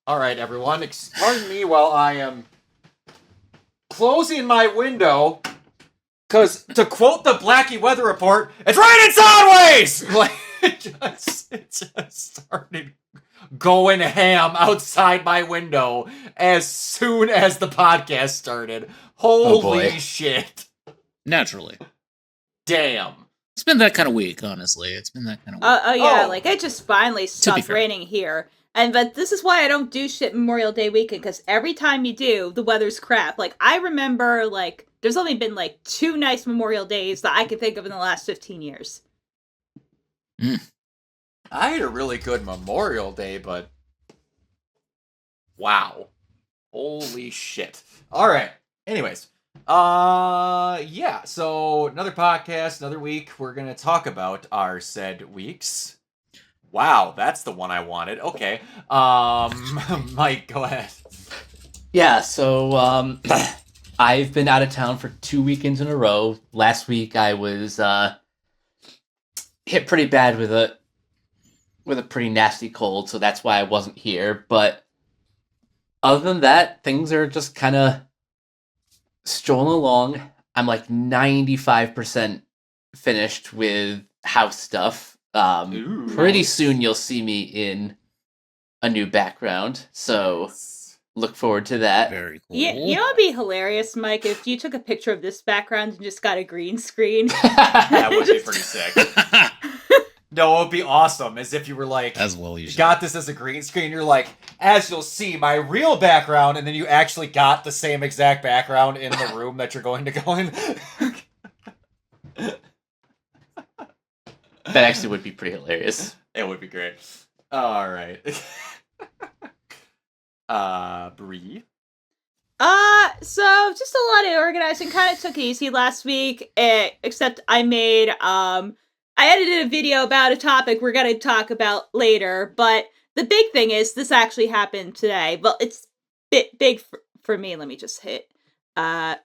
All right, everyone. Pardon me while I am closing my window. Because, to quote the Blackie Weather Report, it's raining sideways! Like, it just started going ham outside my window as soon as the podcast started. Holy shit. Naturally. Damn. It's been that kind of week, honestly. It's been that kind of week. Like, it just finally stopped raining here. But this is why I don't do shit Memorial Day weekend, because every time you do, the weather's crap. Like, I remember, like, there's only been, like, 2 nice Memorial Days that I can think of in the last 15 years. I had a really good Memorial Day, but... wow. Holy shit. Alright. Anyways. Yeah. So, another podcast, another week. We're gonna talk about our said weeks. Wow, that's the one I wanted. Okay. Mike, go ahead. Yeah, so, I've been out of town for 2 weekends in a row. Last week I was, hit pretty bad with a pretty nasty cold, so that's why I wasn't here. But other than that, things are just kind of strolling along. I'm like 95% finished with house stuff. Pretty soon you'll see me in a new background, so look forward to that. Very cool. Yeah, you know what'd be hilarious, Mike, if you took a picture of this background and just got a green screen. That would be pretty sick. No, it would be awesome, as if you were like, as well you got this as a green screen, you're like, as you'll see, my real background, and then you actually got the same exact background in the room that you're going to go in. That actually would be pretty hilarious. It would be great. Alright. Bree? So just a lot of organizing. Kind of took it easy last week, except I edited a video about a topic we're going to talk about later, but the big thing is this actually happened today. Well, it's big for me. Let me just hit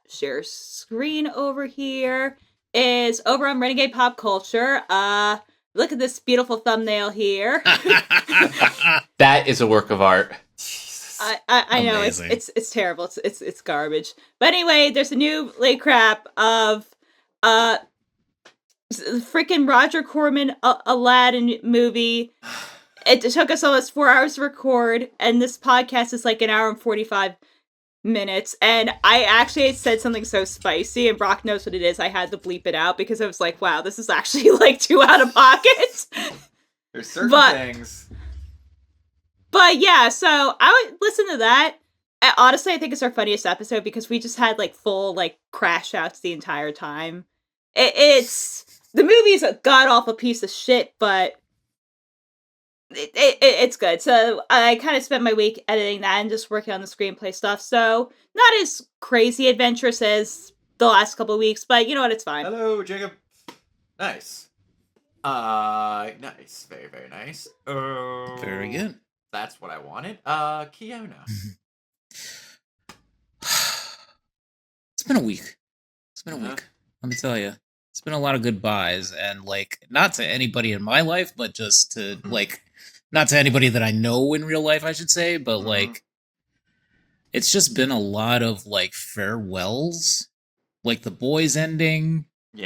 share screen over here. Is over on Renegade Pop Culture. Look at this beautiful thumbnail here. That is a work of art. I know it's terrible. It's garbage. But anyway, there's a new late crap of freaking Roger Corman Aladdin movie. It took us almost 4 hours to record, and this podcast is like an hour and 45 minutes. And I actually said something so spicy, and Brock knows what it is. I had to bleep it out because I was like, wow, this is actually like too out of pocket. There's certain things. But yeah, so I would listen to that. Honestly, I think it's our funniest episode because we just had like full like crash outs the entire time. It's the movie's a god awful piece of shit, but it's good. So I kind of spent my week editing that and just working on the screenplay stuff. So not as crazy adventurous as the last couple of weeks, but you know what? It's fine. Hello, Jacob. Nice. Nice. Very, very nice. Very good. That's what I wanted. Keona. It's been a week. Let me tell you. It's been a lot of goodbyes, and like, not to anybody in my life, but just to like, not to anybody that I know in real life, I should say, but like, it's just been a lot of like farewells, like The Boys ending, which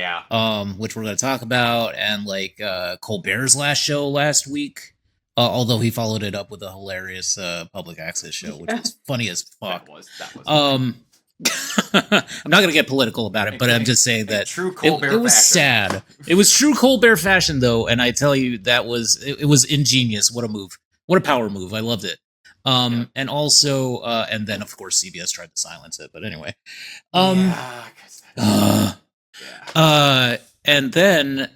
we're gonna talk about, and like Colbert's last show last week. Although he followed it up with a hilarious public access show, which was funny as fuck. That was I'm not gonna get political about it, but I'm just saying that true Colbert it was fashion. sad. It was true Colbert fashion, though, and I tell you, that was it was ingenious. What a move! What a power move! I loved it. And also, and then of course CBS tried to silence it, but anyway. And then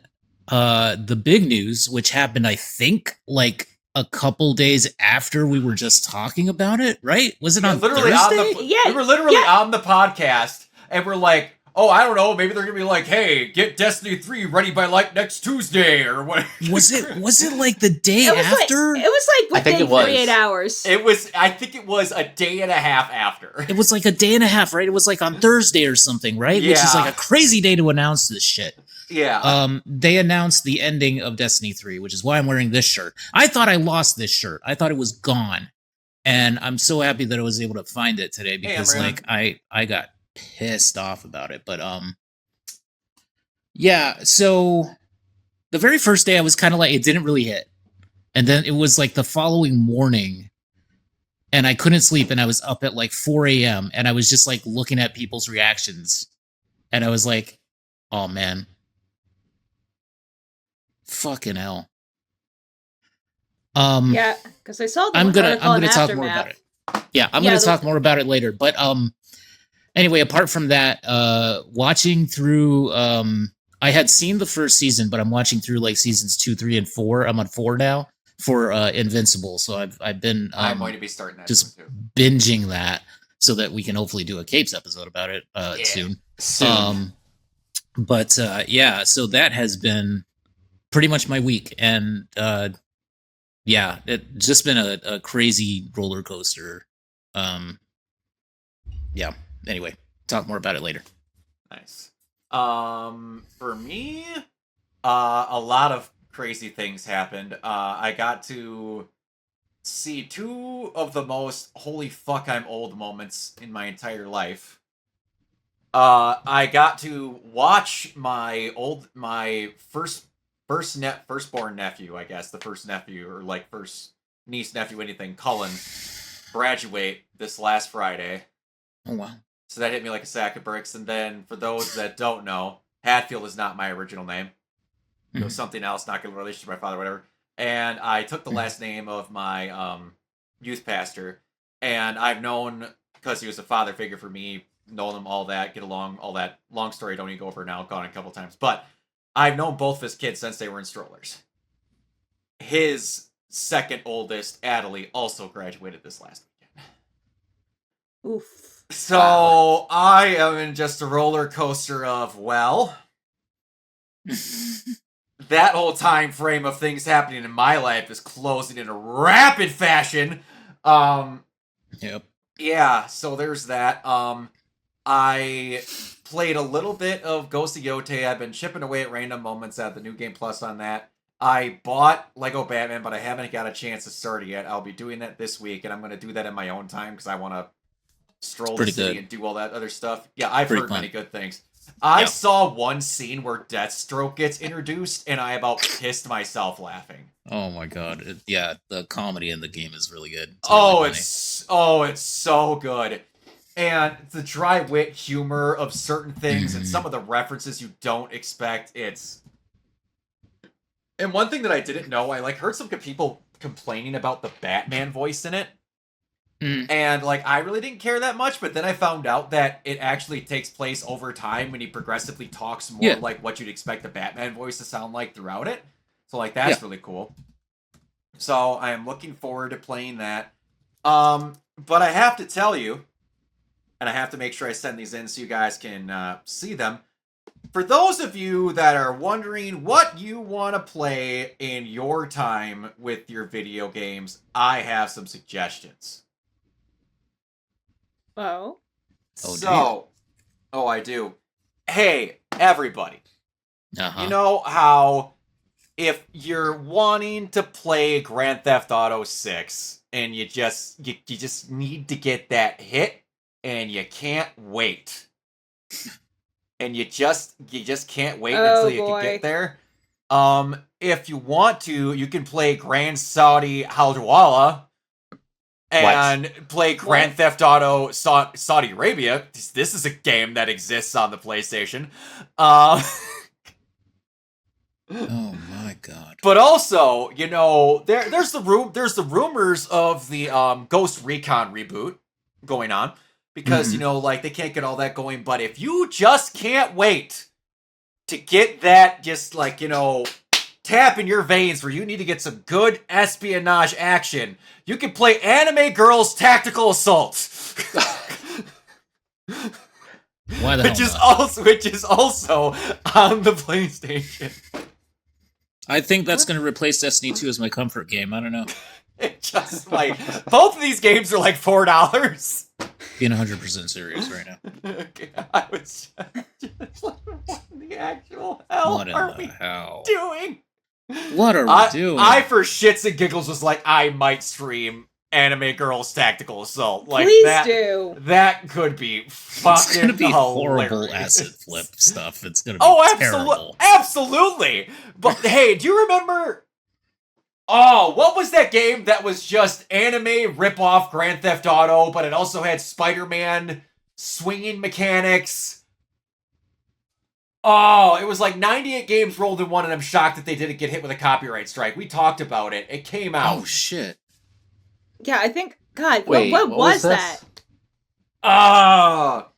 the big news, which happened, I think, like a couple days after we were just talking about it, right? Was it on literally Thursday? We were literally on the podcast, and we're like, oh, I don't know, maybe they're gonna be like, hey, get Destiny 3 ready by like next Tuesday or what? Was it like the day after? It was like within 48 hours. I think it was a day and a half after. It was like a day and a half, right? It was like on Thursday or something, right? Yeah. Which is like a crazy day to announce this shit. Yeah. They announced the ending of Destiny 3, which is why I'm wearing this shirt. I thought I lost this shirt. I thought it was gone. And I'm so happy that I was able to find it today because Amran. like I got pissed off about it. But yeah, so the very first day I was kind of like it didn't really hit. And then it was like the following morning and I couldn't sleep and I was up at like 4 a.m. and I was just like looking at people's reactions and I was like, oh man. Fucking hell. Yeah, because I saw the I'm gonna article in talk more about Aftermath. it. Yeah, I'm gonna talk more about it later. But anyway, apart from that, watching through I had seen the first season, but I'm watching through like seasons 2, 3, and 4. I'm on 4 now for Invincible. So I've been I'm going to be starting that just too. binging that so that we can hopefully do a Capes episode about it soon. But yeah, so that has been pretty much my week, and yeah, it's just been a crazy roller coaster. Yeah. Anyway, talk more about it later. Nice. For me, a lot of crazy things happened. I got to see 2 of the most holy fuck I'm old moments in my entire life. I got to watch my firstborn nephew, I guess, the first nephew, or like first niece, nephew, anything, Cullen, graduate this last Friday. Oh, wow. So that hit me like a sack of bricks. And then, for those that don't know, Hatfield is not my original name. It was something else, not good relation to my father, whatever. And I took the last name of my youth pastor. And I've known, because he was a father figure for me, known him, all that, get along, all that. Long story, don't need to go over now, gone a couple times. But I've known both of his kids since they were in strollers. His second oldest, Adelie, also graduated this last weekend. Oof. So I am in just a roller coaster of, well, that whole time frame of things happening in my life is closing in a rapid fashion. Yep. Yeah, so there's that. I played a little bit of Ghost of Yotei. I've been chipping away at random moments at the New Game Plus on that. I bought Lego Batman, but I haven't got a chance to start it yet. I'll be doing that this week, and I'm going to do that in my own time because I want to stroll the city and do all that other stuff. Yeah, I've heard many good things. I saw one scene where Deathstroke gets introduced, and I about pissed myself laughing. Oh my god! Yeah, the comedy in the game is really good. It's so good, and the dry wit humor of certain things and some of the references you don't expect. And one thing that I didn't know, I heard some people complaining about the Batman voice in it. And I really didn't care that much, but then I found out that it actually takes place over time when he progressively talks more like what you'd expect the Batman voice to sound like throughout it. So that's really cool. So I am looking forward to playing that. But I have to tell you, and I have to make sure I send these in so you guys can see them. For those of you that are wondering what you want to play in your time with your video games, I have some suggestions. Oh. I do. Hey, everybody. Uh-huh. You know how if you're wanting to play Grand Theft Auto 6 and you just need to get that hit and you can't wait. And you just can't wait until you can get there. If you want to, you can play Grand Saudi Haldwala and play Grand Theft Auto Saudi Arabia. This is a game that exists on the PlayStation. Oh my god! But also, there's the rumors of the Ghost Recon reboot going on because they can't get all that going. But if you just can't wait to get that, tap in your veins where you need to get some good espionage action, you can play Anime Girls Tactical Assault. Why the which is also on the PlayStation. I think that's going to replace Destiny 2 as my comfort game. I don't know. It just both of these games are $4. Being 100% serious right now. Okay, I was just what in the actual hell are we doing? What are we doing? I for shits and giggles was I might stream Anime Girls Tactical Assault. Like Please that, do. That could be fucking It's gonna be horrible hilarious. acid flip stuff. It's gonna be terrible. Absolutely. But hey, do you remember? Oh, what was that game that was just anime rip-off Grand Theft Auto, but it also had Spider-Man swinging mechanics? Oh, it was like 98 games rolled in one, and I'm shocked that they didn't get hit with a copyright strike. We talked about it. It came out. Oh shit! Yeah, I think. God, Wait, what was this? that? Ah,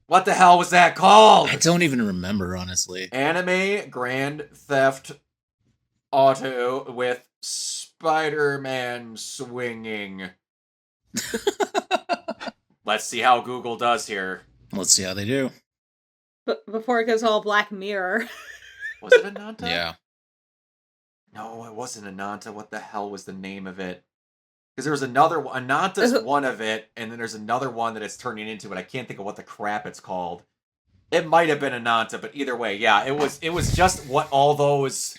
what the hell was that called? I don't even remember, honestly. Anime Grand Theft Auto with Spider-Man swinging. Let's see how Google does here. Let's see how they do. But before it goes all Black Mirror. Was it Ananta? Yeah. No, it wasn't Ananta. What the hell was the name of it? Because there was another one. Ananta's one of it, and then there's another one that it's turning into, but I can't think of what the crap it's called. It might have been Ananta, but either way, yeah, it was just what all those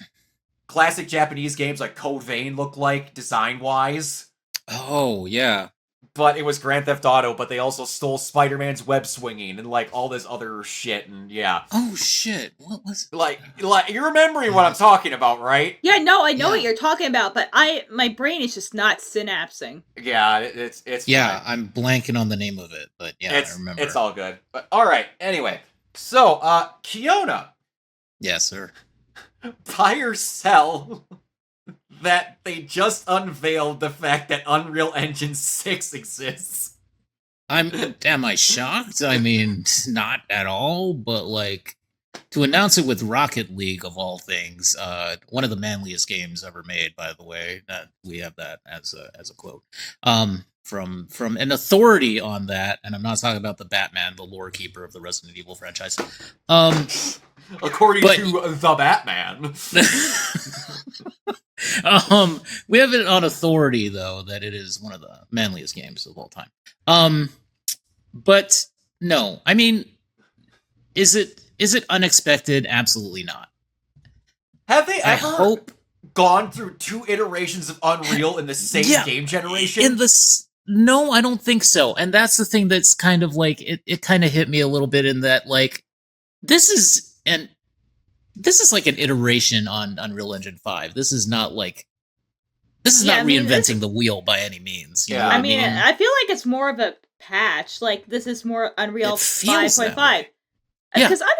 classic Japanese games like Code Vein look like, design-wise. Oh yeah. But it was Grand Theft Auto, but they also stole Spider-Man's web swinging and like all this other shit, and yeah. Oh shit! What was? Like you're remembering what I'm talking about, right? Yeah, no, I know Yeah. what you're talking about, but my brain is just not synapsing. Yeah, it's Yeah, fine. I'm blanking on the name of it, but yeah, I remember. It's all good. But all right. Anyway, so Keona, Yes, sir. buy or sell that they just unveiled the fact that Unreal Engine 6 exists. Am I shocked? I mean, not at all, but like to announce it with Rocket League of all things, one of the manliest games ever made, by the way. We have that as a quote. From an authority on that, and I'm not talking about the Batman, the lore keeper of the Resident Evil franchise. According but- to the Batman. We have it on authority though that it is one of the manliest games of all time. But no, I mean, is it unexpected? Absolutely not. Have they I ever hope gone through 2 iterations of Unreal in the same Yeah, game generation? in this. No, I don't think so. And that's the thing that's kind of like it kind of hit me a little bit in that like this is like an iteration on Unreal Engine 5. This is not like not reinventing the wheel by any means. You know Yeah. what I mean, I feel like it's more of a patch. Like, this is more Unreal It feels that 5.5. way. Yeah. Because Unreal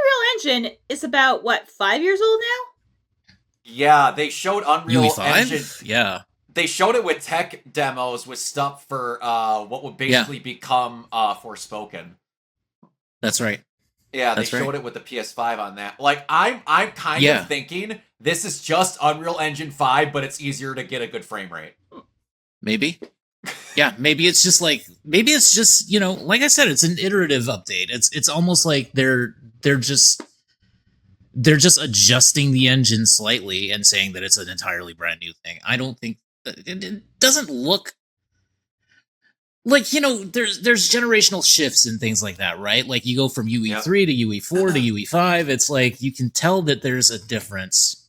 Engine is about, what, 5 years old now? Yeah, they showed Unreal UE5? Engine. Yeah. They showed it with tech demos with stuff for what would basically become Forspoken. That's right. Yeah, they That's right. showed it with the PS5 on that. Like, I'm kind Yeah. of thinking this is just Unreal Engine 5, but it's easier to get a good frame rate. Maybe. Yeah, maybe it's just, you know, like I said, it's an iterative update. It's almost like they're just adjusting the engine slightly and saying that it's an entirely brand new thing. I don't think it doesn't look like, you know, there's generational shifts and things like that, right? Like you go from UE3 to UE4 to UE5. It's like you can tell that there's a difference.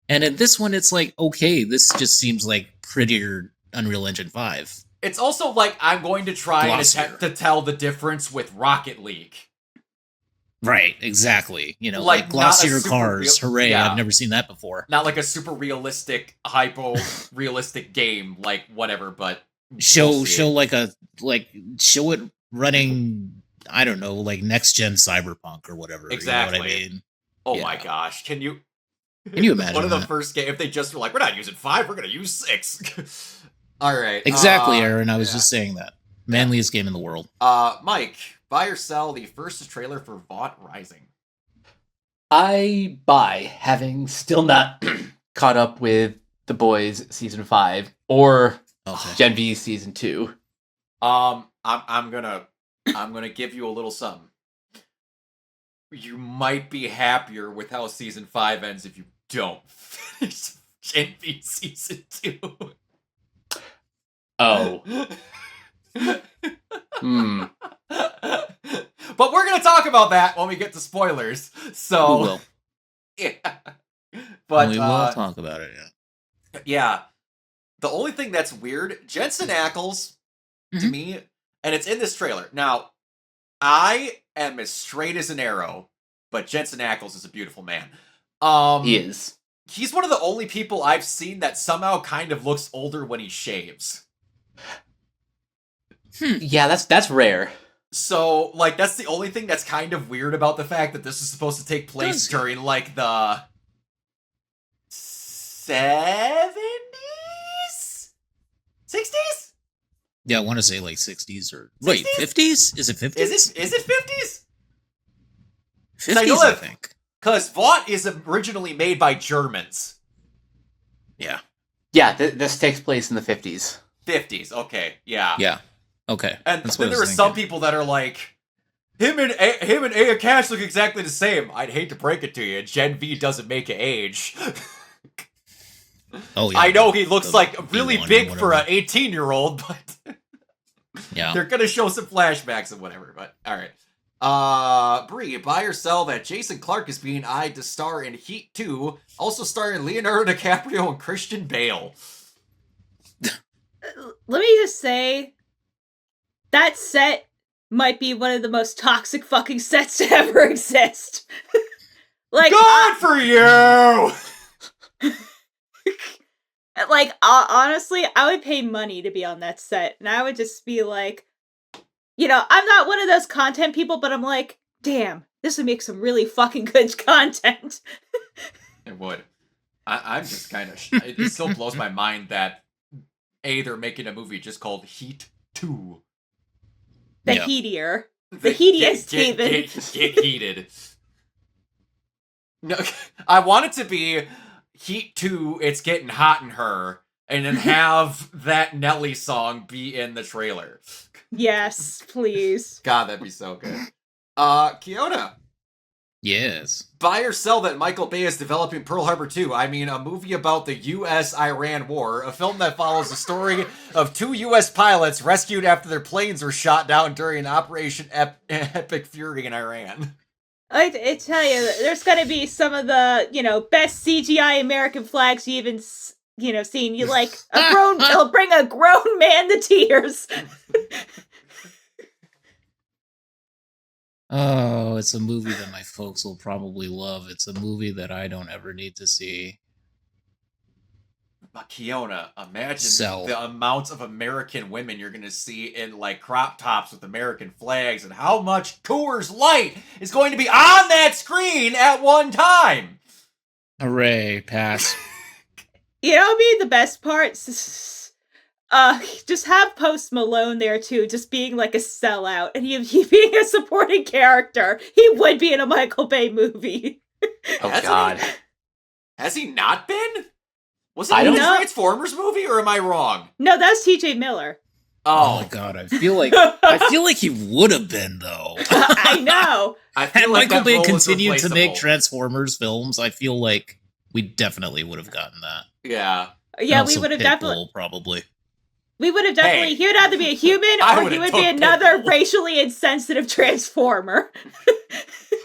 And in this one, it's like, okay, this just seems like prettier Unreal Engine 5. It's also like I'm going to try and Glossier. attempt to tell the difference with Rocket League. Right, exactly. You know, Like, like not a glossier super cars. real- Hooray, yeah. I've never seen that before. Not like a super realistic, hypo-realistic game, like whatever, but... Show we'll see. show it running, I don't know, like next gen Cyberpunk or whatever. Exactly. You know what I mean? Oh Yeah. my gosh, can you imagine one of the that? first game if they just were like, we're not using 5, we're gonna use 6. Alright. Exactly, Aaron. I was yeah. just saying that. Manliest game in the world. Mike, buy or sell the first trailer for Vought Rising? I buy, having still not caught up with The Boys season 5 or Okay. Gen V season 2. I'm gonna give you a little something. You might be happier with how season 5 ends if you don't finish Gen V season 2. Oh. Hmm. But we're gonna talk about that when we get to spoilers. So We will. yeah. But we will talk about it. Yeah. yeah. the only thing that's weird, Jensen Ackles, to Mhm. me, and it's in this trailer. Now, I am as straight as an arrow, but Jensen Ackles is a beautiful man. He is. He's one of the only people I've seen that somehow kind of looks older when he shaves. Yeah, that's rare. So, like, that's the only thing that's kind of weird about the fact that this is supposed to take place during, like, the 70s? 60s? Yeah, I want to say like 60s or wait, 50s? Is it 50s? Is it 50s? 50s, I know I that- think. Because Vought is originally made by Germans. Yeah. Yeah, this takes place in the 50s. 50s, okay, yeah. Yeah. Okay. And That's then what I there are was some thinking. people that are like, him and Aya Cash look exactly the same. I'd hate to break it to you, Gen V doesn't make you age. Oh yeah. I know he looks the like really B1 big and for an whatever. 18-year-old, but Yeah. they're gonna show some flashbacks and whatever, but alright. Bree, buy or sell that Jason Clarke is being eyed to star in Heat 2, also starring Leonardo DiCaprio and Christian Bale. Let me just say, that set might be one of the most toxic fucking sets to ever exist. Like, Good for you! Honestly, I would pay money to be on that set, and I would just be like, I'm not one of those content people, but I'm like, damn, this would make some really fucking good content. It would. I'm just kind of... it still blows my mind that, they're making a movie just called Heat 2. The Yeah. heatier. The heatiest even. Get heated. No, I want it to be Heat 2, It's Getting Hot in Her, and then have that Nelly song be in the trailer. Yes, please. God, that'd be so good. Keona, Yes. buy or sell that Michael Bay is developing Pearl Harbor 2. I mean, a movie about the U.S.-Iran war, a film that follows the story of 2 U.S. pilots rescued after their planes were shot down during Operation Epic Fury in Iran. I tell you, there's gonna be some of the, best CGI American flags you even, seen. You like, it'll bring a grown man to tears. Oh, it's a movie that my folks will probably love. It's a movie that I don't ever need to see. But Keona, imagine Sell. the amounts of American women you're going to see in, like, crop tops with American flags and how much Coors Light is going to be on that screen at one time. Hooray, pass. Be the best part? Just have Post Malone there, too, just being, like, a sellout, and he being a supporting character. He would be in a Michael Bay movie. Oh, Hasn't God. Has he not been? Was it I in don't the know. Transformers movie, or am I wrong? No, that's TJ Miller. Oh my god, I feel like he would have been though. I know. I feel Had like Michael that Bay role is continued to make replaceable. Transformers films, I feel like we definitely would have gotten that. Yeah. Yeah, Also we would have Pitbull, definitely. probably. We would have definitely. Hey. He would either be a human I or would've he would took be another Pitbull. racially insensitive transformer.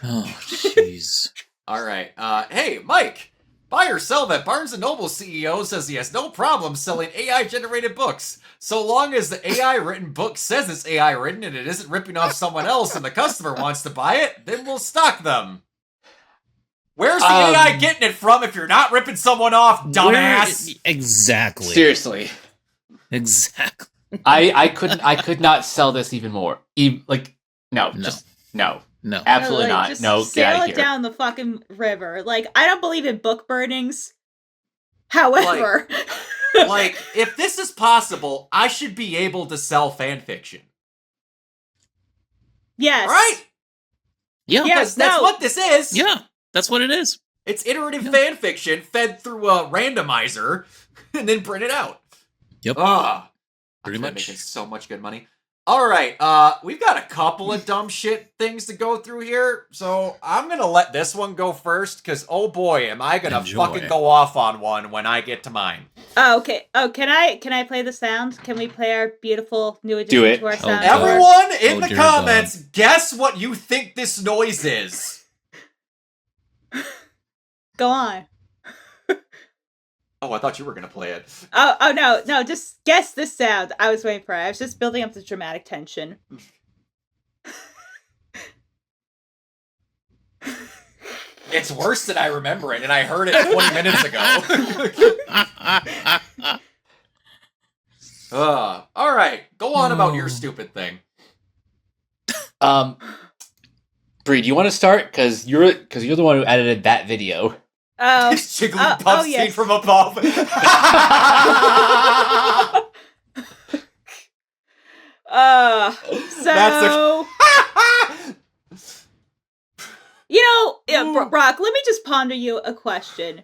Oh, jeez. All right. Hey, Mike. Buy or sell that Barnes & Noble CEO says he has no problem selling AI-generated books. So long as the AI-written book says it's AI-written and it isn't ripping off someone else and the customer wants to buy it, then we'll stock them. Where's the AI getting it from if you're not ripping someone off, dumbass? Exactly. Seriously. Exactly. I could not sell this even more. No. No. No. Absolutely Like, not. just No, get sail out of it here. down the fucking river. Like, I don't believe in book burnings. However, Like, if this is possible, I should be able to sell fan fiction. yes. Right? Yeah. Yeah. Because that's no. what this is. Yeah. That's what it is. It's iterative Yeah. fan fiction fed through a randomizer and then printed out. Yep. Pretty Pretty much. much. Making so much good money. All right, we've got a couple of dumb shit things to go through here, so I'm gonna let this one go first, because oh boy, am I gonna Enjoy. fucking go off on one when I get to mine. Oh, okay. Oh, can I play the sound? Can we play our beautiful new addition Do it. to our Oh, sound? God. Everyone in Oh, the dear comments, guess what you think this noise is. Go on. Oh, I thought you were gonna play it. Oh no, just guess this sound. I was waiting for it. I was just building up the dramatic tension. It's worse than I remember it, and I heard it 20 minutes ago. All right, go on about your stupid thing. Bree, do you want to start? Because you're the one who edited that video. Oh, Jigglypuff scene yes. from above. So Brock, let me just ponder you a question.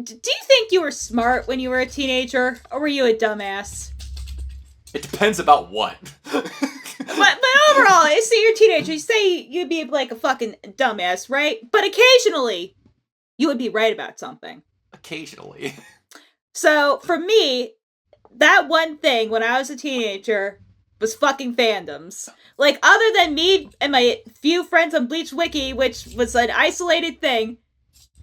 Do you think you were smart when you were a teenager, or were you a dumbass? It depends about what. But overall, say you're a teenager, you say you'd be like a fucking dumbass, right? But occasionally, you would be right about something. Occasionally. So, for me, that one thing when I was a teenager was fucking fandoms. Like, other than me and my few friends on Bleach Wiki, which was an isolated thing,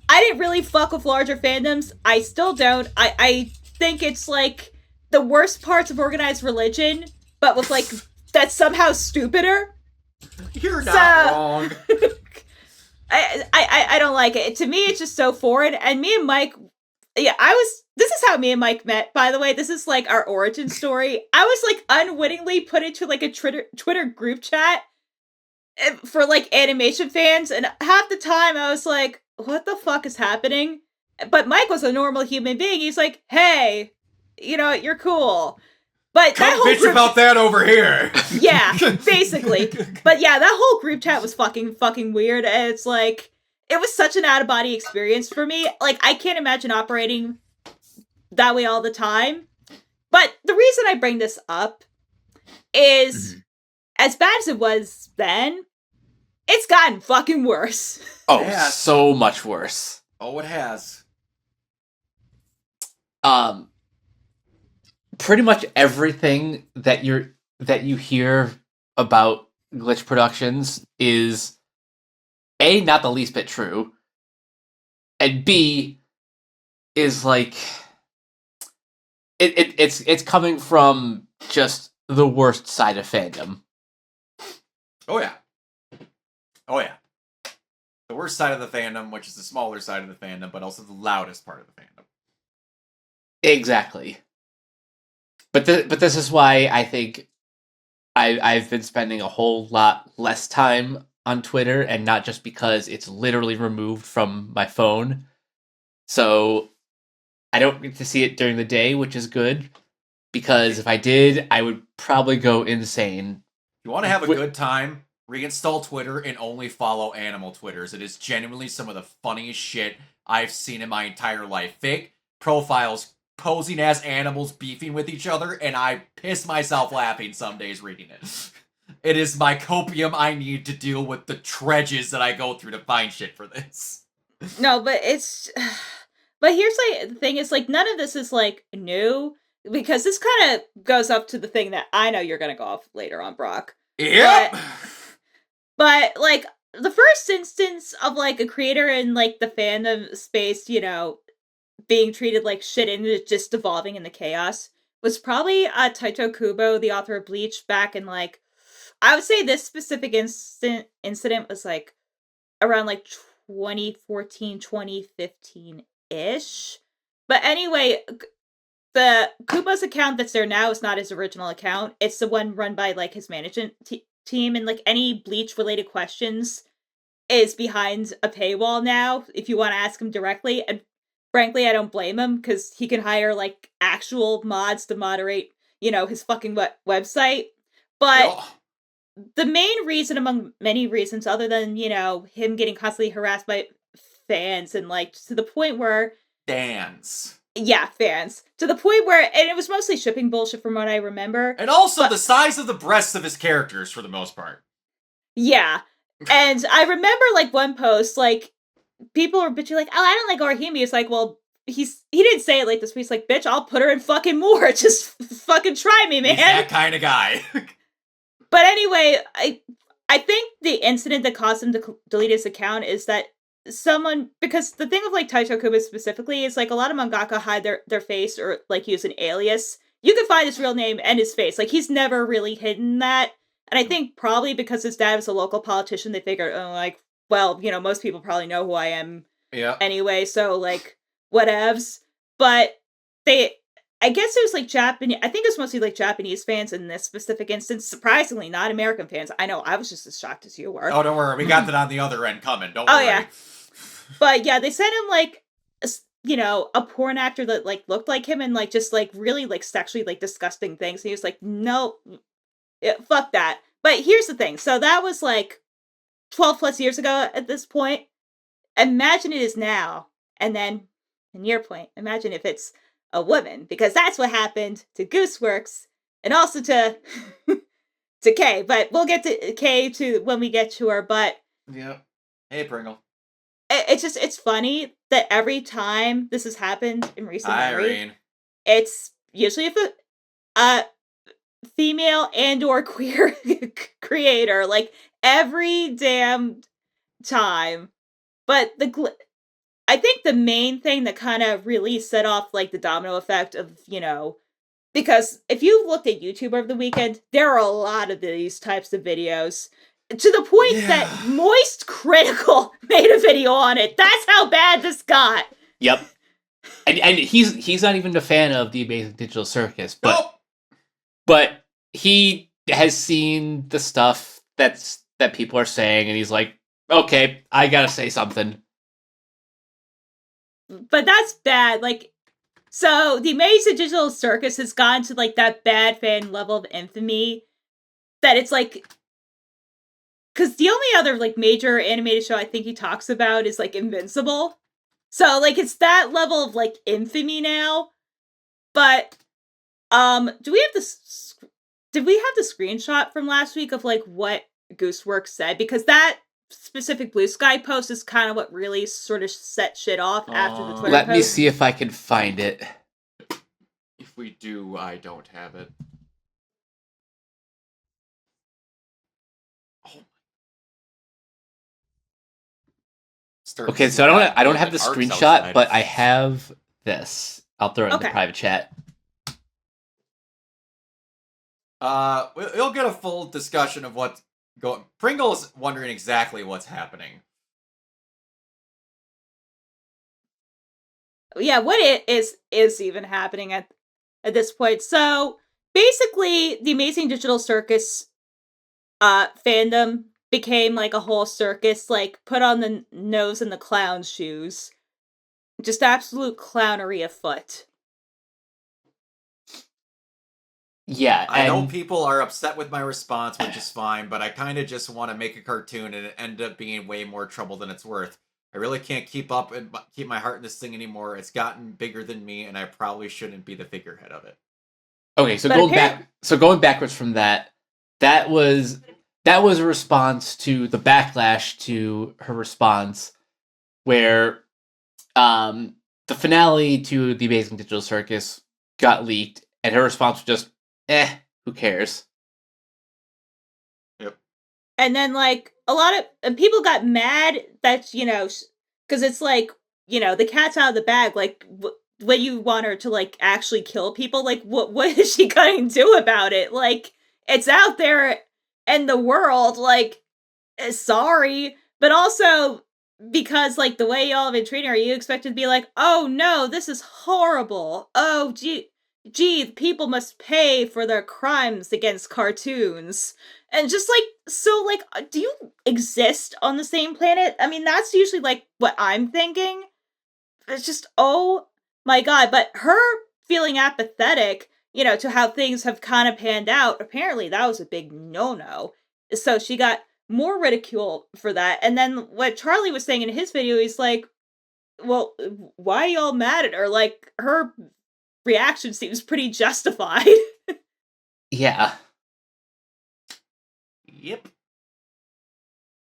I didn't really fuck with larger fandoms. I still don't. I think it's, like, the worst parts of organized religion, but with, like, that's somehow stupider. You're not wrong. I don't like it. To me, it's just so foreign. And me and Mike, this is how me and Mike met, by the way. This is like our origin story. I was like unwittingly put into like a Twitter group chat for like animation fans. And half the time I was like, what the fuck is happening? But Mike was a normal human being. He's like, hey, you're cool. But Come that whole bitch about that over here. Yeah, basically. But yeah, that whole group chat was fucking weird. And it's like, it was such an out-of-body experience for me. Like, I can't imagine operating that way all the time. But the reason I bring this up is, as bad as it was then, it's gotten fucking worse. Oh, Yeah. so much worse. Oh, it has. Pretty much everything that you hear about Glitch Productions is A, not the least bit true, and B, is like it's coming from just the worst side of fandom. Oh, yeah. Oh, yeah. The worst side of the fandom, which is the smaller side of the fandom, but also the loudest part of the fandom. Exactly. But this is why I think I've been spending a whole lot less time on Twitter, and not just because it's literally removed from my phone. So I don't get to see it during the day, which is good, because if I did, I would probably go insane. You want to have a good time? Reinstall Twitter and only follow animal Twitters. It is genuinely some of the funniest shit I've seen in my entire life. Fake profiles posing as animals beefing with each other, and I piss myself laughing some days reading it. It is my copium I need to deal with the treaches that I go through to find shit for this. No, but but here's like the thing is like none of this is like new, because this kind of goes up to the thing that I know you're gonna go off later on, Brock. Yep. But like the first instance of like a creator in like the fandom space, being treated like shit and just devolving into chaos was probably Taito Kubo, the author of Bleach, back in like, I would say this specific incident was like around like 2014, 2015-ish. But anyway, the Kubo's account that's there now is not his original account. It's the one run by like his management team, and like any Bleach related questions is behind a paywall now if you want to ask him directly. And frankly, I don't blame him, because he can hire, like, actual mods to moderate, his fucking website. But the main reason, among many reasons, other than, him getting constantly harassed by fans, and, like, to the point where... Fans. Yeah, fans. To the point where... And it was mostly shipping bullshit from what I remember. And also the size of the breasts of his characters, for the most part. Yeah. And I remember, like, one post, like, people were bitching like, oh, I don't like Orihime. It's like, well, he didn't say it like this, but he's like, bitch, I'll put her in fucking more. Just fucking try me, man. He's that kind of guy. But anyway, I think the incident that caused him to delete his account is that someone, because the thing of like Taisho Kubo specifically is like a lot of mangaka hide their face or like use an alias. You can find his real name and his face. Like he's never really hidden that. And I think probably because his dad was a local politician, they figured, oh, like, well, most people probably know who I am anyway, so like whatevs. But I guess it was like Japanese. I think it was mostly like Japanese fans in this specific instance. Surprisingly, not American fans. I know I was just as shocked as you were. Oh, don't worry, we got that on the other end coming. Don't worry. Yeah. But yeah, they sent him like a porn actor that like looked like him and like just like really like sexually like disgusting things. And he was like, nope, fuck that. But here's the thing. So that was like 12 plus years ago at this point. Imagine it is now. And then, in your point, imagine if it's a woman, because that's what happened to Gooseworks and also to to Kay. But we'll get to Kay to when we get to her. But yeah, hey Pringle. It's funny that every time this has happened in recent memory, it's usually if a female and or queer creator, like every damn time. But I think the main thing that kind of really set off like the domino effect of, because if you looked at YouTube over the weekend, there are a lot of these types of videos to the point that Moist Critical made a video on it. That's how bad this got. Yep. And he's not even a fan of the Amazing Digital Circus, but he has seen the stuff that people are saying, and he's like, okay, I gotta say something. But that's bad. Like, so the Amazing Digital Circus has gone to like that bad fan level of infamy that it's like, because the only other like major animated show I think he talks about is like Invincible. So like it's that level of like infamy now. But did we have the screenshot from last week of like what Gooseworks said? Because that specific Blue Sky post is kind of what really sort of set shit off after the Twitter Let post. me see if I can find it. If we do, I don't have it. Okay, so I don't have the screenshot, but I have this. I'll throw it in the private chat. We'll get a full discussion of what's going. Pringle's wondering exactly what's happening. Yeah, what it is even happening at this point. So basically, the Amazing Digital Circus fandom became like a whole circus, like put on the nose and the clown's shoes. Just absolute clownery afoot. Yeah, I know people are upset with my response, which is fine, but I kind of just want to make a cartoon and it ended up being way more trouble than it's worth. I really can't keep up and keep my heart in this thing anymore. It's gotten bigger than me, and I probably shouldn't be the figurehead of it. Okay, so going backwards from that was a response to the backlash to her response, where the finale to The Amazing Digital Circus got leaked, and her response was just, who cares? Yep. And then, like, a lot of people got mad that, because it's like, the cat's out of the bag. Like, when you want her to, like, actually kill people, like, what is she going to do about it? Like, it's out there in the world, like, sorry. But also, because, like, the way y'all have been treating her, you expect to be like, oh, no, this is horrible. Oh, gee, people must pay for their crimes against cartoons. And just, like, so, like, do you exist on the same planet? I mean, that's usually, like, what I'm thinking. It's just, oh my god. But her feeling apathetic, to how things have kind of panned out, apparently that was a big no-no. So she got more ridicule for that. And then what Charlie was saying in his video, he's like, well, why are y'all mad at her? Like, her reaction seems pretty justified. Yeah. Yep.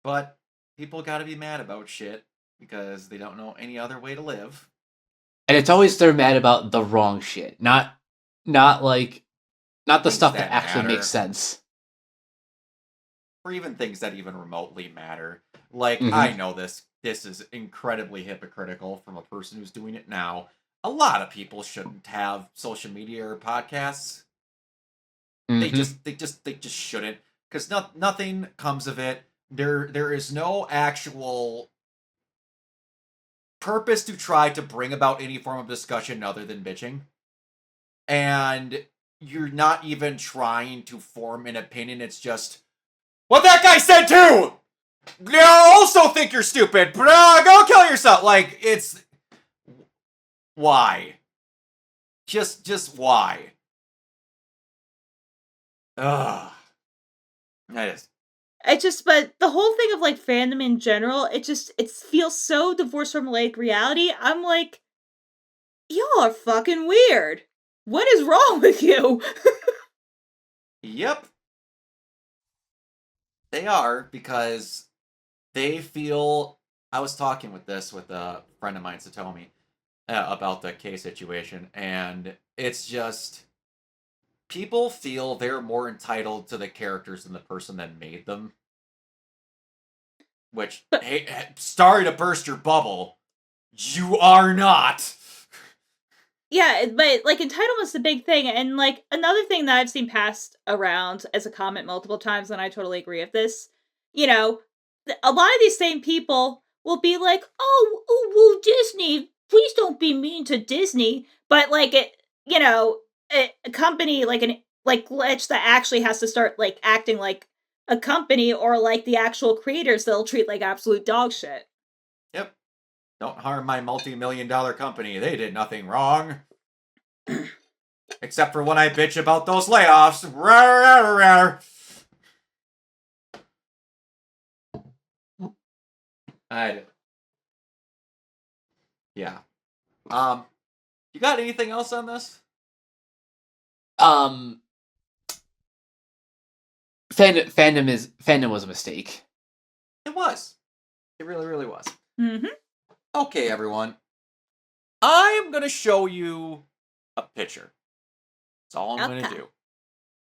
But people gotta be mad about shit because they don't know any other way to live. And it's always they're mad about the wrong shit, not the stuff that actually makes sense. Or even things that even remotely matter. Like, I know this. this is incredibly hypocritical from a person who's doing it now. A lot of people shouldn't have social media or podcasts. They just shouldn't, because nothing comes of it. There is no actual purpose to try to bring about any form of discussion other than bitching. And you're not even trying to form an opinion. It's just, what that guy said too! I also think you're stupid, but go kill yourself! Like, it's... Why? Just why? Ugh. But the whole thing of, like, fandom in general, it feels so divorced from, like, reality. I'm like, y'all are fucking weird. What is wrong with you? Yep. They are, because they feel... I was talking with a friend of mine, Satomi, about the K situation, and it's just... People feel they're more entitled to the characters than the person that made them. Which, hey, sorry to burst your bubble, you are not! Yeah, but, like, entitlement's the big thing, and, like, another thing that I've seen passed around as a comment multiple times, and I totally agree with this, you know, a lot of these same people will be like, oh, Disney, please don't be mean to Disney, but, like, a company, like Glitch that actually has to start, like, acting like a company, or, like, the actual creators they'll treat like absolute dog shit. Yep. Don't harm my multi-million-dollar company. They did nothing wrong. Except for when I bitch about those layoffs. Yeah. You got anything else on this? Fandom was a mistake. It was. It really, really was. Mm-hmm. Okay, everyone. I am going to show you a picture. That's all I'm going to do.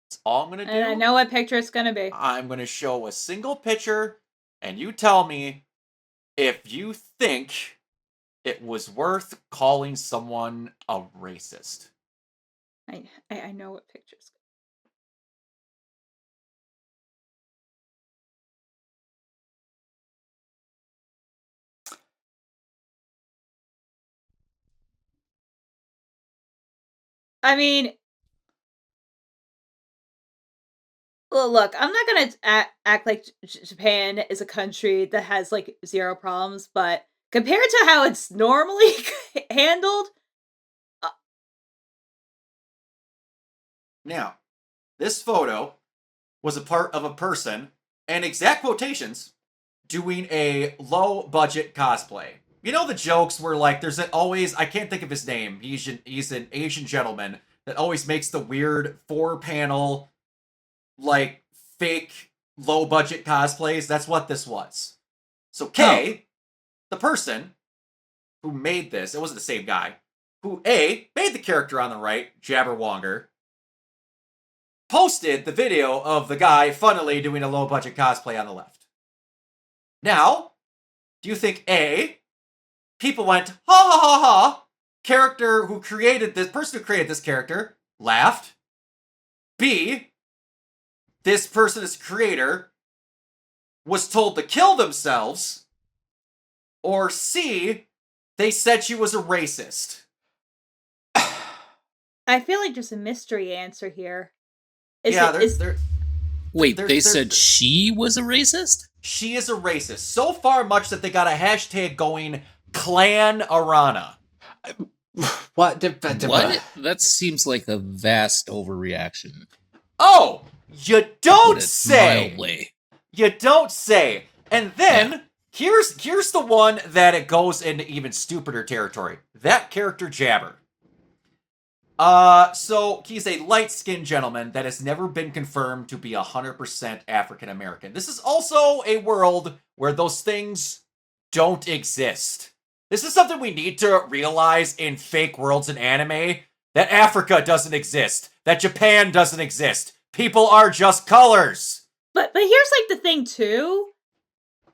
That's all I'm going to do. And I know what picture it's going to be. I'm going to show a single picture, and you tell me if you think it was worth calling someone a racist. I know what picture it's going to be. I mean, well, look, I'm not gonna act like Japan is a country that has, like, zero problems, but compared to how it's normally handled, Now, this photo was a part of a person, and exact quotations, doing a low-budget cosplay. You know the jokes where, like, there's always... I can't think of his name. He's an Asian gentleman that always makes the weird 4-panel, like, fake low-budget cosplays. That's what this was. So Kay, the person who made this, it wasn't the same guy, who A, made the character on the right, Jabberwonger, posted the video of the guy funnily doing a low-budget cosplay on the left. Now, do you think A, people went, ha ha ha ha, character who created this, person who created this character, laughed. B, this person's creator was told to kill themselves. Or C, they said she was a racist. I feel like there's a mystery answer here. Wait, they said she was a racist? She is a racist. So far much that they got a hashtag going, Clan Urana. What? That seems like a vast overreaction. Oh, you don't say. Mildly. You don't say. And then, here's the one that it goes into even stupider territory. That character Jabber. So he's a light-skinned gentleman that has never been confirmed to be 100% African-American. This is also a world where those things don't exist. This is something we need to realize in fake worlds in anime, that Africa doesn't exist, that Japan doesn't exist. People are just colors. But here's, like, the thing, too.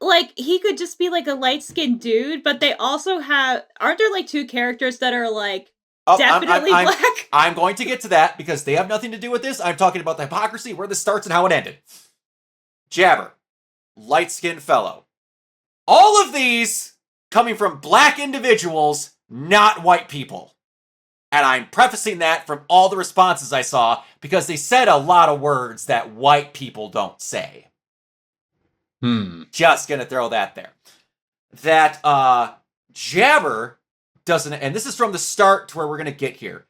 like, he could just be, like, a light-skinned dude, but they also aren't there, like, 2 characters that are, like, definitely black? I'm going to get to that, because they have nothing to do with this. I'm talking about the hypocrisy, where this starts and how it ended. Jabber. Light-skinned fellow. All of these coming from black individuals, not white people. And I'm prefacing that from all the responses I saw, because they said a lot of words that white people don't say. Just gonna throw that there. That, Jabber doesn't, and this is from the start to where we're gonna get here.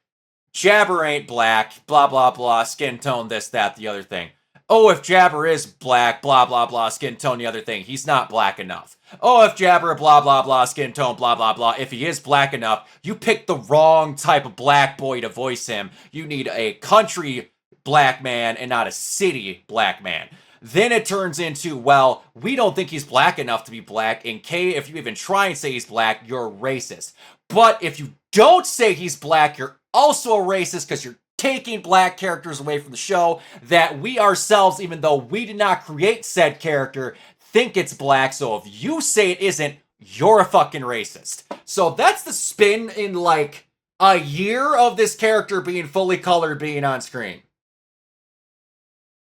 Jabber ain't black, blah, blah, blah, skin tone, this, that, the other thing. Oh, if Jabber is black, blah, blah, blah, skin tone, the other thing, he's not black enough. Oh, if Jabber, blah, blah, blah, skin tone, blah, blah, blah, if he is black enough, you picked the wrong type of black boy to voice him. You need a country black man and not a city black man. Then it turns into, well, we don't think he's black enough to be black, and K, if you even try and say he's black, you're racist. But if you don't say he's black, you're also a racist, because you're taking black characters away from the show that we ourselves, even though we did not create said character, think it's black. So if you say it isn't, you're a fucking racist. So that's the spin in like a year of this character being fully colored being on screen.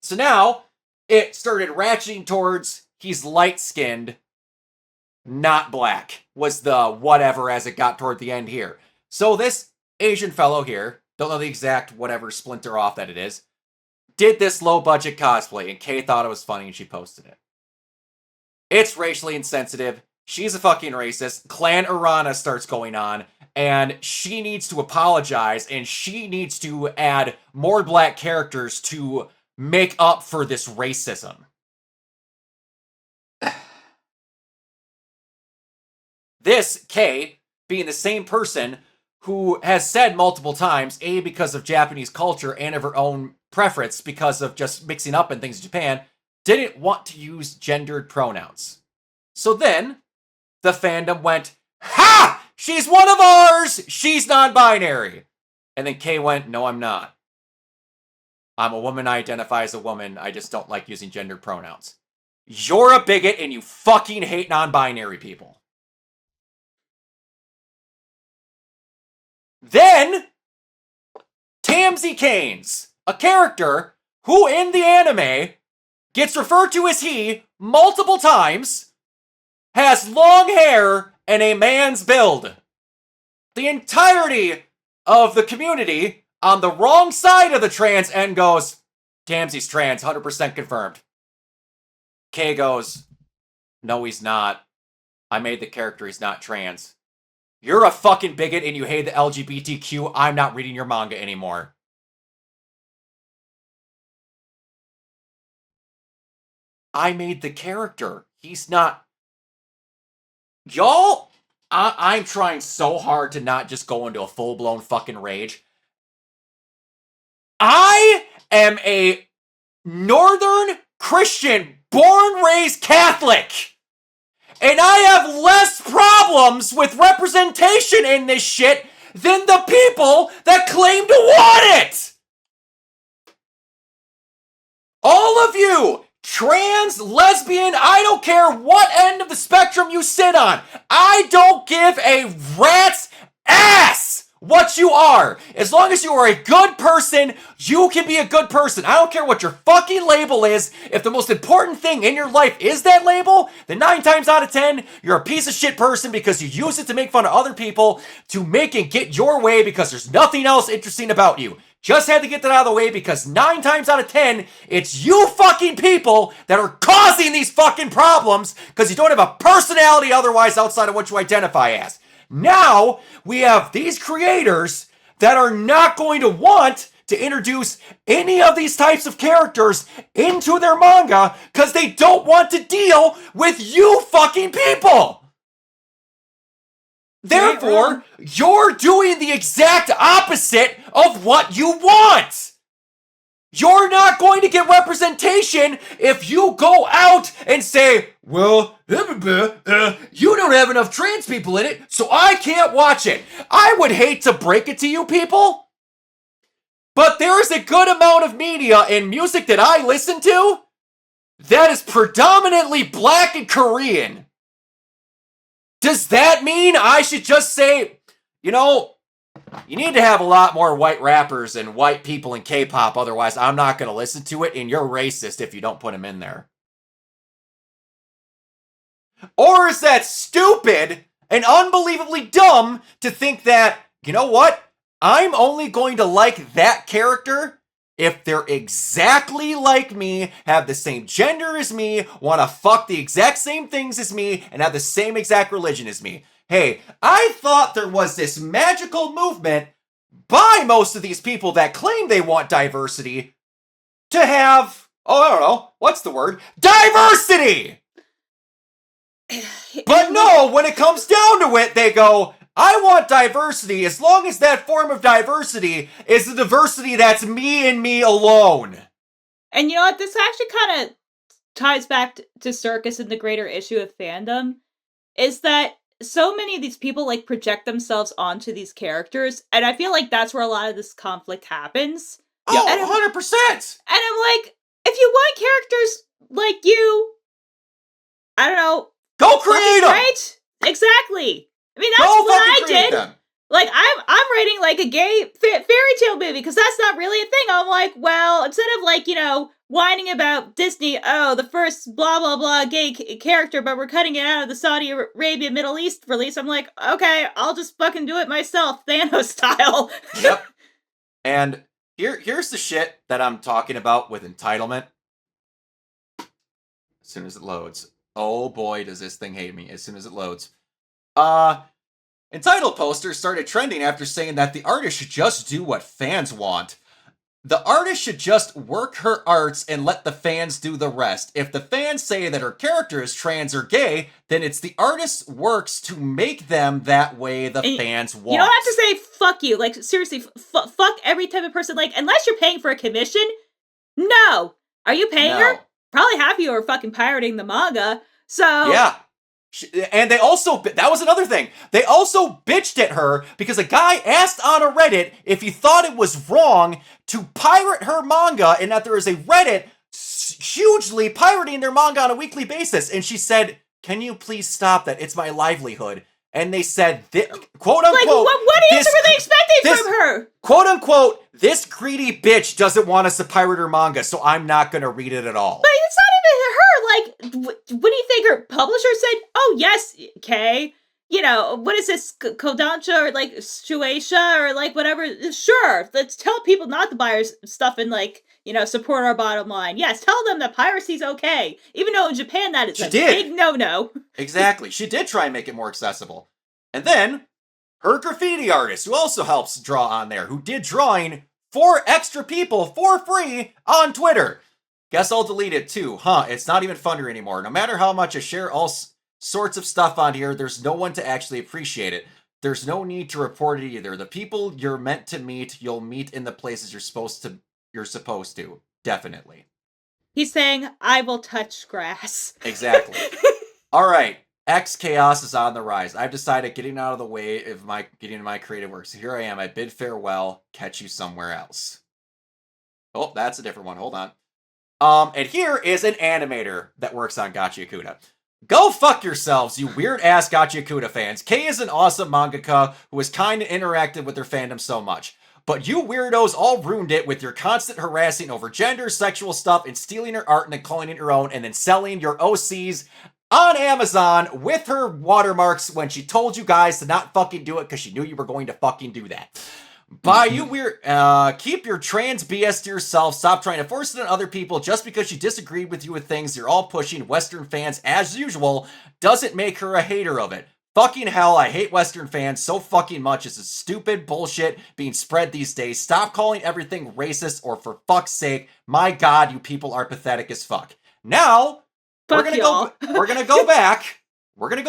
So now it started ratcheting towards he's light-skinned, not black, was the whatever as it got toward the end here. So this Asian fellow here, don't know the exact whatever splinter off that it is, did this low-budget cosplay, and Kay thought it was funny and she posted it. It's racially insensitive. She's a fucking racist. Clan Urana starts going on, and she needs to apologize, and she needs to add more black characters to make up for this racism. This, Kay, being the same person who has said multiple times, A, because of Japanese culture and of her own preference, because of just mixing up and things in Japan, didn't want to use gendered pronouns. So then, the fandom went, ha! She's one of ours! She's non-binary! And then Kay went, no, I'm not. I'm a woman, I identify as a woman, I just don't like using gendered pronouns. You're a bigot and you fucking hate non-binary people. Then, Tamsy Canes, a character who in the anime gets referred to as he multiple times, has long hair and a man's build. The entirety of the community on the wrong side of the trans end goes, Tamsy's trans, 100% confirmed. Kay goes, no, he's not. I made the character, he's not trans. You're a fucking bigot and you hate the LGBTQ. I'm not reading your manga anymore. I made the character. He's not. Y'all, I'm trying so hard to not just go into a full-blown fucking rage. I am a Northern Christian, born, raised Catholic. And I have less problems with representation in this shit than the people that claim to want it! All of you, trans, lesbian, I don't care what end of the spectrum you sit on. I don't give a rat's ass what you are. As long as you are a good person, you can be a good person. I don't care what your fucking label is. If the most important thing in your life is that label, then 9 times out of 10, you're a piece of shit person because you use it to make fun of other people, to make and get your way because there's nothing else interesting about you. Just had to get that out of the way because 9 times out of 10, it's you fucking people that are causing these fucking problems because you don't have a personality otherwise outside of what you identify as. Now, we have these creators that are not going to want to introduce any of these types of characters into their manga because they don't want to deal with you fucking people. Therefore, you're doing the exact opposite of what you want. You're not going to get representation if you go out and say, well, you don't have enough trans people in it, so I can't watch it. I would hate to break it to you people, but there is a good amount of media and music that I listen to that is predominantly black and Korean. Does that mean I should just say, you know, you need to have a lot more white rappers and white people in K-pop, otherwise I'm not going to listen to it, and you're racist if you don't put them in there? Or is that stupid and unbelievably dumb to think that, you know what, I'm only going to like that character if they're exactly like me, have the same gender as me, want to fuck the exact same things as me, and have the same exact religion as me. Hey, I thought there was this magical movement by most of these people that claim they want diversity to have, I don't know, what's the word? Diversity! But no, when it comes down to it, they go, I want diversity as long as that form of diversity is the diversity that's me and me alone. And you know what? This actually kind of ties back to Circus and the greater issue of fandom, is that so many of these people like project themselves onto these characters, and I feel like that's where a lot of this conflict happens. Oh, and 100%! And I'm like, if you want characters like you, I don't know. Go create them! Right? Exactly. I mean, that's what I did. Them. Like, I'm writing, like, a gay fairy tale movie, because that's not really a thing. I'm like, well, instead of, like, you know, whining about Disney, oh, the first blah, blah, blah gay character, but we're cutting it out of the Saudi Arabia Middle East release, I'm like, okay, I'll just fucking do it myself, Thanos style. Yep. And here's the shit that I'm talking about with entitlement. As soon as it loads. Oh boy, does this thing hate me as soon as it loads. Entitled posters started trending after saying that the artist should just do what fans want. The artist should just work her arts and let the fans do the rest. If the fans say that her character is trans or gay, then it's the artist's works to make them that way the fans want. You don't have to say fuck you. Like, seriously, fuck every type of person. Like, unless you're paying for a commission, no. Are you paying her? Probably half of you are fucking pirating the manga. So yeah. And they also, that was another thing, they also bitched at her because a guy asked on a Reddit if he thought it was wrong to pirate her manga, and that there is a Reddit hugely pirating their manga on a weekly basis. And she said, can you please stop that? It's my livelihood. And they said, quote unquote, like, what answer were they expecting from her? Quote unquote, this greedy bitch doesn't want us to pirate her manga, so I'm not going to read it at all. But it's not even her. Like, what do you think her publisher said? Oh, yes, okay. You know, what is this, Kodansha or like Shueisha or like whatever? Sure, let's tell people not to buy our stuff and like, you know, support our bottom line. Yes, tell them that piracy's okay. Even though in Japan that is big no-no. Exactly. She did try and make it more accessible. And then, her graffiti artist, who also helps draw on there, who did drawing for extra people for free on Twitter. Guess I'll delete it too. It's not even funny anymore. No matter how much I share all sorts of stuff on here, there's no one to actually appreciate it. There's no need to report it either. The people you're meant to meet, you'll meet in the places you're supposed to. Definitely. He's saying, I will touch grass. Exactly. All right. X Chaos is on the rise. I've decided getting out of the way of getting my creative work. So here I am. I bid farewell. Catch you somewhere else. Oh, that's a different one. Hold on. And here is an animator that works on Gacha Yakuta. Go fuck yourselves, you weird-ass Gacha Yakuta fans. Kei is an awesome mangaka who has kind of interacted with their fandom so much. But you weirdos all ruined it with your constant harassing over gender, sexual stuff, and stealing her art and then calling it your own, and then selling your OCs on Amazon with her watermarks when she told you guys to not fucking do it because she knew you were going to fucking do that. Keep your trans BS to yourself. Stop trying to force it on other people just because she disagreed with you with things you're all pushing Western fans as usual doesn't make her a hater of it. Fucking hell, I hate Western fans so fucking much. It's a stupid bullshit being spread these days. Stop calling everything racist, or for fuck's sake, my god, you people are pathetic as fuck. Now, we're gonna go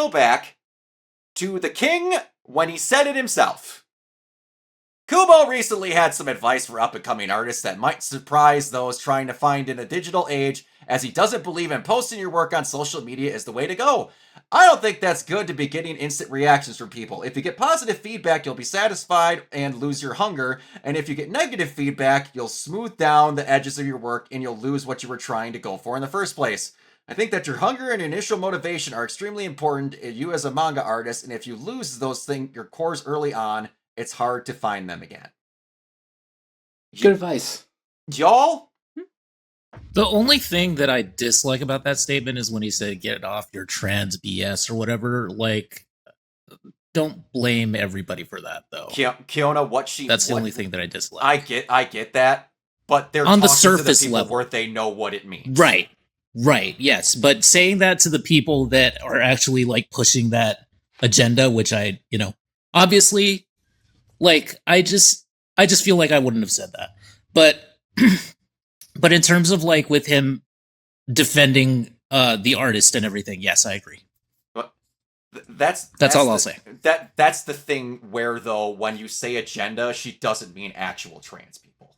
back to the king when he said it himself. Kubo recently had some advice for up-and-coming artists that might surprise those trying to find in a digital age, as he doesn't believe in posting your work on social media is the way to go. I don't think that's good to be getting instant reactions from people. If you get positive feedback, you'll be satisfied and lose your hunger. And if you get negative feedback, you'll smooth down the edges of your work and you'll lose what you were trying to go for in the first place. I think that your hunger and initial motivation are extremely important in you as a manga artist, and if you lose those things, your cores early on, it's hard to find them again. Good advice. Y'all? The only thing that I dislike about that statement is when he said, get off your trans BS or whatever. Like, don't blame everybody for that, though. Keona, That's the only thing that I dislike. I get that, but they're on the talking surface to the people level where they know what it means. Right, yes. But saying that to the people that are actually, like, pushing that agenda, which I, obviously, like, I just feel like I wouldn't have said that. But but in terms of, like, with him defending the artist and everything, yes, I agree. That's all I'll say. That's the thing where, though, when you say agenda, she doesn't mean actual trans people.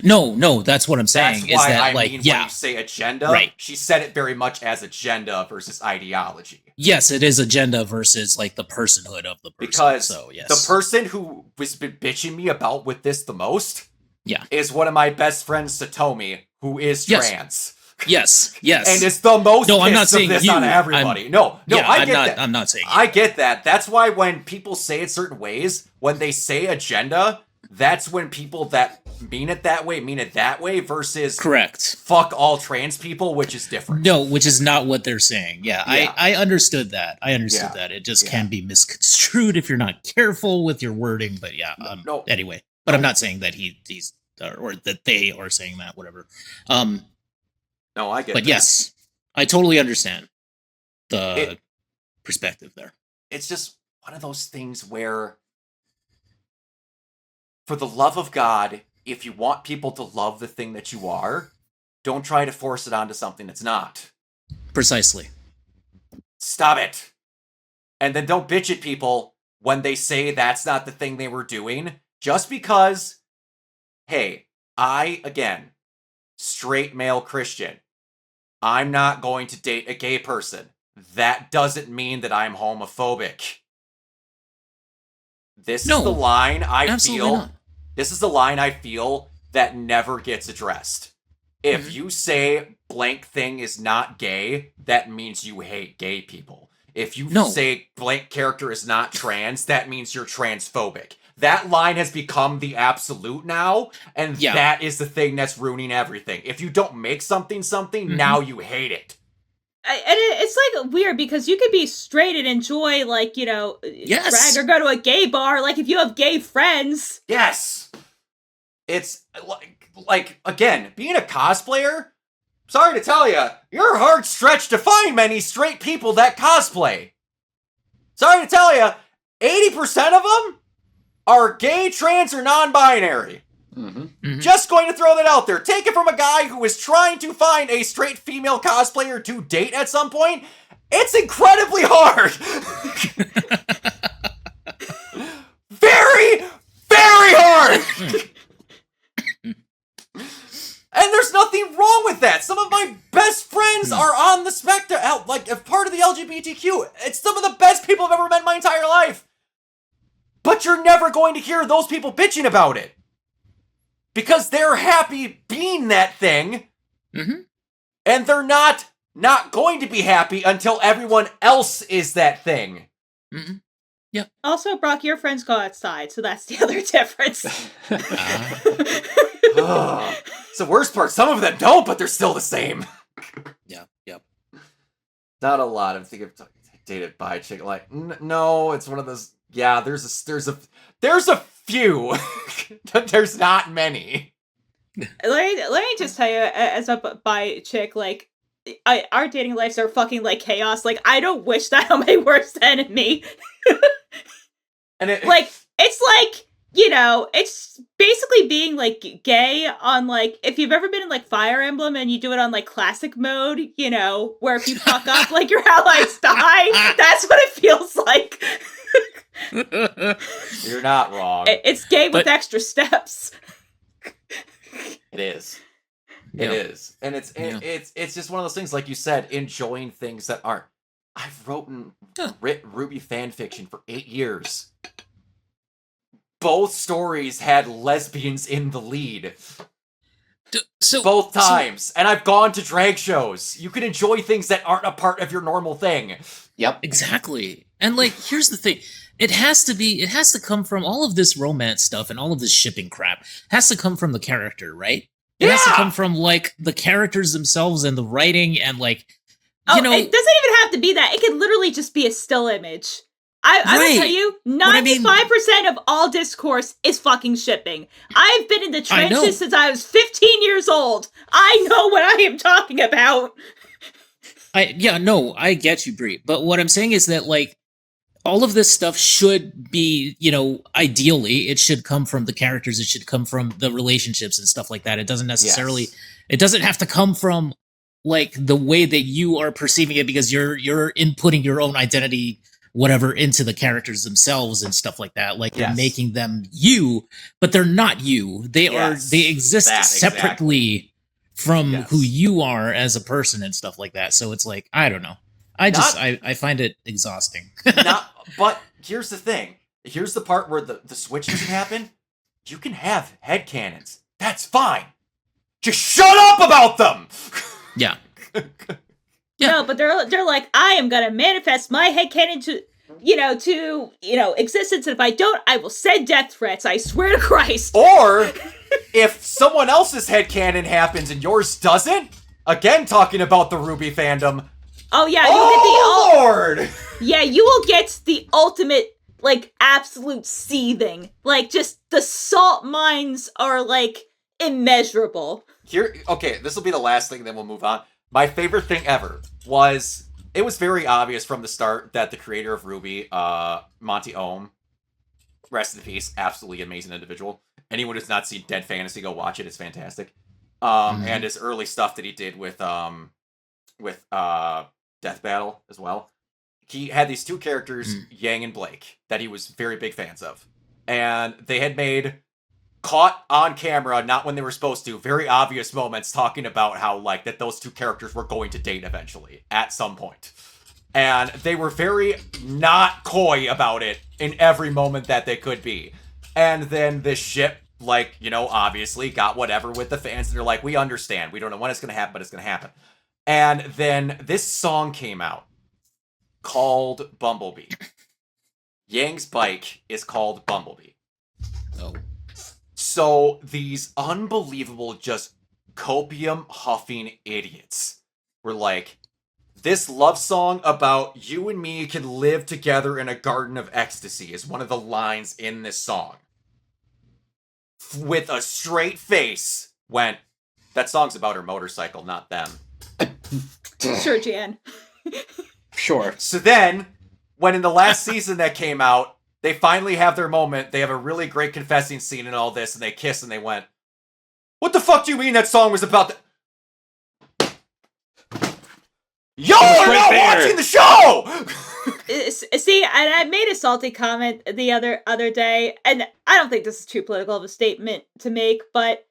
No, that's what I'm saying. That's why that, I like, mean yeah, when you say agenda, right. She said it very much as agenda versus ideology. Yes, it is agenda versus, like, the personhood of the person. Because so, yes. The person who was been bitching me about with this the most is one of my best friends, Satomi, who is trans. Yes. And it's the most I'm not pissed saying of this you. on everybody. No, I get that. I'm not saying you. I get that. That's why when people say it certain ways, when they say agenda, that's when people that mean it that way versus correct. Fuck all trans people, which is different. No, which is not what they're saying. Yeah. I understood that. that. It just can be misconstrued if you're not careful with your wording. But yeah, anyway. But I'm not saying that he's or that they are saying that, whatever. No, I get but that. Yes, I totally understand the perspective there. It's just one of those things where, for the love of God, if you want people to love the thing that you are, don't try to force it onto something that's not. Precisely. Stop it. And then don't bitch at people when they say that's not the thing they were doing, just because, hey, again, straight male Christian, I'm not going to date a gay person. That doesn't mean that I'm homophobic. This is the line I feel. Not. This is the line I feel that never gets addressed. If you say blank thing is not gay, that means you hate gay people. If you say blank character is not trans, that means you're transphobic. That line has become the absolute now, and that is the thing that's ruining everything. If you don't make something, now you hate it. And it's like weird because you could be straight and enjoy, like, drag or go to a gay bar, like if you have gay friends. Yes. It's like again, being a cosplayer, sorry to tell you, you're a hard stretch to find many straight people that cosplay. Sorry to tell you, 80% of them are gay, trans, or non-binary. Just going to throw that out there. Take it from a guy who is trying to find a straight female cosplayer to date at some point. It's incredibly hard. Very, very hard. And there's nothing wrong with that. Some of my best friends are on the spectrum, like, as part of the LGBTQ. It's some of the best people I've ever met in my entire life. But you're never going to hear those people bitching about it. Because they're happy being that thing. And they're not going to be happy until everyone else is that thing. Yeah. Also, Brock, your friends go outside, so that's the other difference. It's the worst part. Some of them don't, but they're still the same. Yep. Not a lot. I'm thinking of dated by a chick. Like, no, it's one of those. Yeah, there's a few. There's not many. Let me just tell you, as a bi chick, like, our dating lives are fucking like chaos. Like, I don't wish that on my worst enemy. And it's like, it's basically being, like, gay on, like, if you've ever been in, like, Fire Emblem and you do it on, like, classic mode, where if you fuck up, like, your allies die, that's what it feels like. You're not wrong. It's gay with extra steps. It is. It is. And it's just one of those things, like you said, enjoying things that aren't. I've written Huh. Ruby fan fiction for 8 years. Both stories had lesbians in the lead. Both times. And I've gone to drag shows. You can enjoy things that aren't a part of your normal thing. Yep. Exactly. And like, here's the thing. It has to come from all of this romance stuff and all of this shipping crap. Has to come from the character, right? It has to come from like the characters themselves and the writing and like, you know, it doesn't even have to be that. It could literally just be a still image. I will tell you, 95% of all discourse is fucking shipping. I've been in the trenches since I was 15 years old. I know what I am talking about. I get you, Brie. But what I'm saying is that like all of this stuff should be, you know, ideally it should come from the characters. It should come from the relationships and stuff like that. It doesn't necessarily. It doesn't have to come from like the way that you are perceiving it because you're inputting your own identity, whatever, into the characters themselves and stuff like that. Like you're making them you, but they're not you. They exist separately from who you are as a person and stuff like that. So it's like, I don't know. I find it exhausting. But here's the thing. Here's the part where the switch doesn't happen. You can have headcanons. That's fine. Just shut up about them! Yeah. No, but they're like, I am gonna manifest my headcanon to existence, and if I don't, I will send death threats. I swear to Christ. Or if someone else's headcanon happens and yours doesn't, again talking about the Ruby fandom. Oh yeah, you'll Lord! Yeah, you will get the ultimate, like, absolute seething. Like, just the salt mines are like immeasurable. Okay, this will be the last thing, then we'll move on. My favorite thing ever was, it was very obvious from the start that the creator of Ruby, Monty Ohm, rest in peace, absolutely amazing individual. Anyone who's not seen Dead Fantasy, go watch it, it's fantastic. And his early stuff that he did with Death Battle as well. He had these two characters, Yang and Blake, that he was very big fans of. And they had made caught on camera, not when they were supposed to, very obvious moments talking about how, like, that those two characters were going to date eventually, at some point. And they were very not coy about it in every moment that they could be. And then this ship, like, you know, obviously got whatever with the fans, and they're like, we understand. We don't know when it's going to happen, but it's going to happen. And then this song came out called Bumblebee. Yang's bike is called Bumblebee. Oh. So these unbelievable, just copium huffing idiots were like, this love song about you and me can live together in a garden of ecstasy is one of the lines in this song. With a straight face, went, that song's about her motorcycle, not them. Sure, Jan. Sure. So then, when in the last season that came out, they finally have their moment, they have a really great confessing scene and all this, and they kiss and they went, what the fuck do you mean that song was about the... Y'all are not watching the show! See, and I made a salty comment the other day, and I don't think this is too political of a statement to make, but,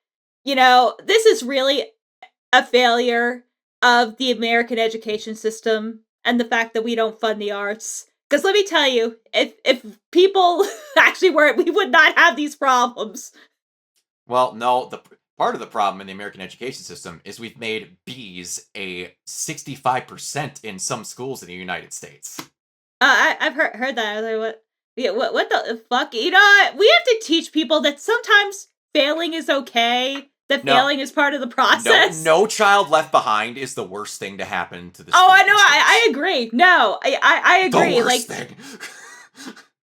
you know, this is really a failure of the American education system and the fact that we don't fund the arts. Because let me tell you, if people actually were, we would not have these problems. Well, no, part of the problem in the American education system is we've made B's a 65% in some schools in the United States. I've heard that. I was like, what? Yeah, what the fuck? You know, we have to teach people that sometimes failing is okay. That failing is part of the process. No child left behind is the worst thing to happen to this. Oh, I know. I agree. No, I agree. The worst thing.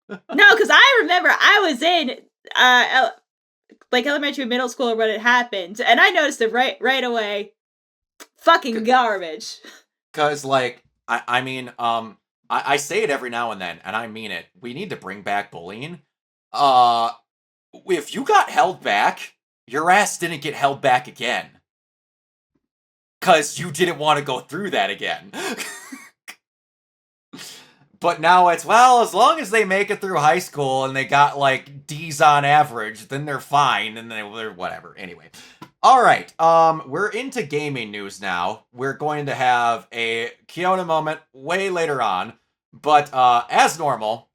No, because I remember I was in elementary, middle school when it happened, and I noticed it right away. Fucking garbage. Because, like, I mean, I say it every now and then, and I mean it. We need to bring back bullying. If you got held back, your ass didn't get held back again. Because you didn't want to go through that again. But now it's, well, as long as they make it through high school and they got, like, D's on average, then they're fine, and they're whatever. Anyway. All right. We're into gaming news now. We're going to have a Keona moment way later on, but as normal,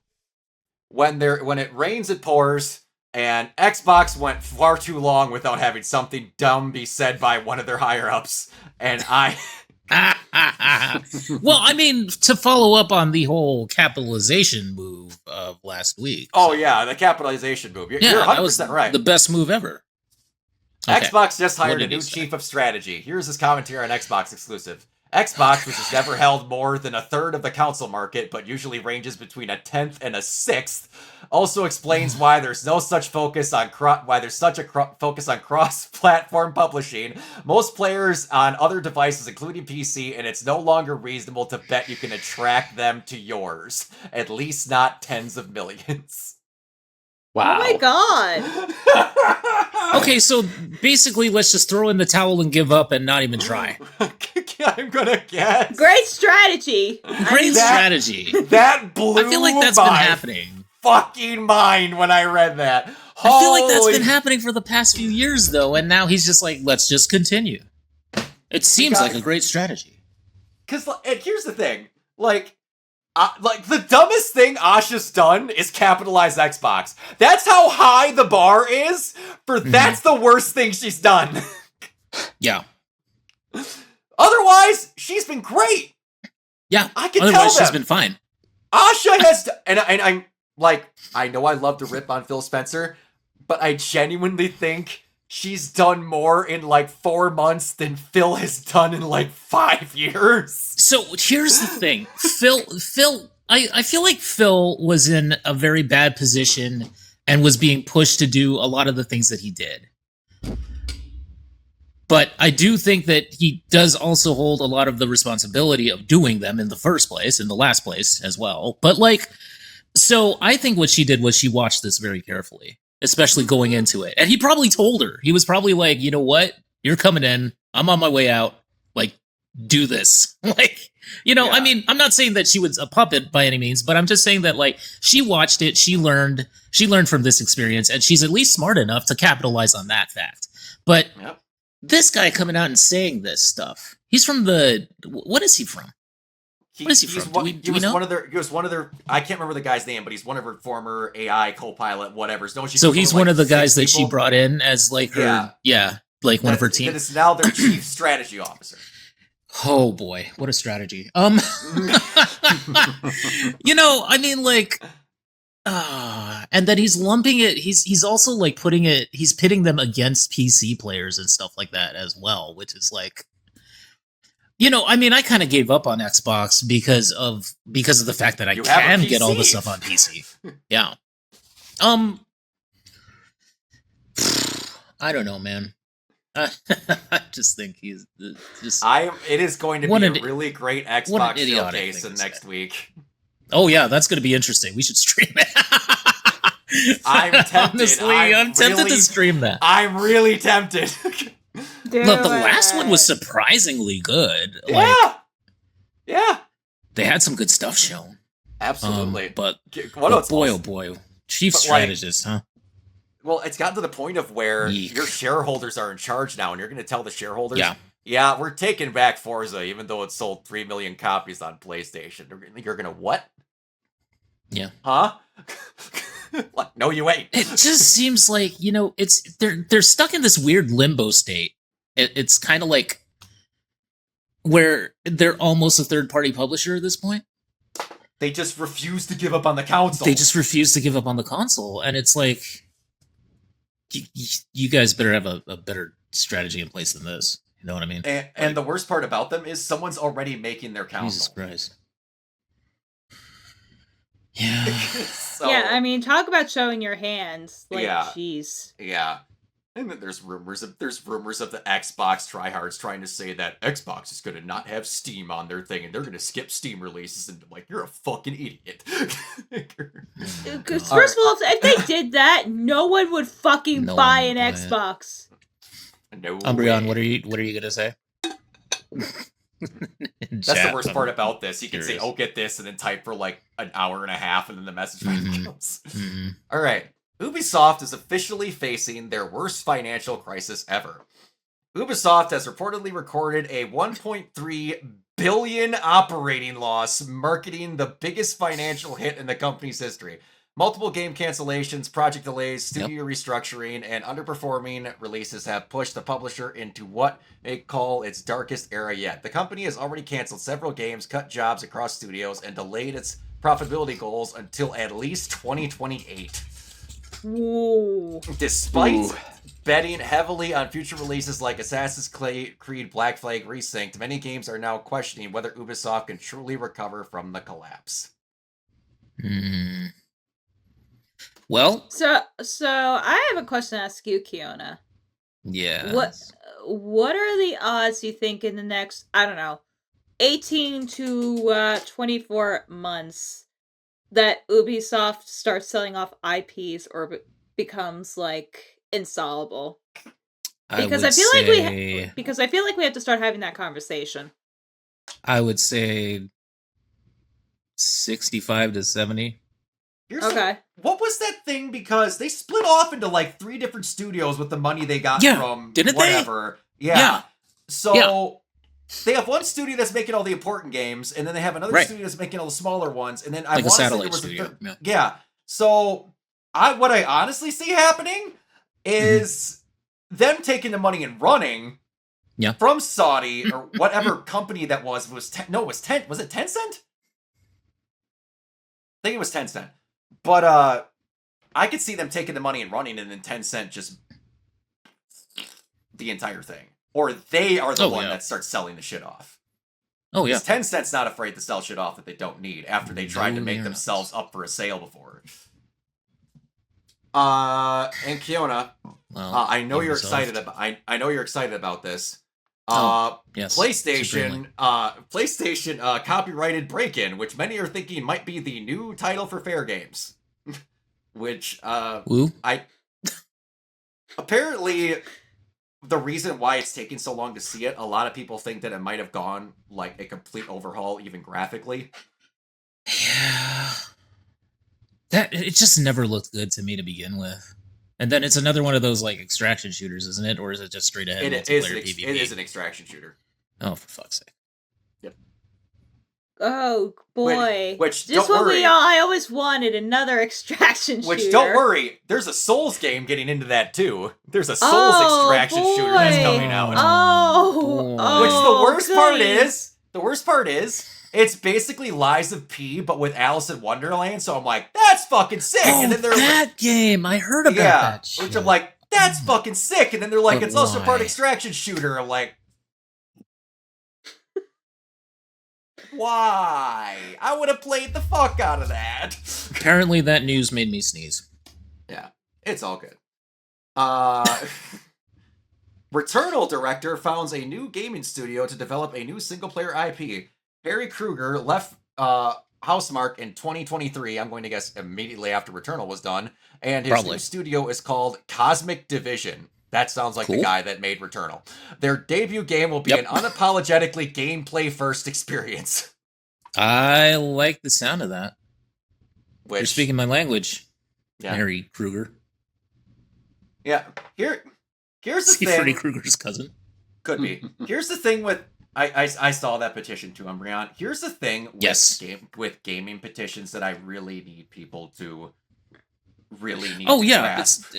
when it rains, it pours, and Xbox went far too long without having something dumb be said by one of their higher ups, and I. Well, I mean, to follow up on the whole capitalization move of last week. Oh so- yeah, the capitalization move. You're yeah, 100% that was right. the best move ever. Okay. Xbox just What hired a did he new say? chief of strategy. Here's his commentary on Xbox exclusive. Xbox, which has never held more than a third of the console market, but usually ranges between a 10th and a 6th, also explains why there's no such focus on focus on cross-platform publishing. Most players on other devices, including PC, and it's no longer reasonable to bet you can attract them to yours. At least not tens of millions. Wow. Oh my god. Okay, so basically, let's just throw in the towel and give up and not even try. I'm gonna guess. Great strategy. Great that- strategy. That blew I feel like that's my been happening. fucking mind when I read that. I feel like that's Holy- been happening for the past few years, though, and now he's just like, let's just continue. It seems like a great strategy. Because here's the thing, like the dumbest thing Asha's done is capitalize Xbox. That's how high the bar is for. That's the worst thing she's done. Yeah. Otherwise, she's been great. Yeah. I can Otherwise, tell she's them. been fine. Asha has, and I'm like, I know I love to rip on Phil Spencer, but I genuinely think she's done more in like 4 months than Phil has done in like 5 years. So here's the thing. I feel like Phil was in a very bad position and was being pushed to do a lot of the things that he did. But I do think that he does also hold a lot of the responsibility of doing them in the first place, in the last place as well. But like, so I think what she did was she watched this very carefully, especially going into it. And he probably told her. He was probably like, you know what? You're coming in. I'm on my way out. Like, do this. Like, you know, Yeah. I mean, I'm not saying that she was a puppet by any means, but I'm just saying that like she watched it, she learned from this experience, and she's at least smart enough to capitalize on that fact. But Yep. this guy coming out and saying this stuff, he's from what is he from? What is he from? Do we know? He was one of their. I can't remember the guy's name, but he's one of her former AI co-pilot, whatever. So he's one of the guys that she brought in as like her, like one of her team. That is now their chief strategy officer. Oh boy, what a strategy. You know, I mean, like, and then he's lumping it. He's also like he's pitting them against PC players and stuff like that as well, which is like, you know, I mean, I kind of gave up on Xbox because of the fact that I You have a can get all the PC. stuff on PC. Yeah. I don't know, man. I just think he's just. It is going to What be an- a really great what an Xbox idiotic showcase thing in to next say. week. Oh yeah, that's going to be interesting. We should stream it. I'm tempted. Honestly, I'm tempted to stream that. I'm really tempted. Look, the last one was surprisingly good. Like, yeah. they had some good stuff shown. Absolutely. But What else? boy, oh boy, chief But, like, strategist, huh? Well, it's gotten to the point of where Yeek. your shareholders are in charge now, and you're going to tell the shareholders, Yeah. we're taking back Forza, even though it sold 3 million copies on PlayStation. You're going to what? Yeah. Huh? Like, no, you ain't. It just seems like, you know, they're stuck in this weird limbo state. It's kind of like where they're almost a third-party publisher at this point. They just refuse to give up on the console. They just refuse to give up on the console, and it's like, you guys better have a better strategy in place than this. You know what I mean? And the worst part about them is someone's already making their console. Jesus Christ. Yeah. So, Yeah, I mean, talk about showing your hands. Like, Yeah. jeez. yeah. And then there's rumors of the Xbox tryhards trying to say that Xbox is going to not have Steam on their thing and they're going to skip Steam releases, and I'm like, you're a fucking idiot. Because first of all, if they did that, no one would fucking No buy one an would buy it. Xbox. No Umbreon, way. what are you gonna say? That's the worst part about this. You can say, curious. "Oh, get this," and then type for like an hour and a half, and then the message finally Mhm. comes. Mhm. All right, Ubisoft is officially facing their worst financial crisis ever. Ubisoft has reportedly recorded a 1.3 billion operating loss, marking the biggest financial hit in the company's history. Multiple game cancellations, project delays, studio restructuring, and underperforming releases have pushed the publisher into what they call its darkest era yet. The company has already canceled several games, cut jobs across studios, and delayed its profitability goals until at least 2028. Whoa. Despite betting heavily on future releases like Assassin's Creed Black Flag Resynced, many games are now questioning whether Ubisoft can truly recover from the collapse. Well, So I have a question to ask you, Keona. yeah. What are the odds you think in the next, I don't know, 18 to 24 months that Ubisoft starts selling off IPs or becomes like installable? Because I feel like we have to start having that conversation. I would say 65 to 70. Okay. What was that thing? Because they split off into like 3 different studios with the money they got from didn't whatever. they? Yeah. So they have one studio that's making all the important games, and then they have another studio that's making all the smaller ones, and then I like a want to say there satellite was studio. Yeah. So what I honestly see happening is them taking the money and running from Saudi or whatever company that was. Was it 10? Was it Tencent? I think it was Tencent. But I could see them taking the money and running, and then Tencent just the entire thing, or they are the one that starts selling the shit off. Oh yeah, Tencent's not afraid to sell shit off that they don't need after they tried to make themselves up for a sale before. And Keona, I know you're excited about. I know you're excited about this. Yes. PlayStation copyrighted Break-In, which many are thinking might be the new title for Fair Games. Which apparently the reason why it's taking so long to see it, a lot of people think that it might have gone like a complete overhaul, even graphically. Yeah. That it just never looked good to me to begin with. And then it's another one of those like extraction shooters, isn't it? Or is it just straight ahead multiplayer PvP? It is an extraction shooter. Oh, for fuck's sake. Yep. Oh boy. Which just don't what worry. I always wanted, another extraction shooter. Which don't worry, there's a Souls game getting into that too. There's a Souls extraction shooter that's coming out. Which the worst part is it's basically Lies of P, but with Alice in Wonderland. So I'm like, that's fucking sick. Oh, and then they're that game, I heard about that shit. Which I'm like, that's fucking sick. And then they're like, it's also part extraction shooter. I'm like, why? I would have played the fuck out of that. Apparently that news made me sneeze. Yeah, it's all good. Returnal director founds a new gaming studio to develop a new single-player IP. Harry Kruger left Housemarque in 2023, I'm going to guess immediately after Returnal was done, and his new studio is called Cosmic Division. That sounds like the guy that made Returnal. Their debut game will be an unapologetically gameplay-first experience. I like the sound of that. You're speaking my language, Harry Kruger. Yeah, here's the thing. Freddy Krueger's cousin. Could be. Here's the thing with I saw that petition too, Umbreon. Here's the thing with gaming petitions that I really need people to grasp.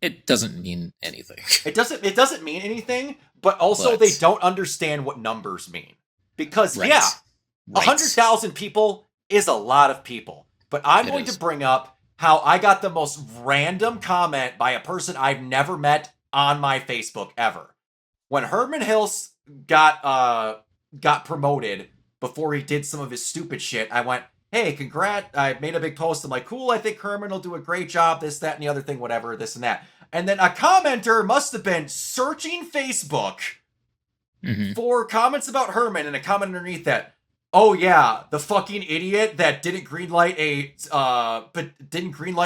It doesn't mean anything. It doesn't mean anything, but also they don't understand what numbers mean. Because 100,000 people is a lot of people. But I'm going to bring up how I got the most random comment by a person I've never met on my Facebook ever. When Herman Hills got promoted before he did some of his stupid shit, I went, hey, congrats. I made a big post. I'm like, cool, I think Herman will do a great job, this, that, and the other thing, whatever, this and that. And then a commenter must have been searching Facebook for comments about Herman, and a comment underneath that, oh yeah, the fucking idiot that didn't greenlight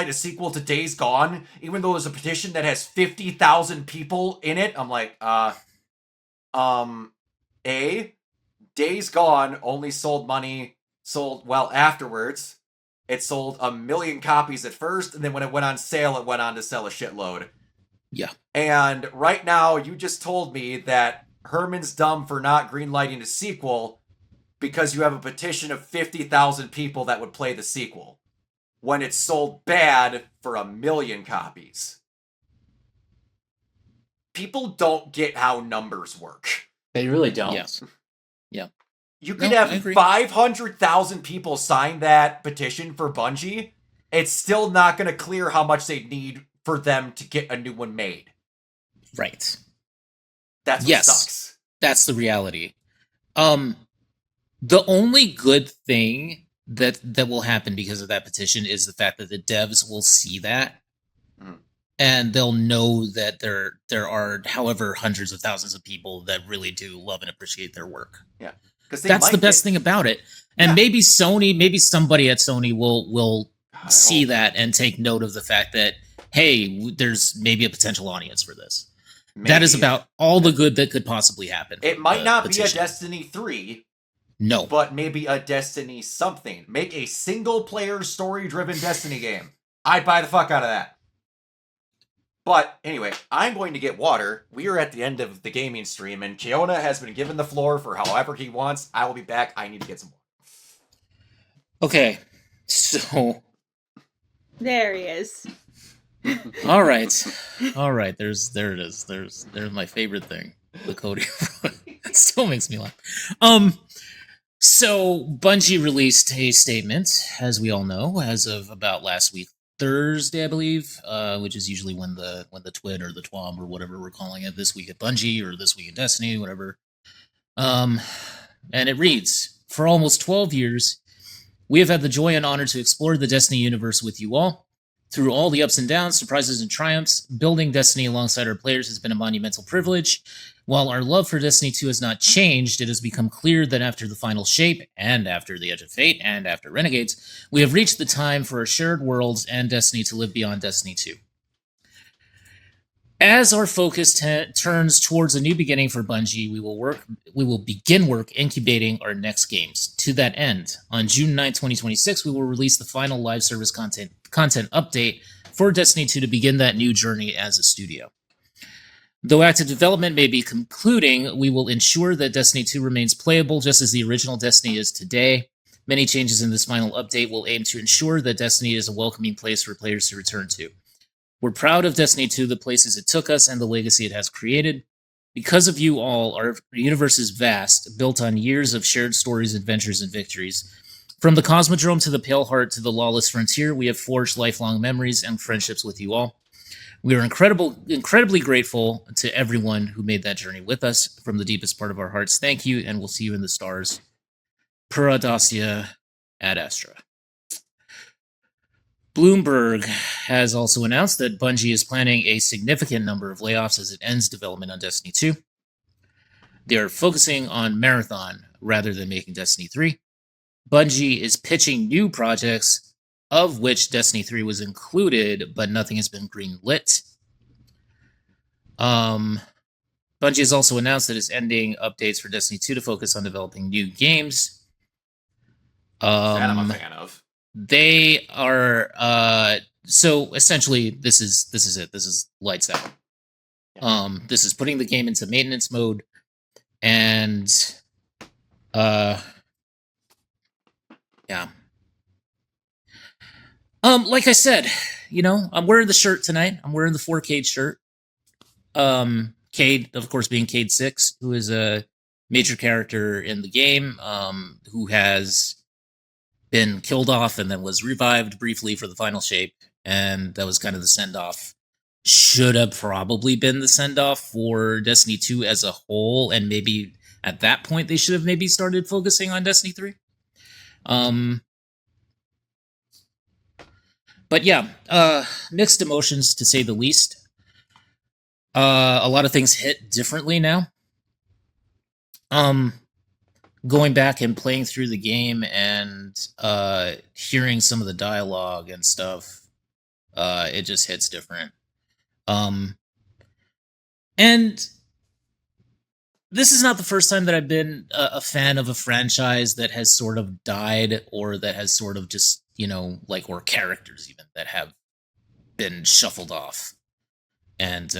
a sequel to Days Gone, even though there's a petition that has 50,000 people in it. I'm like, Days Gone only sold well afterwards. It sold 1 million copies at first, and then when it went on sale, it went on to sell a shitload. Yeah. And right now, you just told me that Herman's dumb for not greenlighting a sequel because you have a petition of 50,000 people that would play the sequel when it's sold bad for 1 million copies. People don't get how numbers work. They really don't. Yes. Yeah. You could No, I have agree. 500,000 people sign that petition for Bungie. It's still not going to clear how much they need for them to get a new one made. Right. That's what Yes. sucks. That's the reality. The only good thing that will happen because of that petition is the fact that the devs will see that, and they'll know that there are however hundreds of thousands of people that really do love and appreciate their work. Yeah, because that's the best thing about it. And maybe somebody at Sony will see that and take note of the fact that, hey, there's maybe a potential audience for this. Maybe. That is about all the good that could possibly happen. It might not be a Destiny 3. No. But maybe a Destiny something. Make a single-player, story-driven Destiny game. I'd buy the fuck out of that. But anyway, I'm going to get water. We are at the end of the gaming stream, and Keona has been given the floor for however he wants. I will be back. I need to get some water. Okay. So... There he is. All right. There it is. There's my favorite thing, the Cody. It still makes me laugh. So Bungie released a statement, as we all know, as of about last week, Thursday, I believe, which is usually when the twit or the twom or whatever we're calling it, this week at Bungie or this week at Destiny, whatever. And it reads: for almost 12 years, we have had the joy and honor to explore the Destiny universe with you all. Through all the ups and downs, surprises and triumphs, building Destiny alongside our players has been a monumental privilege. While our love for Destiny 2 has not changed, it has become clear that after the final shape, and after the Edge of Fate, and after Renegades, we have reached the time for our shared worlds and Destiny to live beyond Destiny 2. As our focus turns towards a new beginning for Bungie, we will begin work incubating our next games. To that end, on June 9, 2026, we will release the final live service content update for Destiny 2 to begin that new journey as a studio. Though active development may be concluding, we will ensure that Destiny 2 remains playable just as the original Destiny is today. Many changes in this final update will aim to ensure that Destiny is a welcoming place for players to return to. We're proud of Destiny 2, the places it took us, and the legacy it has created. Because of you all, our universe is vast, built on years of shared stories, adventures, and victories. From the Cosmodrome to the Pale Heart to the Lawless Frontier, we have forged lifelong memories and friendships with you all. We are incredibly grateful to everyone who made that journey with us. From the deepest part of our hearts, thank you, and we'll see you in the stars. Per Audacia ad Astra. Bloomberg has also announced that Bungie is planning a significant number of layoffs as it ends development on Destiny 2. They are focusing on Marathon rather than making Destiny 3. Bungie is pitching new projects, of which Destiny 3 was included, but nothing has been greenlit. Bungie has also announced that it's ending updates for Destiny 2 to focus on developing new games. That I'm a fan of. They are so essentially this is it. This is lights out. Yeah. This is putting the game into maintenance mode, and yeah. Like I said, I'm wearing the shirt tonight. I'm wearing the 4Cade shirt. Cade, of course, being Cade 6, who is a major character in the game, who has been killed off and then was revived briefly for the final shape, and that was kind of the send-off. Should have probably been the send-off for Destiny 2 as a whole, and maybe at that point they should have maybe started focusing on Destiny 3. But yeah, mixed emotions to say the least. A lot of things hit differently now. Going back and playing through the game and hearing some of the dialogue and stuff, it just hits different. And this is not the first time that I've been a fan of a franchise that has sort of died, or that has sort of just, or characters even that have been shuffled off. and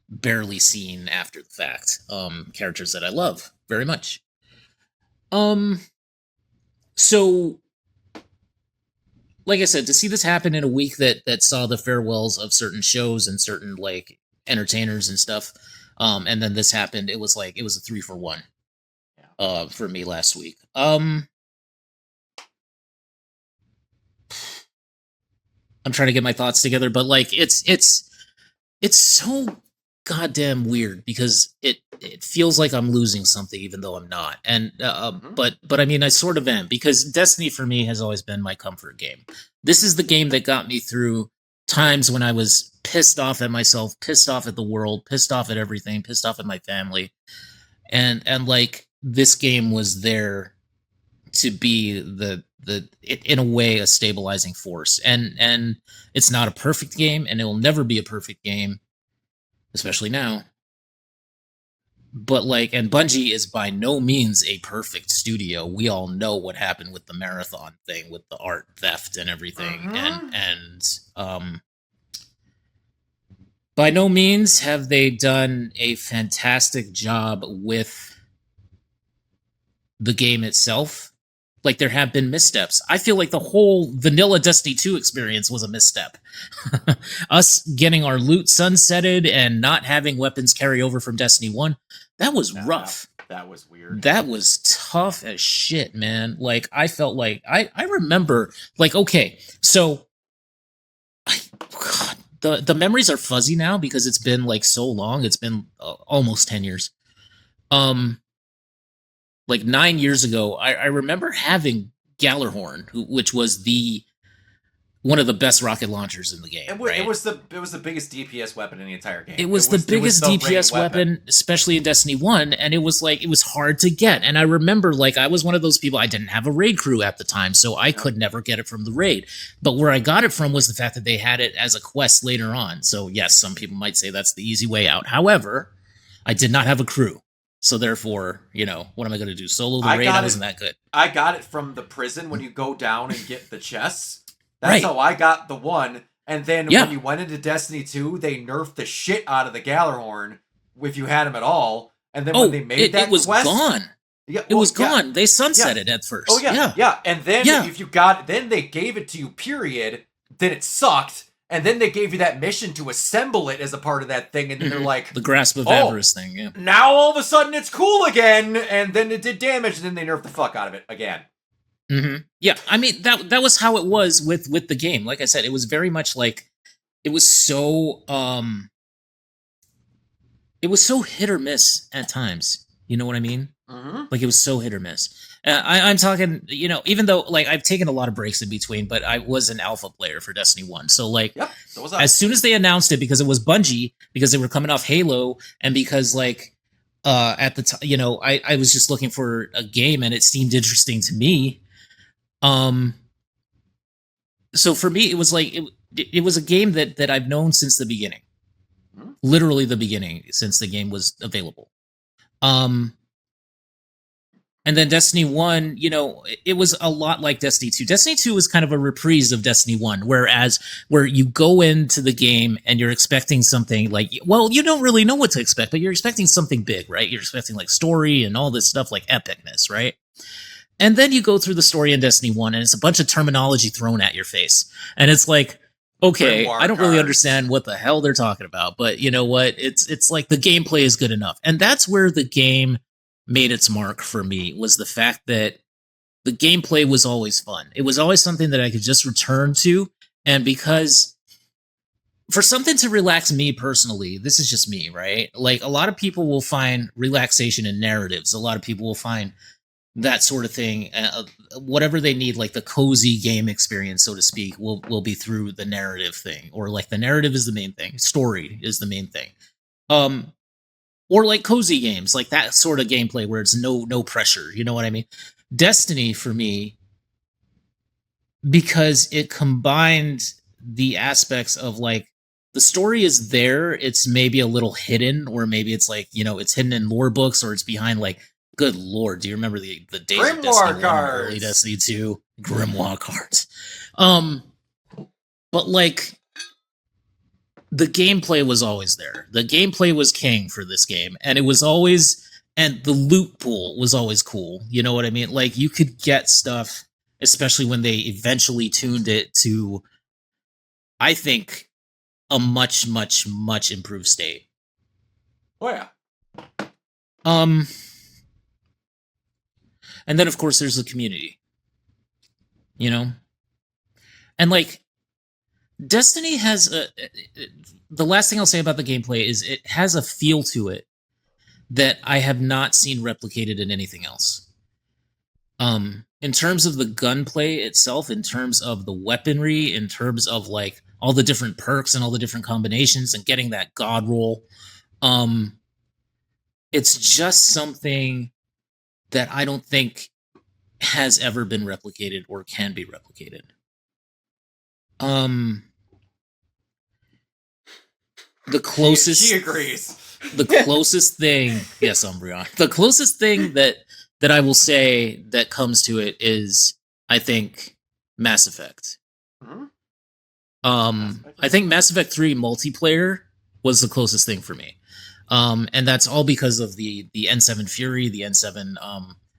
barely seen after the fact. Characters that I love very much. So like I said, to see this happen in a week that saw the farewells of certain shows and certain like entertainers and stuff, and then this happened, it was a 3-for-1 for me last week. I'm trying to get my thoughts together, but like it's so goddamn weird because it feels like I'm losing something even though I'm not. And but I mean I sort of am, because Destiny for me has always been my comfort game. This is the game that got me through times when I was pissed off at myself, pissed off at the world, pissed off at everything, pissed off at my family. And like this game was there to be in a way a stabilizing force. And it's not a perfect game, and it will never be a perfect game, especially now. But like, and Bungie is by no means a perfect studio. We all know what happened with the marathon thing, with the art theft and everything. And by no means have they done a fantastic job with the game itself. Like, there have been missteps. I feel like the whole vanilla Destiny 2 experience was a misstep. Us getting our loot sunsetted and not having weapons carry over from Destiny 1, that was rough. That was weird. That was tough as shit, man. Like, I felt like, I remember, like, okay, so, God, the memories are fuzzy now because it's been, like, so long. It's been almost 10 years. Like 9 years ago, I remember having Gallarhorn, which was one of the best rocket launchers in the game. It was the biggest DPS weapon in the entire game. It was the biggest DPS weapon, especially in Destiny 1, and it was hard to get. And I remember, like, I was one of those people, I didn't have a raid crew at the time, so I could never get it from the raid. But where I got it from was the fact that they had it as a quest later on. So yes, some people might say that's the easy way out. However, I did not have a crew. So therefore, you know, what am I going to do? Solo the raid? I wasn't that good. I got it from the prison when you go down and get the chests. That's how I got the one. And then when you went into Destiny 2, they nerfed the shit out of the Gallarhorn if you had him at all. And then when they made that quest, gone. Yeah, it was gone. They sunsetted at first. Oh yeah. And then if you got, then they gave it to you. Period. Then it sucked. And then they gave you that mission to assemble it as a part of that thing, and then they're like... The Grasp of Avarice thing, yeah. Now all of a sudden it's cool again, and then it did damage, and then they nerfed the fuck out of it again. Mm-hmm. Yeah, I mean, that was how it was with the game. Like I said, it was very much like... It was so hit or miss at times. You know what I mean? Mm-hmm. Like, it was so hit or miss. I'm talking, you know, even though, like, I've taken a lot of breaks in between, but I was an alpha player for Destiny 1. So, like, so was as soon as they announced it, because it was Bungie, because they were coming off Halo, and because, like, at the time, you know, I was just looking for a game, and it seemed interesting to me. So for me, it was like, it was a game that I've known since the beginning. Mm-hmm. Literally the beginning, since the game was available. And then Destiny 1, you know, it was a lot like Destiny 2. Destiny 2 was kind of a reprise of Destiny 1, where you go into the game and you're expecting something like, well, you don't really know what to expect, but you're expecting something big, right? You're expecting like story and all this stuff, like epicness, right? And then you go through the story in Destiny 1 and it's a bunch of terminology thrown at your face. And it's like, okay, I don't really understand what the hell they're talking about, but you know what? It's like the gameplay is good enough. And that's where the game made its mark for me, was the fact that the gameplay was always fun. It was always something that I could just return to. And because for something to relax me personally, this is just me, right? Like, a lot of people will find relaxation in narratives. A lot of people will find that sort of thing, whatever they need, like the cozy game experience, so to speak, will be through the narrative thing, or like the narrative is the main thing, story is the main thing. Or like cozy games, like that sort of gameplay where it's no pressure. You know what I mean? Destiny, for me, because it combined the aspects of, like, the story is there, it's maybe a little hidden, or maybe it's like, you know, it's hidden in lore books, or it's behind, like, good lord, do you remember the days Grimoire of Destiny 1, cards. early Destiny 2? Grimoire cards. But like, the gameplay was always there. The gameplay was king for this game, and it was always, and the loot pool was always cool. You know what I mean? Like, you could get stuff, especially when they eventually tuned it to, I think, a much, much, much improved state. Oh yeah. And then of course there's the community. You know? And like, Destiny has the last thing I'll say about the gameplay is it has a feel to it that I have not seen replicated in anything else. In terms of the gunplay itself, in terms of the weaponry, in terms of like all the different perks and all the different combinations and getting that god roll, it's just something that I don't think has ever been replicated or can be replicated. The closest She agrees. The closest thing, yes, Umbreon. The closest thing that I will say that comes to it is, I think, Mass Effect. I think Mass Effect 3 multiplayer was the closest thing for me. And that's all because of the N7 Fury, the N7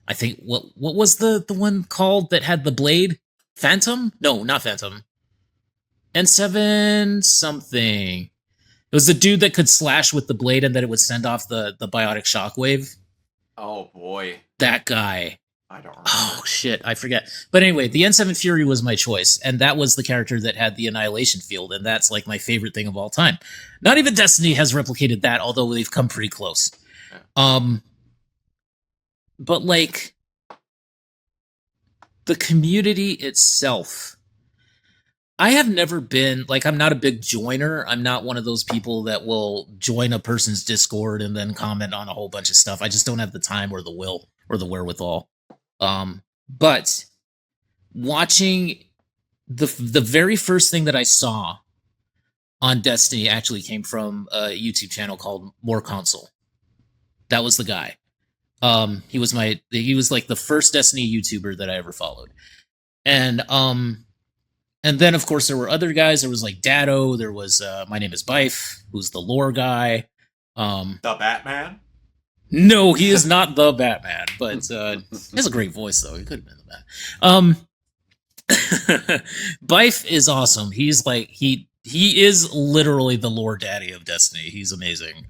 I think what was the one called that had the blade? Phantom? No, not Phantom. N7 something. It was the dude that could slash with the blade and then it would send off the biotic shockwave. Oh boy. That guy. I don't remember. Oh shit, I forget. But anyway, the N7 Fury was my choice, and that was the character that had the annihilation field, and that's like my favorite thing of all time. Not even Destiny has replicated that, although they've come pretty close. But like, the community itself, I have never been, like, I'm not a big joiner. I'm not one of those people that will join a person's Discord and then comment on a whole bunch of stuff. I just don't have the time or the will or the wherewithal. But watching the very first thing that I saw on Destiny actually came from a YouTube channel called More Console. That was the guy. He was like the first Destiny YouTuber that I ever followed. And then of course there were other guys. There was like Dado, there was My Name is Bife, who's the lore guy. The Batman? No, he is not the Batman, but he has a great voice though. He could have been the Batman. Bife is awesome. He's like he is literally the lore daddy of Destiny. He's amazing.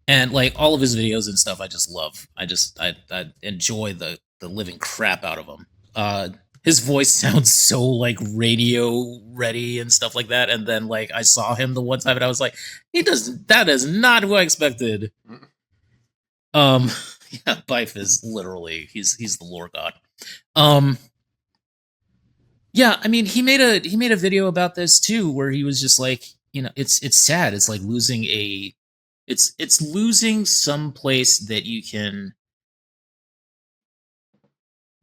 And like all of his videos and stuff I just love. I enjoy the living crap out of him. His voice sounds so like radio ready and stuff like that. And then like I saw him the one time and I was like, that is not who I expected. Yeah, Bife is literally he's the lore god. Yeah, I mean he made a video about this too, where he was just like, you know, it's sad. It's like losing it's losing some place that you can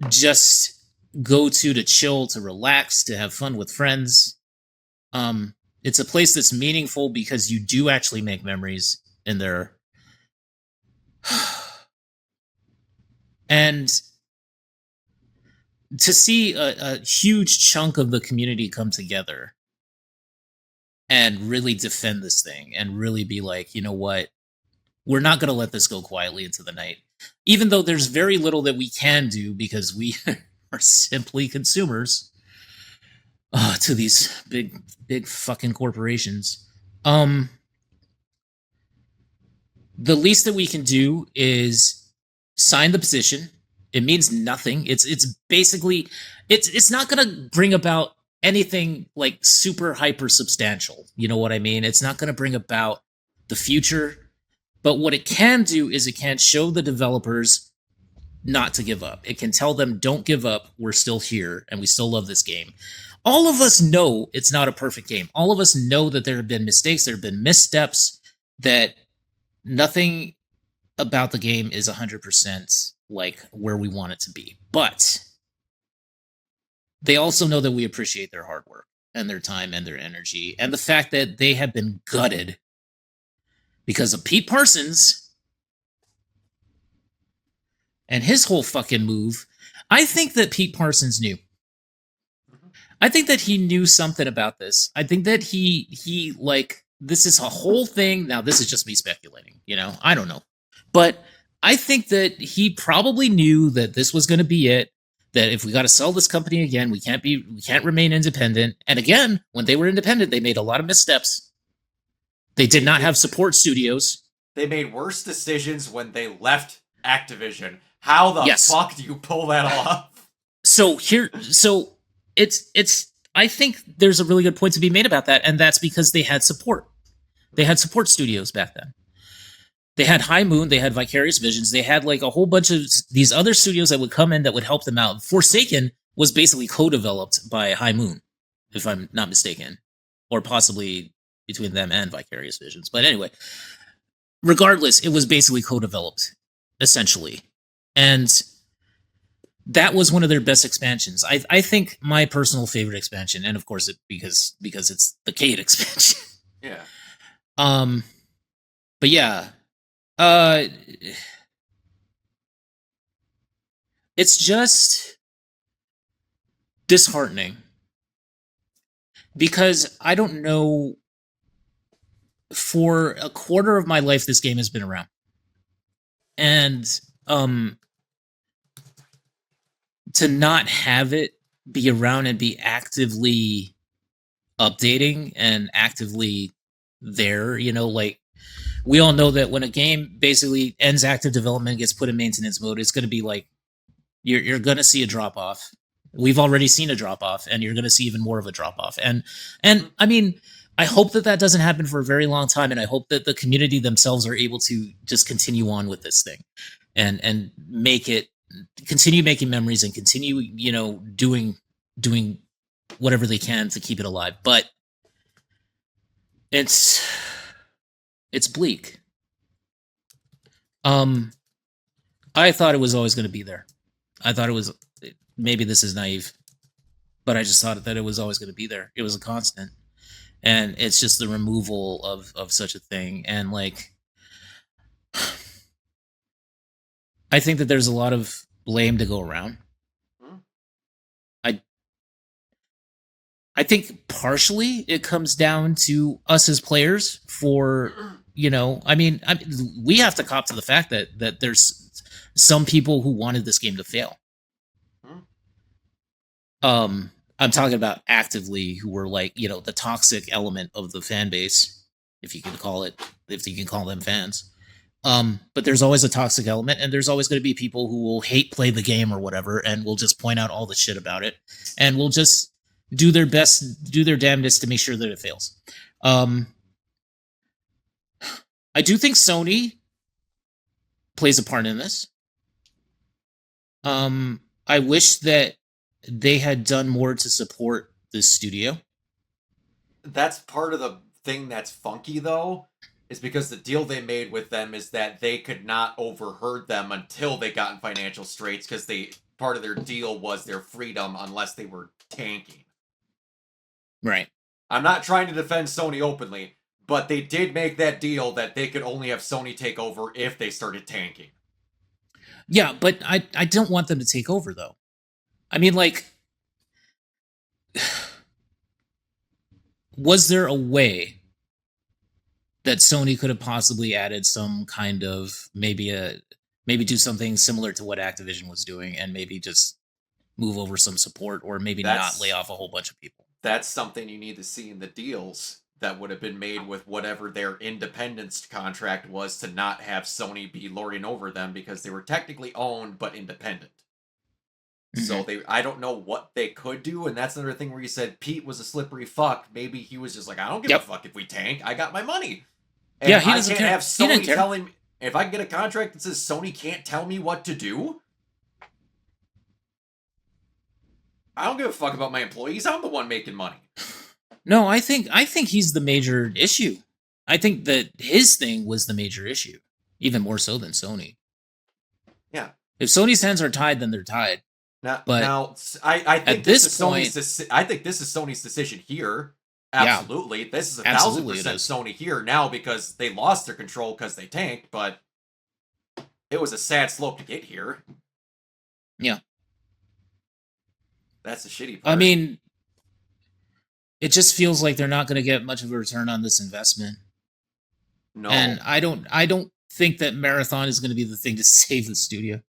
just go to chill, to relax, to have fun with friends. It's a place that's meaningful because you do actually make memories in there. And to see a huge chunk of the community come together and really defend this thing and really be like, you know what? We're not going to let this go quietly into the night. Even though there's very little that we can do because we are simply consumers to these big fucking corporations. The least that we can do is sign the petition. It means nothing. It's basically it's not going to bring about anything like super hyper substantial. You know what I mean? It's not going to bring about the future. But what it can do is it can show the developers not to give up. It can tell them, don't give up. We're still here and we still love this game. All of us know it's not a perfect game. All of us know that there have been mistakes. There have been missteps, that nothing about the game is 100% like where we want it to be. But they also know that we appreciate their hard work and their time and their energy and the fact that they have been gutted because of Pete Parsons and his whole fucking move. I think that Pete Parsons knew. I think that he knew something about this. I think that he like this is a whole thing. Now this is just me speculating, I don't know. But I think that he probably knew that this was going to be it, that if we got to sell this company again, we can't remain independent. And again, when they were independent, they made a lot of missteps. They did not have support studios. They made worse decisions when they left Activision. How the fuck do you pull that off? So it's I think there's a really good point to be made about that, and that's because they had support. They had support studios back then. They had High Moon, they had Vicarious Visions, they had like a whole bunch of these other studios that would come in that would help them out. Forsaken was basically co-developed by High Moon, if I'm not mistaken, or possibly between them and Vicarious Visions. But anyway, regardless, it was basically co-developed, essentially. And that was one of their best expansions. I think my personal favorite expansion, and of course because it's the Cade expansion. Yeah. But yeah. It's just disheartening. Because I don't know, for a quarter of my life this game has been around. And to not have it be around and be actively updating and actively there, like we all know that when a game basically ends active development, gets put in maintenance mode, it's going to be like you're going to see a drop off. We've already seen a drop off, and you're going to see even more of a drop off. And I mean, I hope that doesn't happen for a very long time, and I hope that the community themselves are able to just continue on with this thing and continue making memories and continue, doing whatever they can to keep it alive. But it's bleak. I thought it was always going to be there. I thought it was, maybe this is naive, but I just thought that it was always going to be there. It was a constant. And it's just the removal of such a thing. And like, I think that there's a lot of blame to go around. I think partially it comes down to us as players for, I mean, we have to cop to the fact that there's some people who wanted this game to fail. I'm talking about actively, who were like, the toxic element of the fan base, if you can call them fans. But there's always a toxic element, and there's always going to be people who will hate play the game or whatever, and will just point out all the shit about it, and will just do their best, do their damnedest to make sure that it fails. I do think Sony plays a part in this. I wish that they had done more to support this studio. That's part of the thing that's funky, though, is because the deal they made with them is that they could not overheard them until they got in financial straits, because part of their deal was their freedom unless they were tanking. Right. I'm not trying to defend Sony openly, but they did make that deal that they could only have Sony take over if they started tanking. Yeah, but I don't want them to take over, though. I mean, like, was there a way that Sony could have possibly added some kind of maybe do something similar to what Activision was doing, and maybe just move over some support, or maybe not lay off a whole bunch of people? That's something you need to see in the deals that would have been made with whatever their independence contract was, to not have Sony be lording over them, because they were technically owned but independent. Mm-hmm. So I don't know what they could do, and that's another thing where you said Pete was a slippery fuck. Maybe he was just like, I don't give a fuck if we tank. I got my money. And yeah, he doesn't care. Have Sony telling me, if I can get a contract that says Sony can't tell me what to do, I don't give a fuck about my employees. I'm the one making money. No, I think he's the major issue. I think that his thing was the major issue, even more so than Sony. Yeah. If Sony's hands are tied, then they're tied. Now, I think this is Sony's decision here. Absolutely, yeah, this is 1,000% Sony here now, because they lost their control because they tanked. But it was a sad slope to get here. Yeah. That's the shitty part. I mean, it just feels like they're not going to get much of a return on this investment. No. And I don't think that Marathon is going to be the thing to save the studio.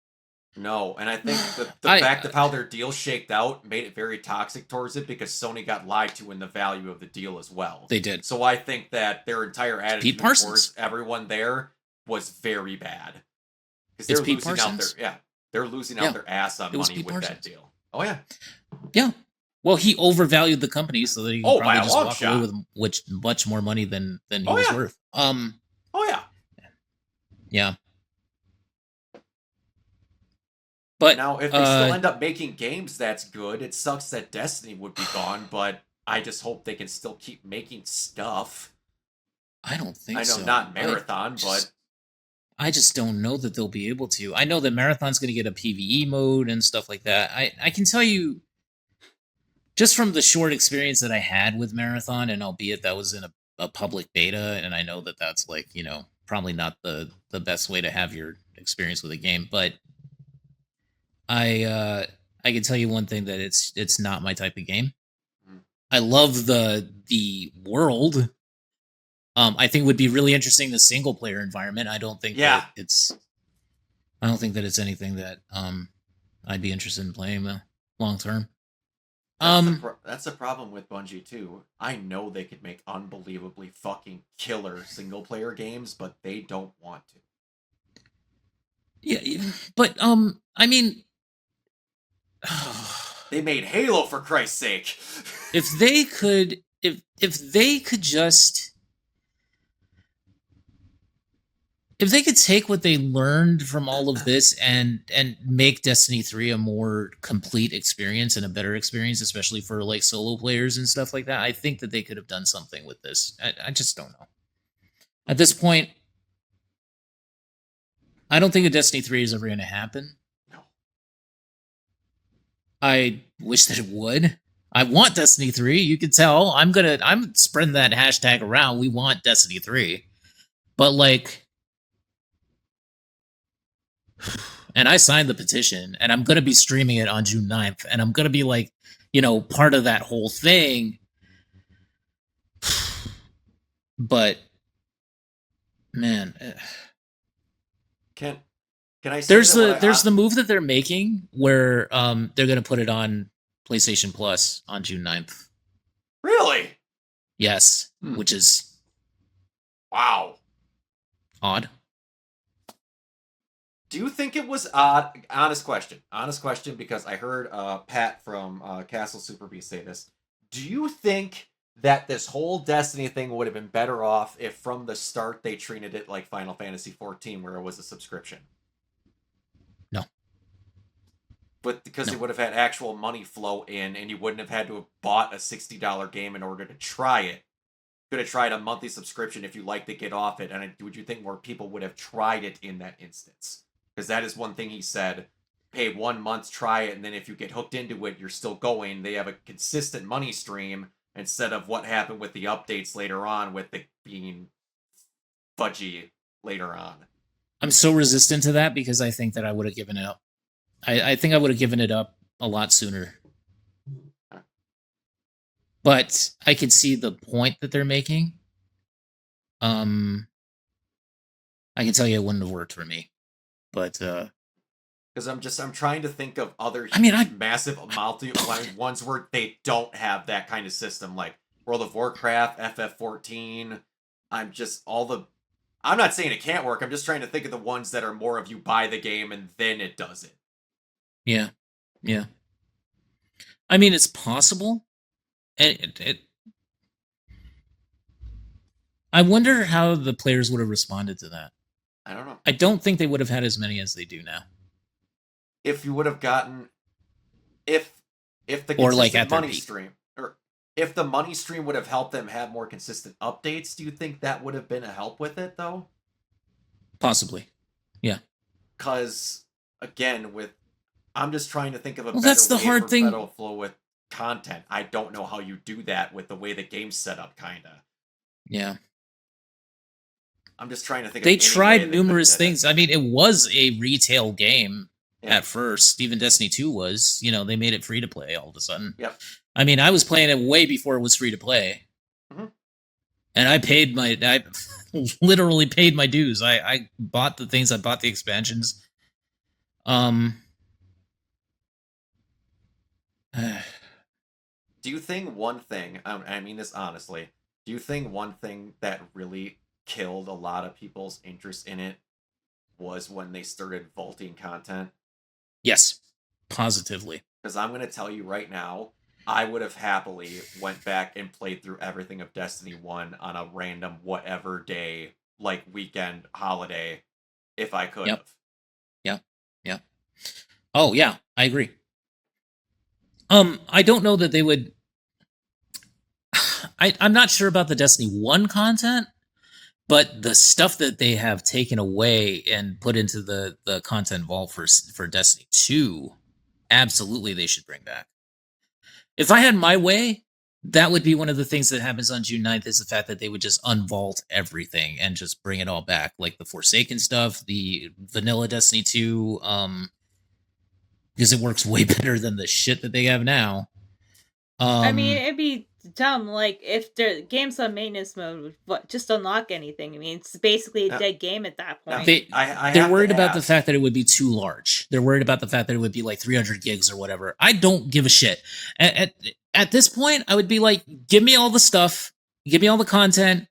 No, and I think the fact of how their deal shaked out made it very toxic towards it because Sony got lied to in the value of the deal as well. They did. So I think that their entire attitude towards everyone there was very bad. Because they're losing out they're losing out their ass on money with that deal. Oh yeah. Yeah. Well, he overvalued the company so that he could probably just walk away with much more money than he was worth. Oh yeah. Yeah. But now, if they still end up making games that's good, it sucks that Destiny would be gone, but I just hope they can still keep making stuff. I don't think so. I know not Marathon, but... I just don't know that they'll be able to. I know that Marathon's going to get a PvE mode and stuff like that. I can tell you, just from the short experience that I had with Marathon, and albeit that was in a public beta, and I know that that's like, you know, probably not the best way to have your experience with a game, but... I can tell you one thing, that it's not my type of game. I love the world. I think it would be really interesting, the single player environment. I don't think that it's anything that I'd be interested in playing long term. That's the problem with Bungie too. I know they could make unbelievably fucking killer single player games, but they don't want to. Yeah, but I mean, they made Halo, for Christ's sake. If they could take what they learned from all of this and make Destiny 3 a more complete experience and a better experience, especially for like solo players and stuff like that, I think that they could have done something with this. I just don't know. At this point, I don't think a Destiny 3 is ever going to happen. I wish that it would. I want Destiny 3. You can tell. I'm spreading that hashtag around. We want Destiny 3. But like, and I signed the petition, and I'm going to be streaming it on June 9th, and I'm going to be like, you know, part of that whole thing. But man, Can I say there's the move that they're making where they're going to put it on PlayStation Plus on June 9th. Really? Yes, which is wow. Odd. Do you think it was odd? Honest question, because I heard Pat from Castle Super Beast say this. Do you think that this whole Destiny thing would have been better off if from the start they treated it like Final Fantasy XIV, where it was a subscription? No. But because it would have had actual money flow in, and you wouldn't have had to have bought a $60 game in order to try it. You could have tried a monthly subscription if you liked to get off it, and would you think more people would have tried it in that instance? Because that is one thing he said. Pay 1 month, try it, and then if you get hooked into it, you're still going. They have a consistent money stream instead of what happened with the updates later on, with it being fudgy later on. I'm so resistant to that because I think that I would have given it up. I think I would have given it up a lot sooner. But I can see the point that they're making. I can tell you it wouldn't have worked for me. But because I'm trying to think of other massive multi ones where they don't have that kind of system, like World of Warcraft, FF14. I'm not saying it can't work. I'm just trying to think of the ones that are more of you buy the game and then it does it. Yeah. I mean, it's possible. I wonder how the players would have responded to that. I don't know. I don't think they would have had as many as they do now. If you would have gotten, if the or like at money stream, or if the money stream would have helped them have more consistent updates, do you think that would have been a help with it though? Possibly, yeah. Because again, I'm just trying to think of a better that's the way hard for thing. better flow with content. I don't know how you do that with the way the game's set up, kinda. Yeah. I'm just trying to think. They tried numerous things. I mean, it was a retail game at first. Even Destiny 2 was. You know, they made it free to play all of a sudden. Yep. I mean, I was playing it way before it was free to play, Mhm. and I literally paid my dues. I bought the things. I bought the expansions. Um, Do you think one thing, I mean this honestly, do you think one thing that really killed a lot of people's interest in it was when they started vaulting content? yes, positively. Because I'm going to tell you right now, I would have happily went back and played through everything of Destiny 1 on a random whatever day, like weekend, holiday, if I could Yep. have. Yep. Yep. Oh yeah, I agree. I don't know that they would. I'm not sure about the Destiny 1 content, but the stuff that they have taken away and put into the content vault for Destiny 2, absolutely they should bring back. If I had my way, that would be one of the things that happens on June 9th, is the fact that they would just unvault everything and just bring it all back, like the Forsaken stuff, the vanilla Destiny 2, because it works way better than the shit that they have now. I mean, it'd be dumb, like, if the game's on maintenance mode, just unlock anything. I mean, it's basically a dead game at that point. They're worried about the fact that it would be too large. They're worried about the fact that it would be like 300 gigs or whatever. I don't give a shit. At this point, I would be like, give me all the stuff, give me all the content,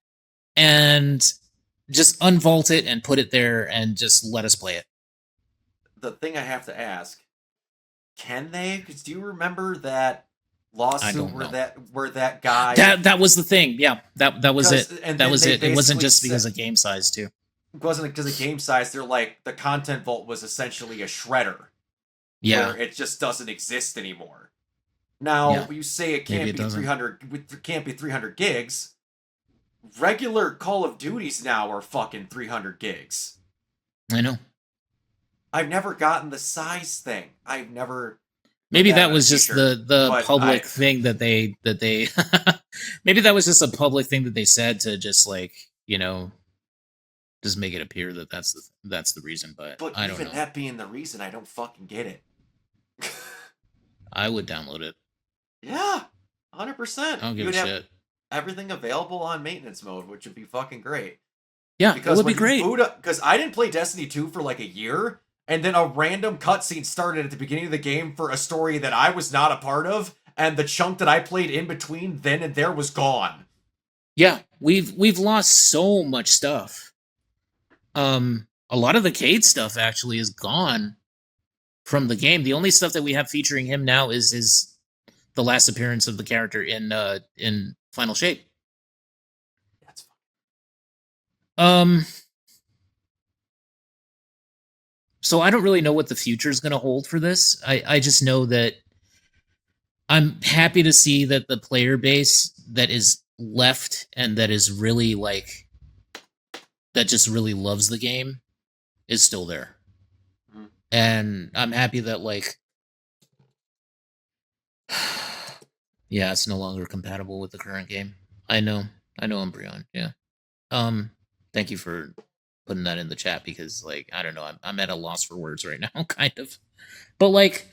and just unvault it and put it there and just let us play it. The thing I have to ask, can they? Because do you remember that lawsuit where that guy... That was the thing. Yeah, that was it. That was it. It wasn't just because of game size, too. It wasn't because of game size. They're like, the content vault was essentially a shredder. Yeah. Where it just doesn't exist anymore. Now, you say it can't be 300 gigs. Regular Call of Duties now are fucking 300 gigs. I know. I've never gotten the size thing. I've never... Maybe that was just the public thing that they maybe that was just a public thing that they said to just, like, just make it appear that that's the reason, but I don't know. Even that being the reason, I don't fucking get it. I would download it. Yeah, 100%. I don't give a shit. Everything available on maintenance mode, which would be fucking great. Yeah, it would be great. Because I didn't play Destiny 2 for like a year, and then a random cutscene started at the beginning of the game for a story that I was not a part of, and the chunk that I played in between then and there was gone. Yeah, we've lost so much stuff. A lot of the Cade stuff actually is gone from the game. The only stuff that we have featuring him now is the last appearance of the character in Final Shape. That's So I don't really know what the future is going to hold for this. I just know that I'm happy to see that the player base that is left and that is really that just really loves the game is still there. Mm-hmm. And I'm happy that yeah, it's no longer compatible with the current game. I know Umbreon. Yeah. Thank you for putting that in the chat, because I don't know, I'm at a loss for words right now, kind of. But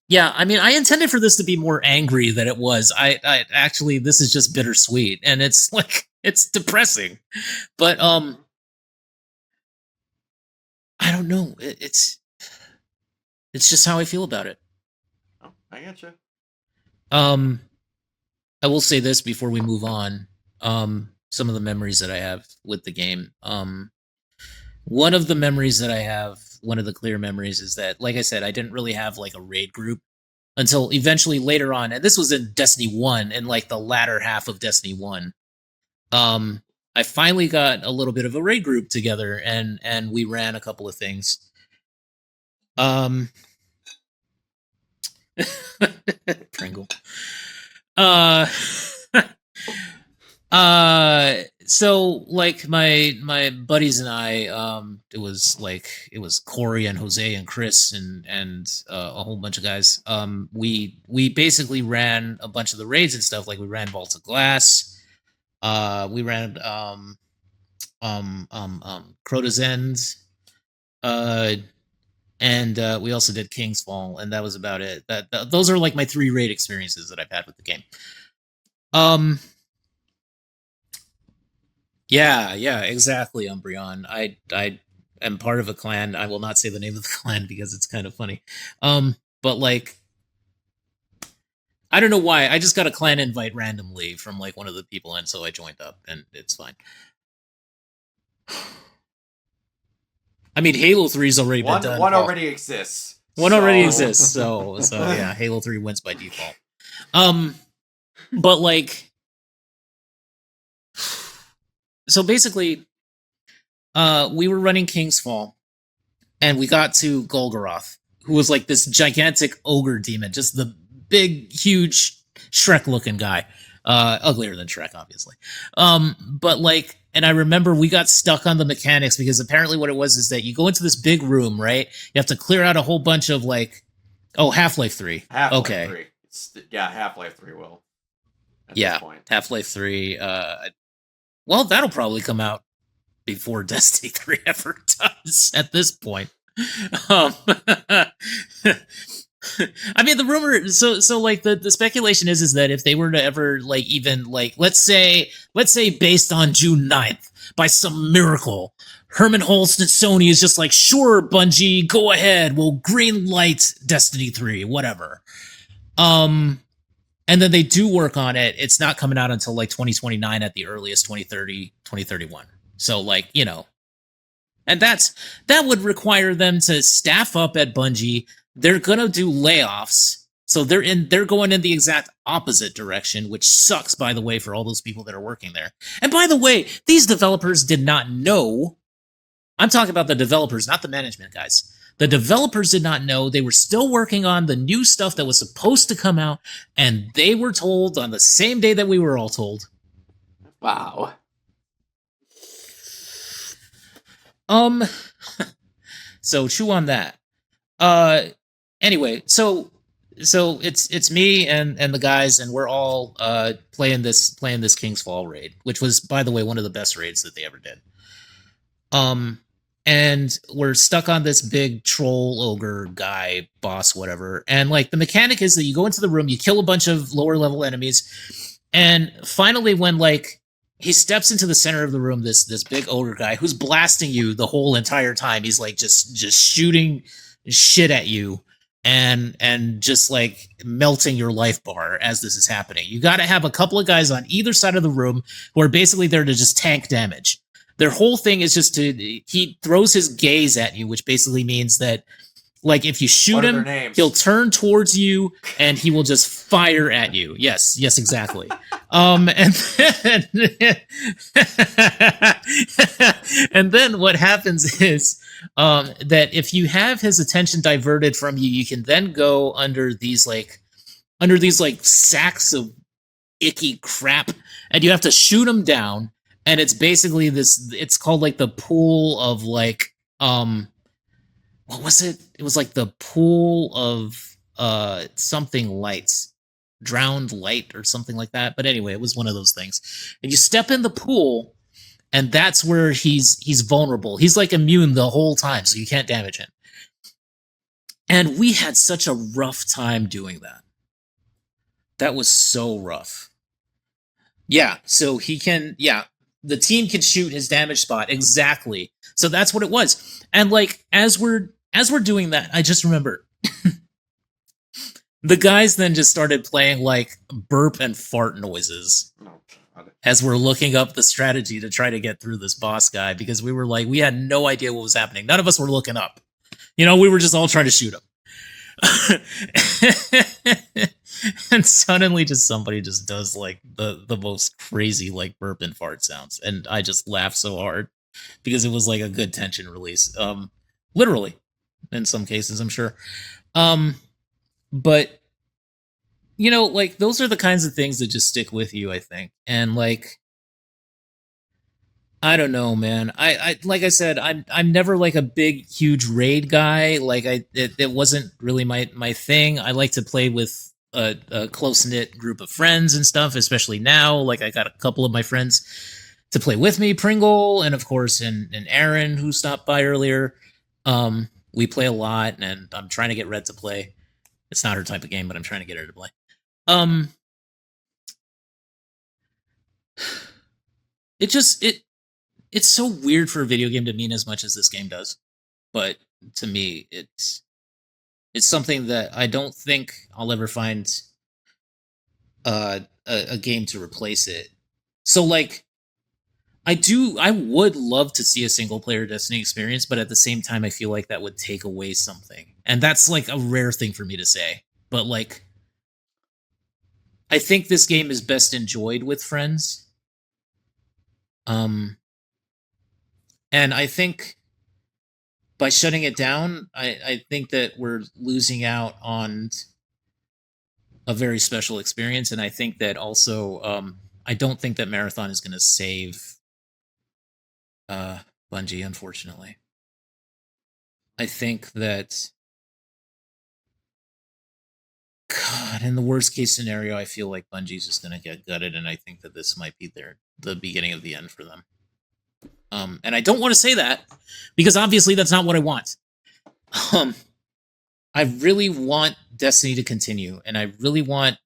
yeah, I mean, I intended for this to be more angry than it was. I actually, this is just bittersweet, and it's it's depressing. But I don't know. It's just how I feel about it. Oh, I getcha. I will say this before we move on. Some of the memories that I have with the game. One of the memories that I have, one of the clear memories, is that, like I said, I didn't really have a raid group until eventually later on, and this was in Destiny 1, in the latter half of Destiny 1. I finally got a little bit of a raid group together, and we ran a couple of things. Pringle. So my buddies and I, it was Corey and Jose and Chris and a whole bunch of guys. We basically ran a bunch of the raids and stuff. We ran Vaults of Glass. We ran Crota's End. and we also did King's Fall, and that was about it. Those are like my 3 raid experiences that I've had with the game. Yeah, exactly, Umbreon. I am part of a clan. I will not say the name of the clan because it's kind of funny. But like, I don't know why. I just got a clan invite randomly from like one of the people, and so I joined up, and it's fine. I mean, Halo 3's already been done. One already exists. One already exists, so yeah, Halo 3 wins by default. But like, so basically, we were running King's Fall, and we got to Golgoroth, who was like this gigantic ogre demon, just the big, huge Shrek-looking guy, uglier than Shrek, obviously. But like, and I remember we got stuck on the mechanics because apparently what it was is that you go into this big room, right? You have to clear out a whole bunch of like, Half-Life 3. Half-Life 3. Half-Life 3 will. At this point. Half-Life 3. Well, that'll probably come out before Destiny 3 ever does at this point. I mean, the rumor, so like the speculation is that if they were to ever like even like let's say based on June 9th by some miracle, Herman Holst and Sony is just like, sure, Bungie, go ahead, we'll green light Destiny 3, whatever. And then they do work on it. It's not coming out until like 2029 at the earliest, 2030, 2031. So like, you know, and that would require them to staff up at Bungie. They're gonna do layoffs, so they're going in the exact opposite direction, which sucks, by the way, for all those people that are working there. And by the way, these developers did not know. I'm talking about the developers, not the management guys. The developers did not know. They were still working on the new stuff that was supposed to come out, and they were told on the same day that we were all told. Wow. So chew on that. Anyway, so it's me and the guys, and we're all playing this King's Fall raid, which was, by the way, one of the best raids that they ever did. And we're stuck on this big troll ogre guy boss, whatever. And like the mechanic is that you go into the room, you kill a bunch of lower level enemies, and finally when like he steps into the center of the room, this big ogre guy who's blasting you the whole entire time. He's like just shooting shit at you and just like melting your life bar as this is happening. You got to have a couple of guys on either side of the room who are basically there to just tank damage. Their whole thing is just he throws his gaze at you, which basically means that like if you shoot him, he'll turn towards you and he will just fire at you. Yes, exactly. And then what happens is that if you have his attention diverted from you, you can then go under these sacks of icky crap, and you have to shoot him down. And it's basically it's called like the pool of like what was it? It was like the pool of something lights, drowned light or something like that. But anyway, it was one of those things. And you step in the pool, and that's where he's vulnerable. He's like immune the whole time, so you can't damage him. And we had such a rough time doing that. That was so rough. Yeah, so he can, the team can shoot his damage spot exactly. So that's what it was. And like as we're doing that, I just remember the guys then just started playing like burp and fart noises as we're looking up the strategy to try to get through this boss guy, because we were like, we had no idea what was happening. None of us were looking up. You know, we were just all trying to shoot him. And suddenly just somebody just does like the most crazy like burp and fart sounds, and I just laughed so hard because it was like a good tension release, literally in some cases, I'm sure. But you know, like those are the kinds of things that just stick with you, I think. And like, I don't know, man. I like I said, I'm never like a big, huge raid guy. Like it wasn't really my thing. I like to play with a close knit group of friends and stuff. Especially now, like I got a couple of my friends to play with me, Pringle, and of course, and Aaron, who stopped by earlier. We play a lot, and I'm trying to get Red to play. It's not her type of game, but I'm trying to get her to play. It's so weird for a video game to mean as much as this game does. But to me, it's something that I don't think I'll ever find a game to replace it. So like I would love to see a single player Destiny experience, but at the same time I feel like that would take away something. And that's like a rare thing for me to say. But like I think this game is best enjoyed with friends. And I think by shutting it down, I think that we're losing out on a very special experience. And I think that also, I don't think that Marathon is going to save Bungie, unfortunately. I think that, God, in the worst case scenario, I feel like Bungie's just going to get gutted, and I think that this might be the beginning of the end for them. And I don't want to say that, because obviously that's not what I want. I really want Destiny to continue, and I really want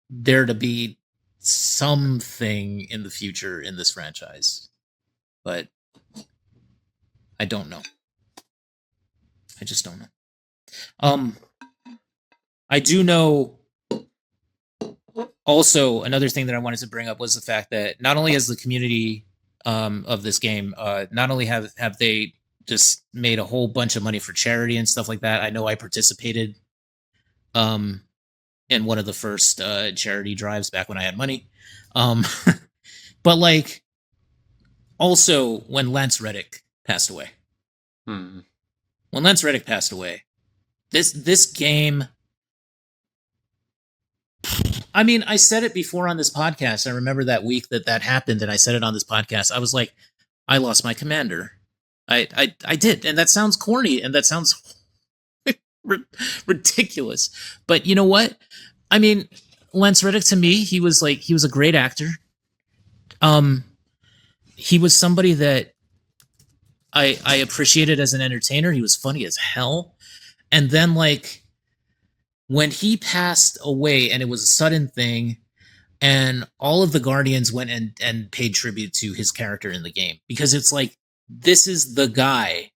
there to be something in the future in this franchise. But I don't know. I just don't know. I do know also another thing that I wanted to bring up was the fact that not only has the community of this game, not only have they just made a whole bunch of money for charity and stuff like that. I know I participated in one of the first charity drives back when I had money. But like also when Lance Reddick passed away. When Lance Reddick passed away, this game, I mean, I said it before on this podcast. I remember that week that happened, and I said it on this podcast. I was like, I lost my commander. I did, and that sounds corny, and that sounds ridiculous. But you know what? I mean, Lance Reddick, to me, he was a great actor. He was somebody that I appreciated as an entertainer. He was funny as hell. And then like when he passed away, and it was a sudden thing, and all of the Guardians went and paid tribute to his character in the game, because it's like, this is the guy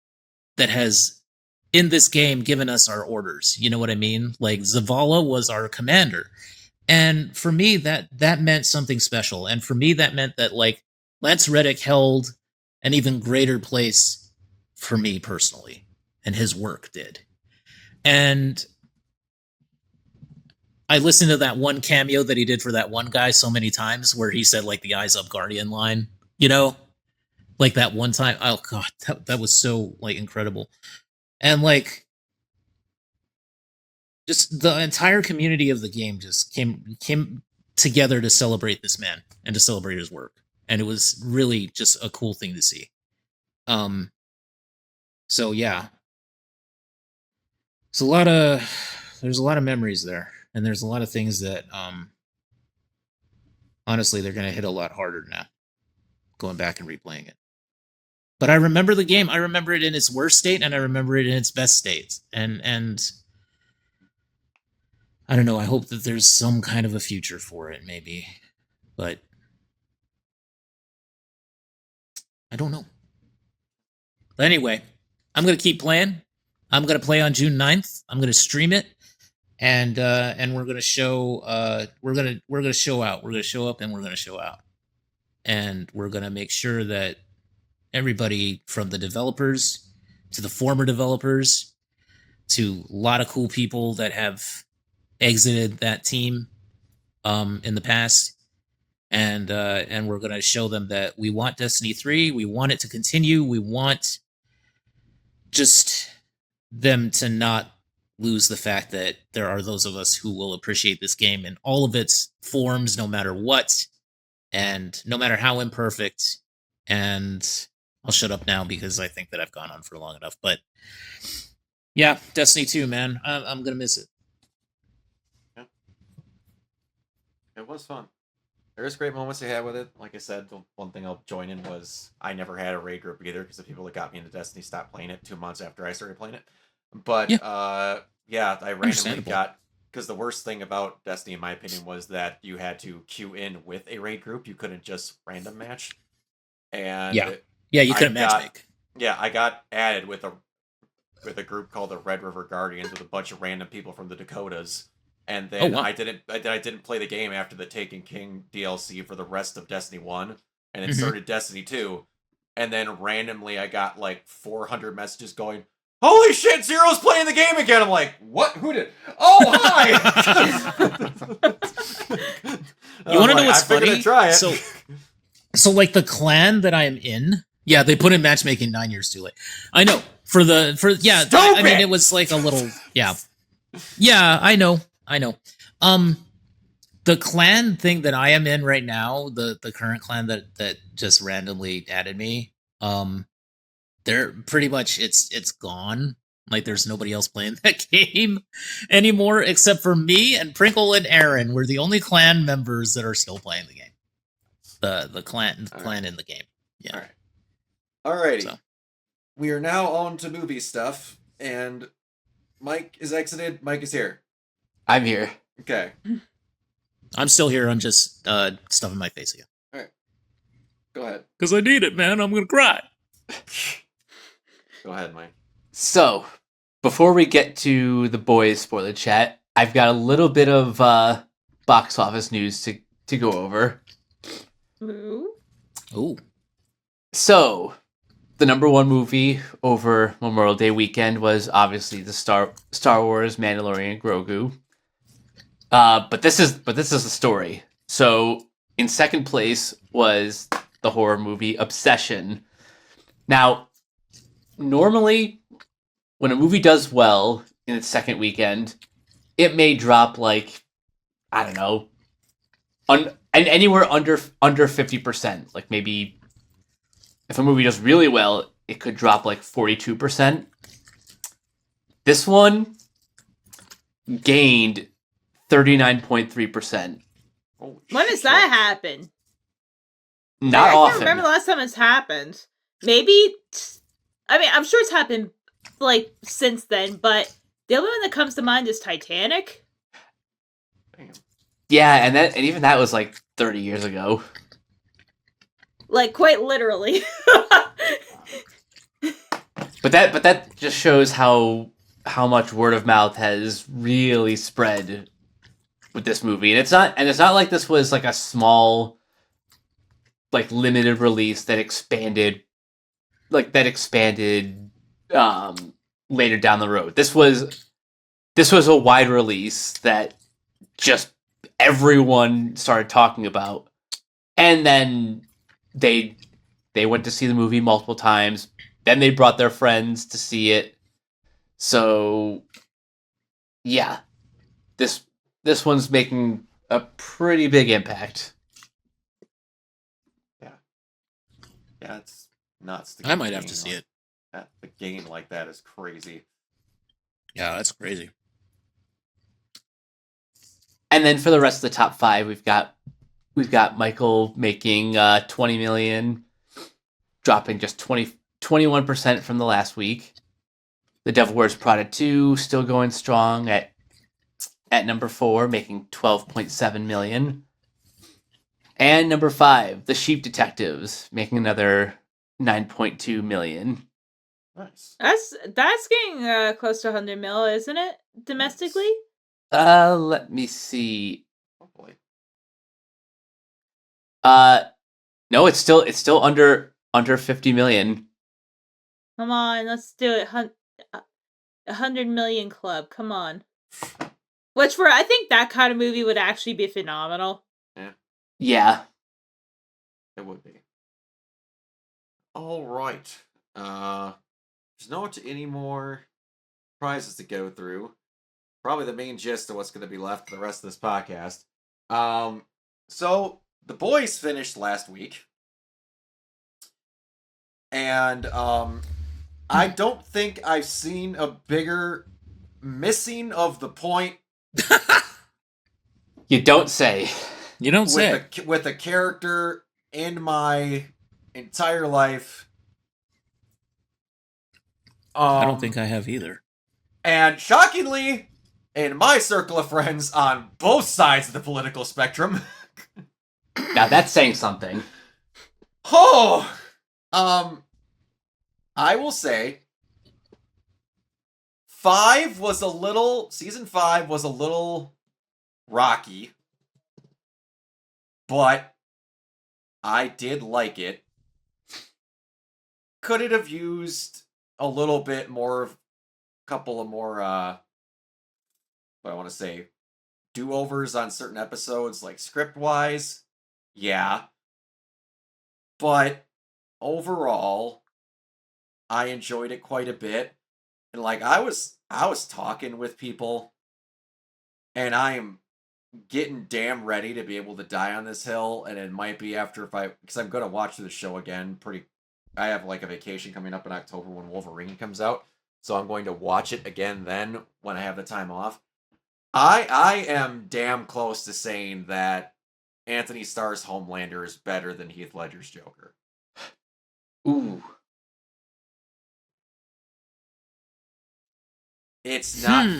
that has in this game given us our orders. You know what I mean? Like Zavala was our commander. And for me, that meant something special. And for me, that meant that like Lance Reddick held an even greater place for me personally, and his work did. And I listened to that one cameo that he did for that one guy so many times where he said like the eyes up Guardian line, you know, like that one time. Oh God, that was so like incredible. And like just the entire community of the game just came together to celebrate this man and to celebrate his work. And it was really just a cool thing to see. So yeah. There's a lot of memories there. And there's a lot of things that honestly they're gonna hit a lot harder now, going back and replaying it. But I remember the game. I remember it in its worst state, and I remember it in its best state. And I don't know. I hope that there's some kind of a future for it, maybe. But I don't know. But anyway, I'm gonna keep playing. I'm gonna play on June 9th. I'm gonna stream it, and we're gonna show. We're gonna show out. We're gonna show up, and we're gonna show out, and we're gonna make sure that everybody from the developers to the former developers to a lot of cool people that have exited that team in the past, and we're going to show them that we want Destiny 3, we want it to continue, we want just them to not lose the fact that there are those of us who will appreciate this game in all of its forms, no matter what, and no matter how imperfect. And I'll shut up now because I think that I've gone on for long enough. But yeah, Destiny 2, man. I'm going to miss it. Yeah. It was fun. There's great moments you had with it. Like I said, the one thing I'll join in was I never had a raid group either, because the people that got me into Destiny stopped playing it 2 months after I started playing it. But Yeah. yeah, I randomly Understandable. got, because the worst thing about Destiny, in my opinion, was that you had to queue in with a raid group. You couldn't just random match. Yeah. And Yeah, you I couldn't got matchmake. I got added with a group called the Red River Guardians with a bunch of random people from the Dakotas. And Oh then wow. I didn't play the game after the Taken King DLC for the rest of Destiny 1, and it Mhm. started Destiny 2, and then randomly I got like 400 messages going, "Holy shit, Zero's playing the game again." I'm like, "What? Who did? Oh, hi." You want to know what's I figured funny? I'd try it. So like the clan that I am in, yeah, they put in matchmaking 9 years too late. I know. Yeah, I mean Stupid! it was like a little yeah, I know. The clan thing that I am in right now, the current clan that just randomly added me, they're pretty much it's gone. Like there's nobody else playing that game anymore except for me and Prinkle and Aaron. We're the only clan members that are still playing the game. The clan in the game. Yeah. All right. Alrighty. So We are now on to movie stuff, and Mike is exited. Mike is here. I'm here. Okay. I'm still here. I'm just stuffing my face again. All right. Go ahead. Because I need it, man. I'm gonna cry. Go ahead, Mike. So, before we get to the boys' spoiler chat, I've got a little bit of box office news to go over. Ooh. Ooh. So, the number one movie over Memorial Day weekend was obviously the Star Wars Mandalorian Grogu. But this is the story. So, in second place was the horror movie Obsession. Now, normally, when a movie does well in its second weekend, it may drop like, I don't know, and anywhere under 50%. Like maybe if a movie does really well, it could drop like 42%. This one gained 39.3%. When does that happen? Not I often. can't remember the last time it's happened. Maybe. I mean, I'm sure it's happened like since then, but the only one that comes to mind is Titanic. Damn. Yeah, and even that was like 30 years ago. Like quite literally. But that just shows how much word of mouth has really spread with this movie. And it's not like this was like a small, like limited release that expanded later down the road. This was a wide release that just everyone started talking about. And then they went to see the movie multiple times. Then they brought their friends to see it. So, yeah, this one's making a pretty big impact. Yeah, it's nuts. I might have to see it. The gain like that is crazy. Yeah, that's crazy. And then for the rest of the top five, we've got Michael making 20 million, dropping just 21% from the last week. The Devil Wears Prada 2 still going strong at number 4, making 12.7 million. And number 5, The Sheep Detectives, making another 9.2 million. Nice. That's getting close to 100 mil, isn't it? Domestically? Let me see. Hopefully. No, it's still under 50 million. Come on, let's do it. 100 million club. Come on. Which I think that kind of movie would actually be phenomenal. Yeah. It would be. All right. There's not any more prizes to go through. Probably the main gist of what's going to be left for the rest of this podcast. So the boys finished last week, and I don't think I've seen a bigger missing of the point. You don't say. You don't say. With a character in my entire life. I don't think I have either. And shockingly, in my circle of friends on both sides of the political spectrum, Now that's saying something. oh, I will say, season 5 was a little rocky, but I did like it. Could it have used a little bit more, couple of more, what I want to say, do-overs on certain episodes, like script-wise? Yeah. But overall, I enjoyed it quite a bit. And like I was talking with people, and I am getting damn ready to be able to die on this hill, and it might be after because I'm gonna watch the show again I have like a vacation coming up in October when Wolverine comes out, so I'm going to watch it again then when I have the time off. I am damn close to saying that Anthony Starr's Homelander is better than Heath Ledger's Joker. Ooh. It's not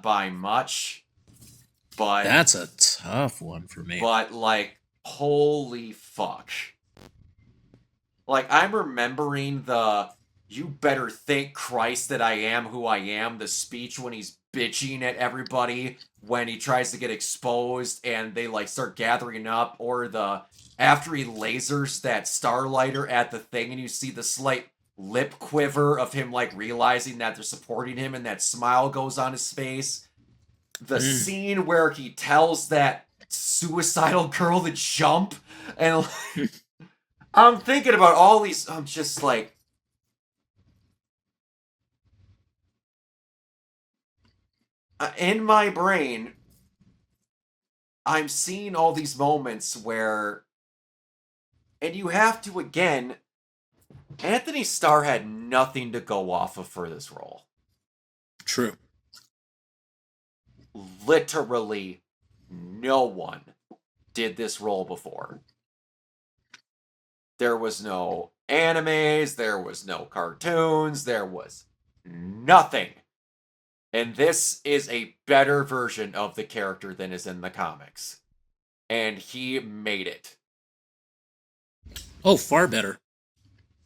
by much, but That's a tough one for me. But like, holy fuck. Like, I'm remembering the "you better thank Christ that I am who I am" the speech when he's bitching at everybody when he tries to get exposed and they like start gathering up, or the after he lasers that Starlighter at the thing and you see the slight lip quiver of him like realizing that they're supporting him and that smile goes on his face. The scene where he tells that suicidal girl to jump, and I'm thinking about all these, I'm just like, in my brain, I'm seeing all these moments where, and you have to, again, Anthony Starr had nothing to go off of for this role. True. Literally no one did this role before. There was no animes, there was no cartoons, there was nothing. And this is a better version of the character than is in the comics. And he made it. Oh, far better.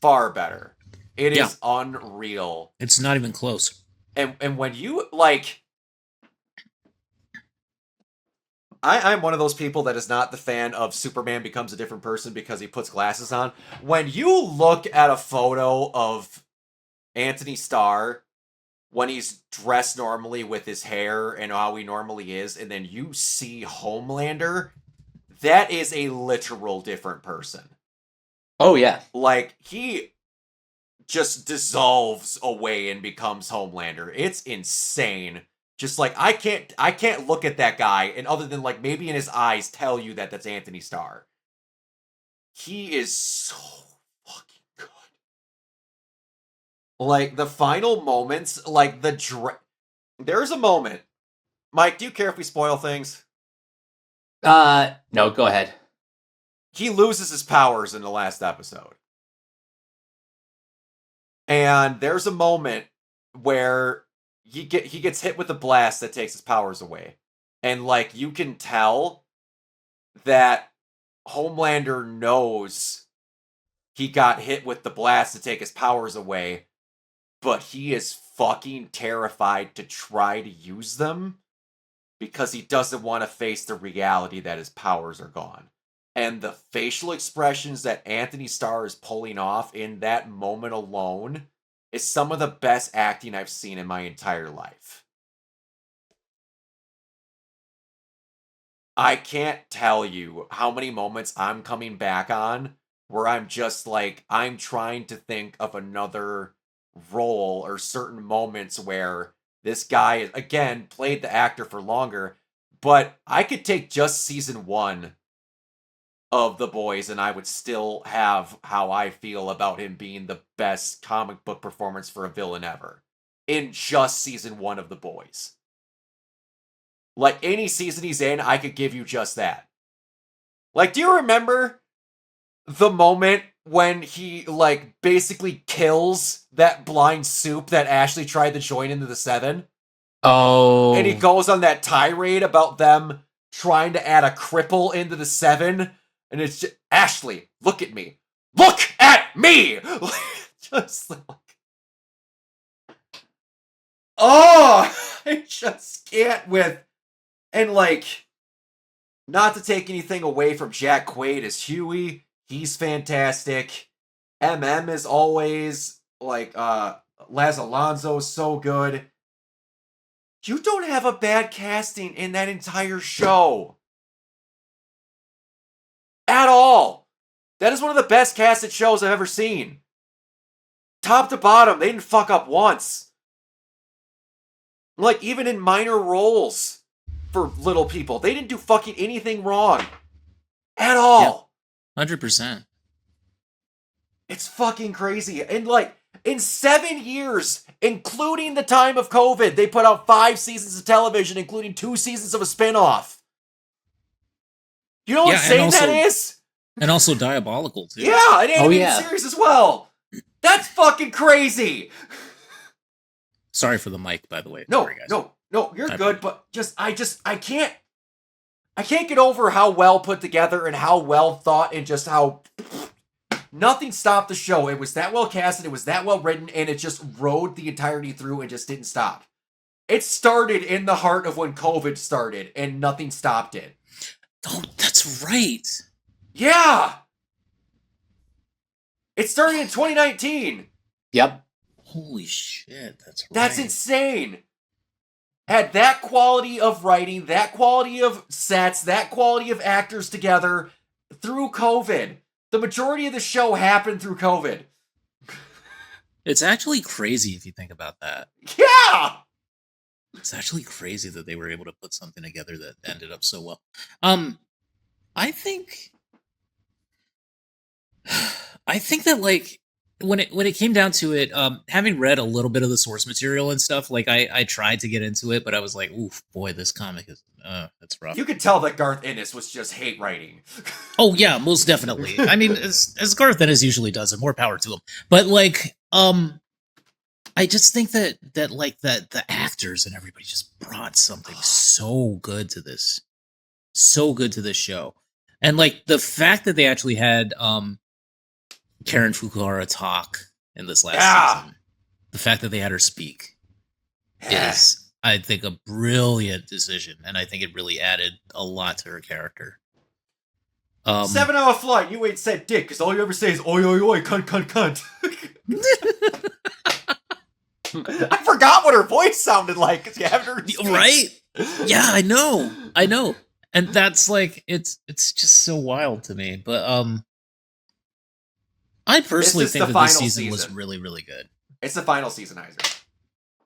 Far better. It Yeah. is unreal. It's not even close. And when you, like... I'm one of those people that is not the fan of Superman becomes a different person because he puts glasses on. When you look at a photo of Anthony Starr when he's dressed normally with his hair and how he normally is, and then you see Homelander, that is a literal different person. Oh, yeah. Like, he just dissolves away and becomes Homelander. It's insane. Just like, I can't look at that guy and other than like maybe in his eyes tell you that that's Anthony Starr. He is so fucking good. Like the final moments, like there's a moment. Mike, do you care if we spoil things? No, go ahead. He loses his powers in the last episode. And there's a moment where he gets hit with a blast that takes his powers away. And like you can tell that Homelander knows he got hit with the blast to take his powers away, but he is fucking terrified to try to use them because he doesn't want to face the reality that his powers are gone. And the facial expressions that Anthony Starr is pulling off in that moment alone is some of the best acting I've seen in my entire life. I can't tell you how many moments I'm coming back on where I'm just like, I'm trying to think of another role or certain moments where this guy, again, played the actor for longer, but I could take just season 1 of The Boys and I would still have how I feel about him being the best comic book performance for a villain ever in just season 1 of The Boys. Like any season he's in, I could give you just that. Like, do you remember the moment when he, like, basically kills that blind soup that Ashley tried to join into the Seven. Oh. And he goes on that tirade about them trying to add a cripple into the Seven. And it's just, Ashley, look at me. Look at me! Just like... Oh! I just can't with... And, like, not to take anything away from Jack Quaid as Huey, he's fantastic. MM is always, like, Laz Alonso is so good. You don't have a bad casting in that entire show. At all. That is one of the best casted shows I've ever seen. Top to bottom, they didn't fuck up once. Like, even in minor roles for little people, they didn't do fucking anything wrong. At all. Yeah, 100%. It's fucking crazy. And, like, in 7 years, including the time of COVID, they put out 5 seasons of television, including 2 seasons of a spinoff. You know what insane that is? And also Diabolical, too. Yeah, an animated series as well. That's fucking crazy. Sorry for the mic, by the way. No, Sorry, guys. no, you're good, but I can't get over how well put together and how well thought and just how nothing stopped the show. It was that well casted, it was that well written, and it just rode the entirety through and just didn't stop. It started in the heart of when COVID started, and nothing stopped it. Oh, that's right. Yeah! It started in 2019. Yep. Holy shit, that's right. That's insane. Had that quality of writing, that quality of sets, that quality of actors together through COVID. The majority of the show happened through COVID. It's actually crazy if you think about that. Yeah! It's actually crazy that they were able to put something together that ended up so well. I think that, like, when it came down to it, having read a little bit of the source material and stuff, like I tried to get into it, but I was like, oof, boy, this comic is that's rough. You could tell that Garth Ennis was just hate writing. Oh yeah, most definitely. I mean, as Garth Ennis usually does, and more power to him. But like, I just think that the actors and everybody just brought something so good to this show, and like the fact that they actually had Karen Fukuhara talk in this last season, the fact that they had her speak is, I think, a brilliant decision, and I think it really added a lot to her character. 7-hour flight, you ain't said dick, because all you ever say is oi oi oi, cunt cunt cunt. I forgot what her voice sounded like, because you haven't heard her speak. Right? Yeah, I know. And that's like, it's just so wild to me. But I personally think that this season was really, really good. It's the final season, Isaac.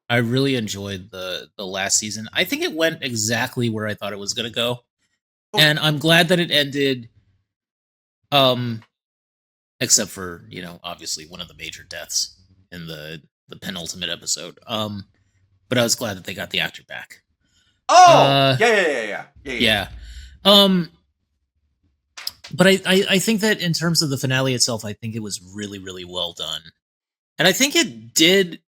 I really enjoyed the last season. I think it went exactly where I thought it was going to go. Oh. And I'm glad that it ended, except for, obviously one of the major deaths in the penultimate episode. But I was glad that they got the actor back. Oh! Yeah. But I think that in terms of the finale itself, I think it was really, really well done. And I think it did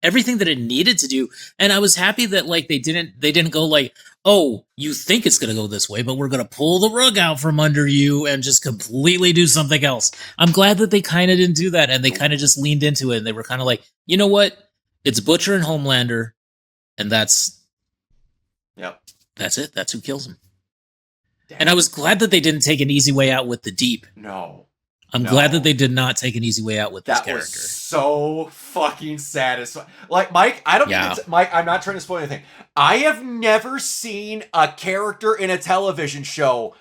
everything that it needed to do. And I was happy that like they didn't go like, oh, you think it's gonna go this way, but we're gonna pull the rug out from under you and just completely do something else. I'm glad that they kind of didn't do that, and they kind of just leaned into it, and they were kind of like, you know what? It's Butcher and Homelander, and that's it. That's who kills him. Damn. And I was glad that they didn't take an easy way out with the Deep. No. I'm glad that they did not take an easy way out with this character. That was so fucking satisfying. Like, Mike, Mike, I'm not trying to spoil anything. I have never seen a character in a television show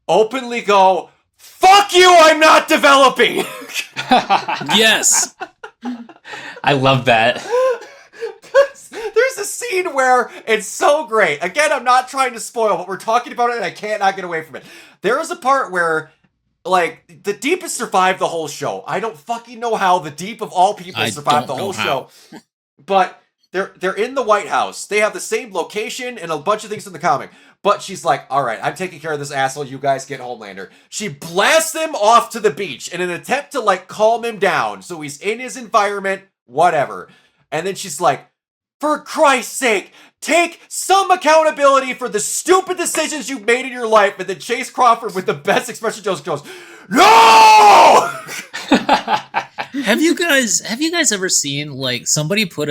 openly go, fuck you, I'm not developing. Yes. I love that. There's a scene where it's so great. Again, I'm not trying to spoil, but we're talking about it and I can't not get away from it. There is a part where, like, the Deep has survived the whole show. I don't fucking know how the Deep of all people survived the whole show. But they're in the White House. They have the same location and a bunch of things in the comic. But she's like, all right, I'm taking care of this asshole. You guys get Homelander. She blasts him off to the beach in an attempt to, like, calm him down. So he's in his environment, whatever. And then she's like, for Christ's sake, take some accountability for the stupid decisions you've made in your life. And then Chase Crawford, with the best expression, just goes, no! Have you guys ever seen, like, somebody put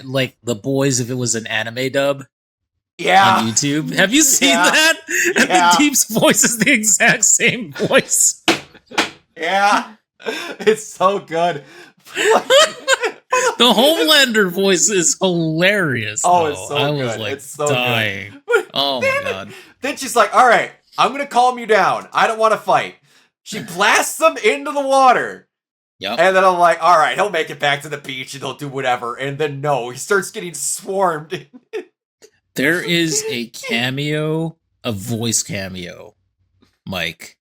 like, The Boys if it was an anime dub? Yeah. On YouTube. Have you seen that? And Yeah. the Deep's voice is the exact same voice. Yeah. It's so good. The Homelander voice is hilarious. Oh, though. it's so I good. was like It's so dying. good. Oh my god. Then she's like, all right, I'm going to calm you down. I don't want to fight. She blasts him into the water. Yep. And then I'm like, all right, he'll make it back to the beach and he'll do whatever. And then no, he starts getting swarmed. There is a voice cameo, Mike,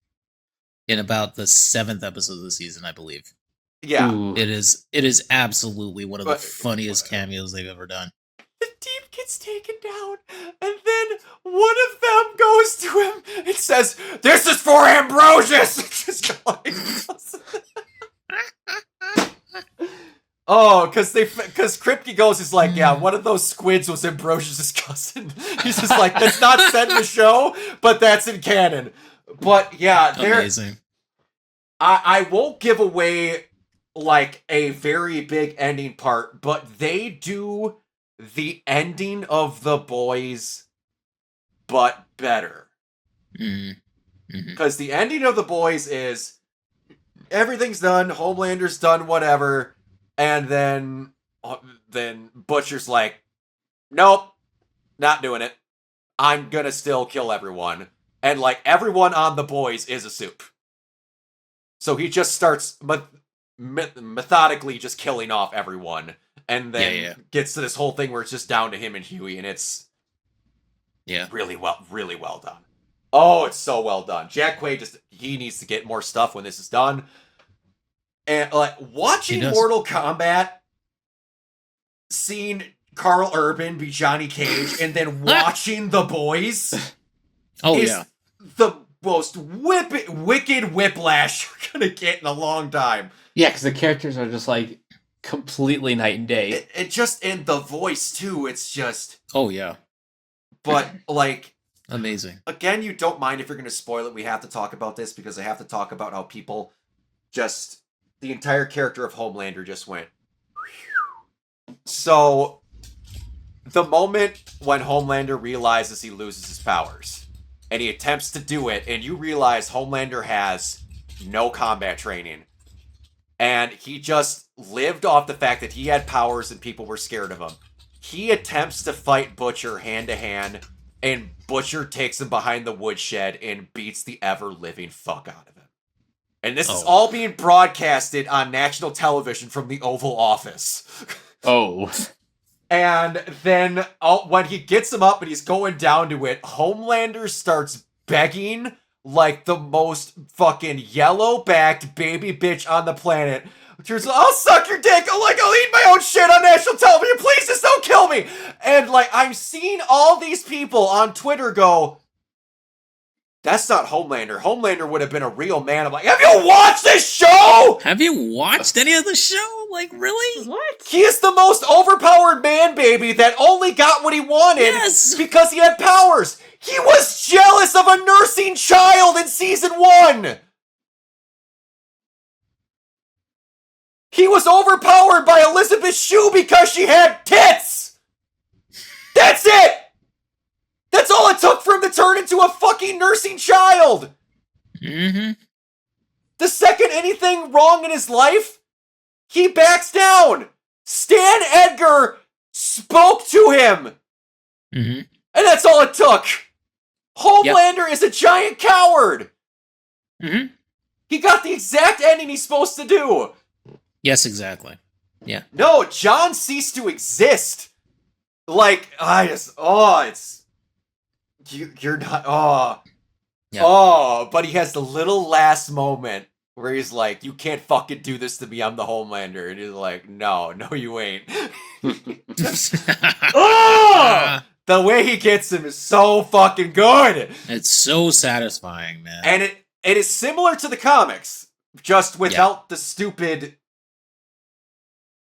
in about the 7th episode of the season, I believe. Yeah. Ooh. It is absolutely one of the But- funniest cameos they've ever done. The Deep gets taken down, and then one of them goes to him and says, "This is for Ambrosius!" Just like, oh, because Kripke goes is like, yeah, one of those squids was Ambrosius' cousin. He's just like, that's not said in the show, but that's in canon. But yeah, Amazing. I won't give away like a very big ending part, but they do the ending of The Boys, but better. Mm-hmm. Because the ending of The Boys is everything's done, Homelander's done, whatever, and then Butcher's like, nope, not doing it. I'm gonna still kill everyone. And like everyone on The Boys is a soup. So he just starts methodically just killing off everyone. And then gets to this whole thing where it's just down to him and Huey, and it's really well done. Oh, it's so well done. Jack Quaid he needs to get more stuff when this is done. And like watching Mortal Kombat, seeing Carl Urban be Johnny Cage, and then watching The Boys is the most wicked whiplash you're gonna get in a long time. Yeah, because the characters are just like completely night and day. It just, and the voice too, it's just... Oh, yeah. But, like... Amazing. Again, you don't mind if you're going to spoil it. We have to talk about this because I have to talk about how people just... The entire character of Homelander just went... So, the moment when Homelander realizes he loses his powers, and he attempts to do it, and you realize Homelander has no combat training, and he just lived off the fact that he had powers and people were scared of him. He attempts to fight Butcher hand-to-hand, and Butcher takes him behind the woodshed and beats the ever-living fuck out of him. And this is all being broadcasted on national television from the Oval Office. Oh. And then when he gets him up and he's going down to it, Homelander starts begging like the most fucking yellow-backed baby bitch on the planet. I'll suck your dick. I'll eat my own shit on national television. Please just don't kill me. And like I'm seeing all these people on Twitter go, that's not Homelander. Homelander would have been a real man. I'm like, have you watched this show? Have you watched any of the show? Like, really? What? He is the most overpowered man baby that only got what he wanted because he had powers. He was jealous of a nursing child in season 1. He was overpowered by Elizabeth Shue because she had tits. That's it. That's all it took for him to turn into a fucking nursing child. Mm-hmm. The second anything wrong in his life, he backs down. Stan Edgar spoke to him. Mm-hmm. And that's all it took. Homelander is a giant coward. Mm-hmm. He got the exact ending he's supposed to do. Yes, exactly. Yeah. No, John ceased to exist. Like, you're not, Yeah. but he has the little last moment where he's like, "You can't fucking do this to me. I'm the Homelander," and he's like, "No, you ain't." Oh! The way he gets him is so fucking good. It's so satisfying, man. And it is similar to the comics, just without the stupid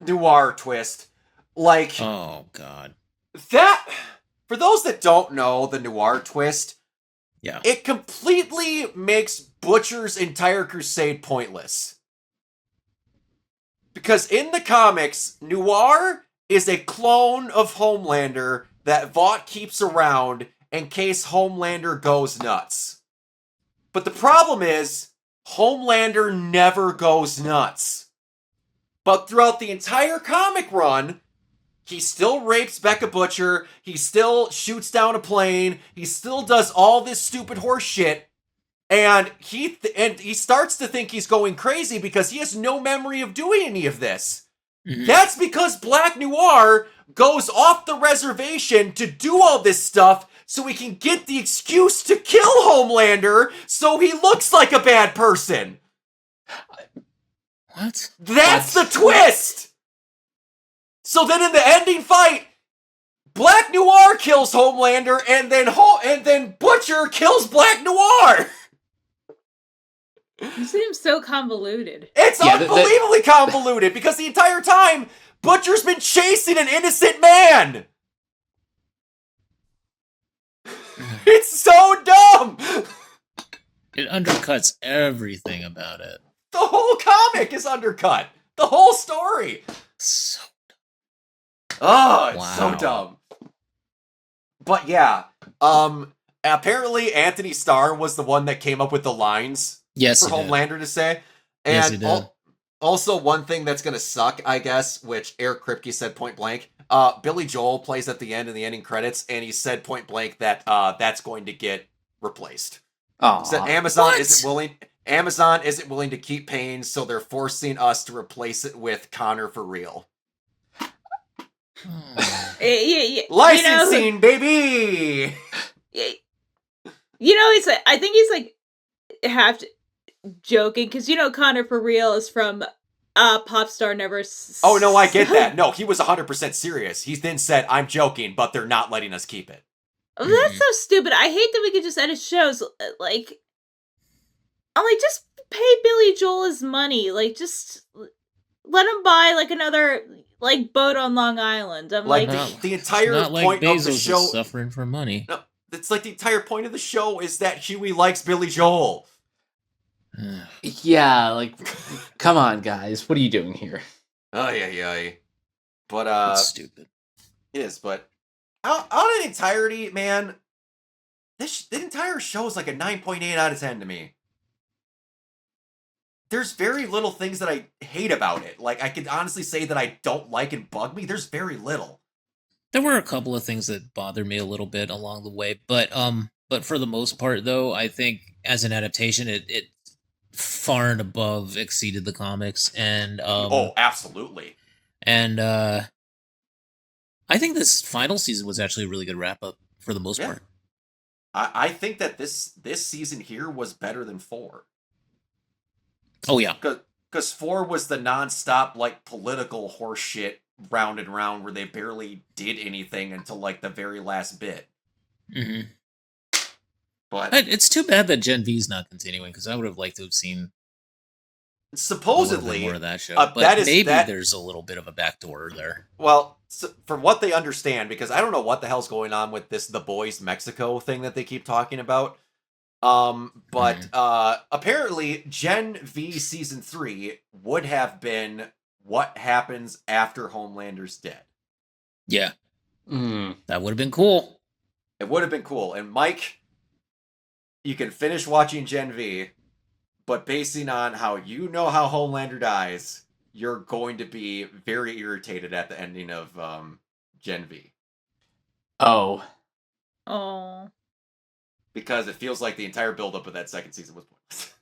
noir twist. Like, oh god. that, for those that don't know the noir twist, Yeah. it completely makes Butcher's entire crusade pointless. Because in the comics, Noir is a clone of Homelander that Vought keeps around in case Homelander goes nuts. But the problem is, Homelander never goes nuts. But throughout the entire comic run, he still rapes Becca Butcher, he still shoots down a plane, he still does all this stupid horse shit, and he starts to think he's going crazy because he has no memory of doing any of this. Mhm. That's because Black Noir goes off the reservation to do all this stuff so he can get the excuse to kill Homelander so he looks like a bad person. What? That's the twist! So then in the ending fight, Black Noir kills Homelander and then Butcher kills Black Noir! You seem so convoluted. It's unbelievably convoluted because the entire time, Butcher's been chasing an innocent man! It's so dumb! It undercuts everything about it. The whole comic is undercut. The whole story. So Oh, it's so Wow. dumb. But yeah, apparently Anthony Starr was the one that came up with the lines yes, for he did. Homelander to say. And Yes, he did. Also, one thing that's gonna suck, I guess, which Eric Kripke said point blank, Billy Joel plays at the end in the ending credits, and he said point blank that that's going to get replaced. Aw. So Amazon What? isn't willing to keep paying, so they're forcing us to replace it with Connor for real. Oh. Yeah, Licensing, baby. I think he's like half joking because Connor for real is from Popstar Never. Oh no, I get that. No, he was 100% serious. He then said, "I'm joking, but they're not letting us keep it." Oh, that's so stupid. I hate that we could just edit shows. Like, I'm like, just pay Billy Joel his money. Like, just let him buy like another boat on Long Island. I'm Like like, the entire Not like point Bezos of the show. is suffering for money. No, it's like the entire point of the show is that Huey likes Billy Joel. Yeah, like, come on, guys. What are you doing here? Oh yeah. But That's stupid. it is. But out in entirety, man, the entire show is like a 9.8 out of 10 to me. There's very little things that I hate about it. Like, I could honestly say that I don't like and bug me. There's very little. There were a couple of things that bothered me a little bit along the way, but for the most part, though, I think as an adaptation, it far and above exceeded the comics, and Oh, absolutely. and I think this final season was actually a really good wrap up for the most Yeah. part. I think that this season here was better than 4. Oh yeah, Because 4 was the nonstop, like, political horse shit round and round where they barely did anything until, like, the very last bit. hmm But it's too bad that Gen V's not continuing because I would have liked to have seen a little bit supposedly, more of that show. But that is- maybe that- there's a little bit of a backdoor there. well, so from what they understand, because I don't know what the hell's going on with this The Boys Mexico thing that they keep talking about. But apparently Gen V Season 3 would have been what happens after Homelander's dead. Yeah, Mm. that would have been cool. It would have been cool. And Mike, you can finish watching Gen V, but basing on how you know how Homelander dies, you're going to be very irritated at the ending of Gen V. Oh. oh, Because it feels like the entire buildup of that second season was pointless.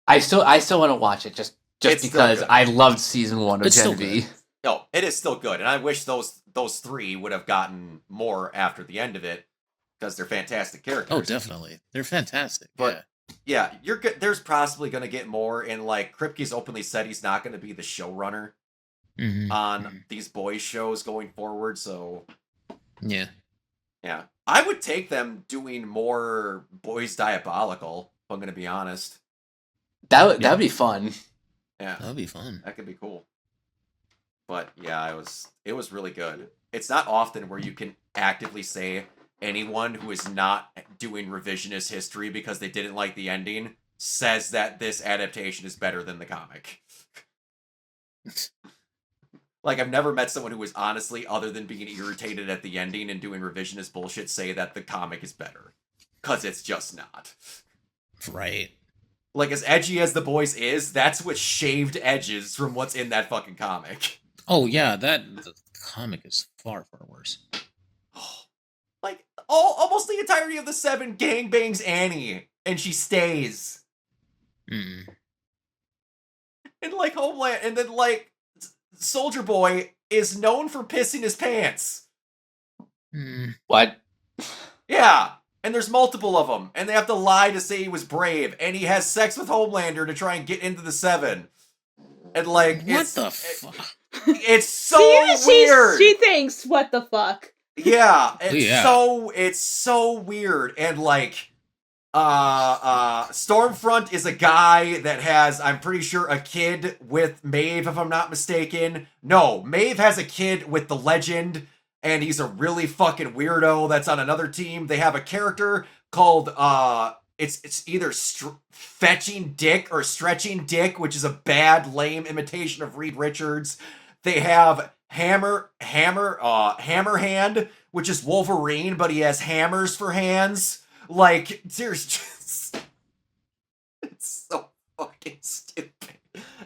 I still want to watch it just It's still because good. I loved season 1 of It's still Gen V. No, it is still good, and I wish those 3 would have gotten more after the end of it, because they're fantastic characters. Oh, definitely, they're fantastic. But yeah. Yeah, you're good. There's possibly going to get more, and like Kripke's openly said he's not going to be the showrunner on these boys shows going forward. So Yeah. yeah, I would take them doing more Boys Diabolical. If I'm going to be honest. That'd be fun. Yeah, That'd be fun. that could be cool. But yeah, it was really good. It's not often where you can actively say anyone who is not doing revisionist history because they didn't like the ending says that this adaptation is better than the comic. Like, I've never met someone who was honestly, other than being irritated at the ending and doing revisionist bullshit, say that the comic is better. Because it's just not. Right. Like, as edgy as The Boys is, that's what shaved edges from what's in that fucking comic. Oh yeah, the comic is far, far worse. Like, almost the entirety of the 7 gangbangs Annie, and she stays. Mm. And, like, Homeland, and then, like, Soldier Boy is known for pissing his pants. Mm. What? Yeah, and there's multiple of them, and they have to lie to say he was brave, and he has sex with Homelander to try and get into the 7. And, like, What the fuck? It's so weird. She thinks, what the fuck? Yeah, it's so weird. And like Stormfront is a guy that has, I'm pretty sure, a kid with Maeve, if I'm not mistaken. No, Maeve has a kid with the Legend, and he's a really fucking weirdo that's on another team. They have a character called it's either Fetching Dick or Stretching Dick, which is a bad, lame imitation of Reed Richards. They have Hammerhand, which is Wolverine, but he has hammers for hands. Like, there's just... It's so fucking stupid.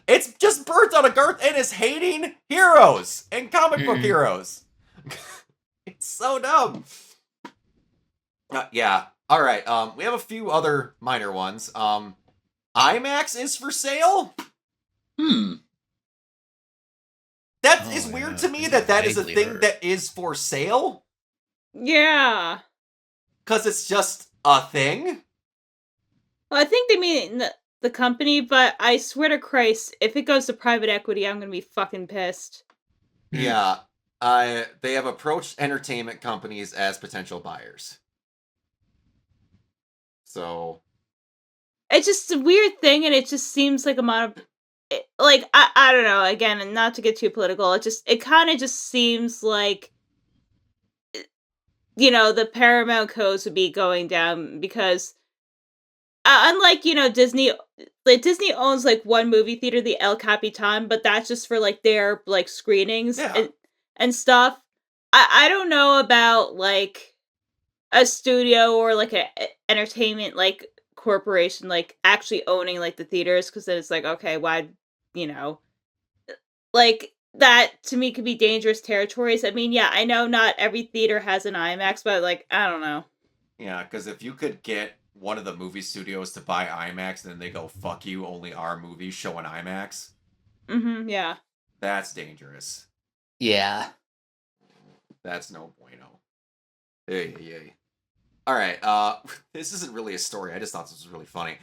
It's just burnt on a Garth Ennis hating heroes and comic book heroes. It's so dumb. Yeah. All right. We have a few other minor ones. IMAX is for sale. That is weird to me that is a thing that is for sale. Yeah. Because it's just a thing. Well, I think they mean the company, but I swear to Christ, if it goes to private equity, I'm gonna be fucking pissed. Yeah. They have approached entertainment companies as potential buyers. So It's just a weird thing, and it just seems like like, I don't know, again, and not to get too political, it kind of just seems like, the Paramount codes would be going down because, unlike, Disney, like, Disney owns, like, one movie theater, the El Capitan, but that's just for, like, their, like, screenings and stuff. I don't know about, like, a studio or, like, a entertainment, like, corporation, like, actually owning, like, the theaters, because then it's like, okay, why, like, that to me could be dangerous territories. I mean, yeah, I know not every theater has an IMAX, but, like, I don't know. yeah, because if you could get one of the movie studios to buy IMAX and then they go, fuck you, only our movies show an IMAX. Yeah. That's dangerous. Yeah. That's no bueno. Hey. All right, this isn't really a story. I just thought this was really funny.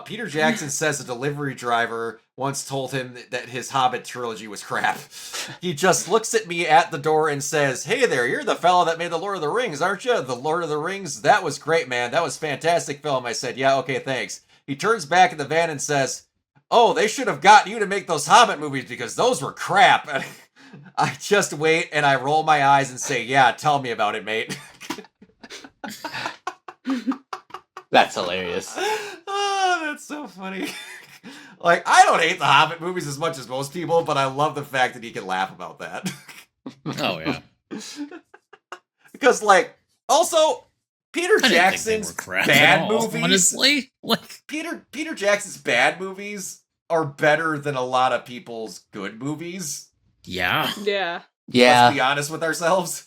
Peter Jackson says a delivery driver once told him that his Hobbit trilogy was crap. He just looks at me at the door and says, "Hey there, you're the fella that made The Lord of the Rings, aren't you? The Lord of the Rings, that was great, man. That was fantastic film." I said, "Yeah, okay, thanks." He turns back in the van and says, "Oh, they should have gotten you to make those Hobbit movies because those were crap." And I just wait and I roll my eyes and say, "Yeah, tell me about it, mate." That's hilarious. Oh, that's so funny. Like, I don't hate the Hobbit movies as much as most people, but I love the fact that he can laugh about that. Oh, yeah. Because, like, also, Peter I didn't think they Jackson's were crap bad at all, movies... honestly. Like, Peter Jackson's bad movies are better than a lot of people's good movies. yeah. Yeah. Let's be honest with ourselves.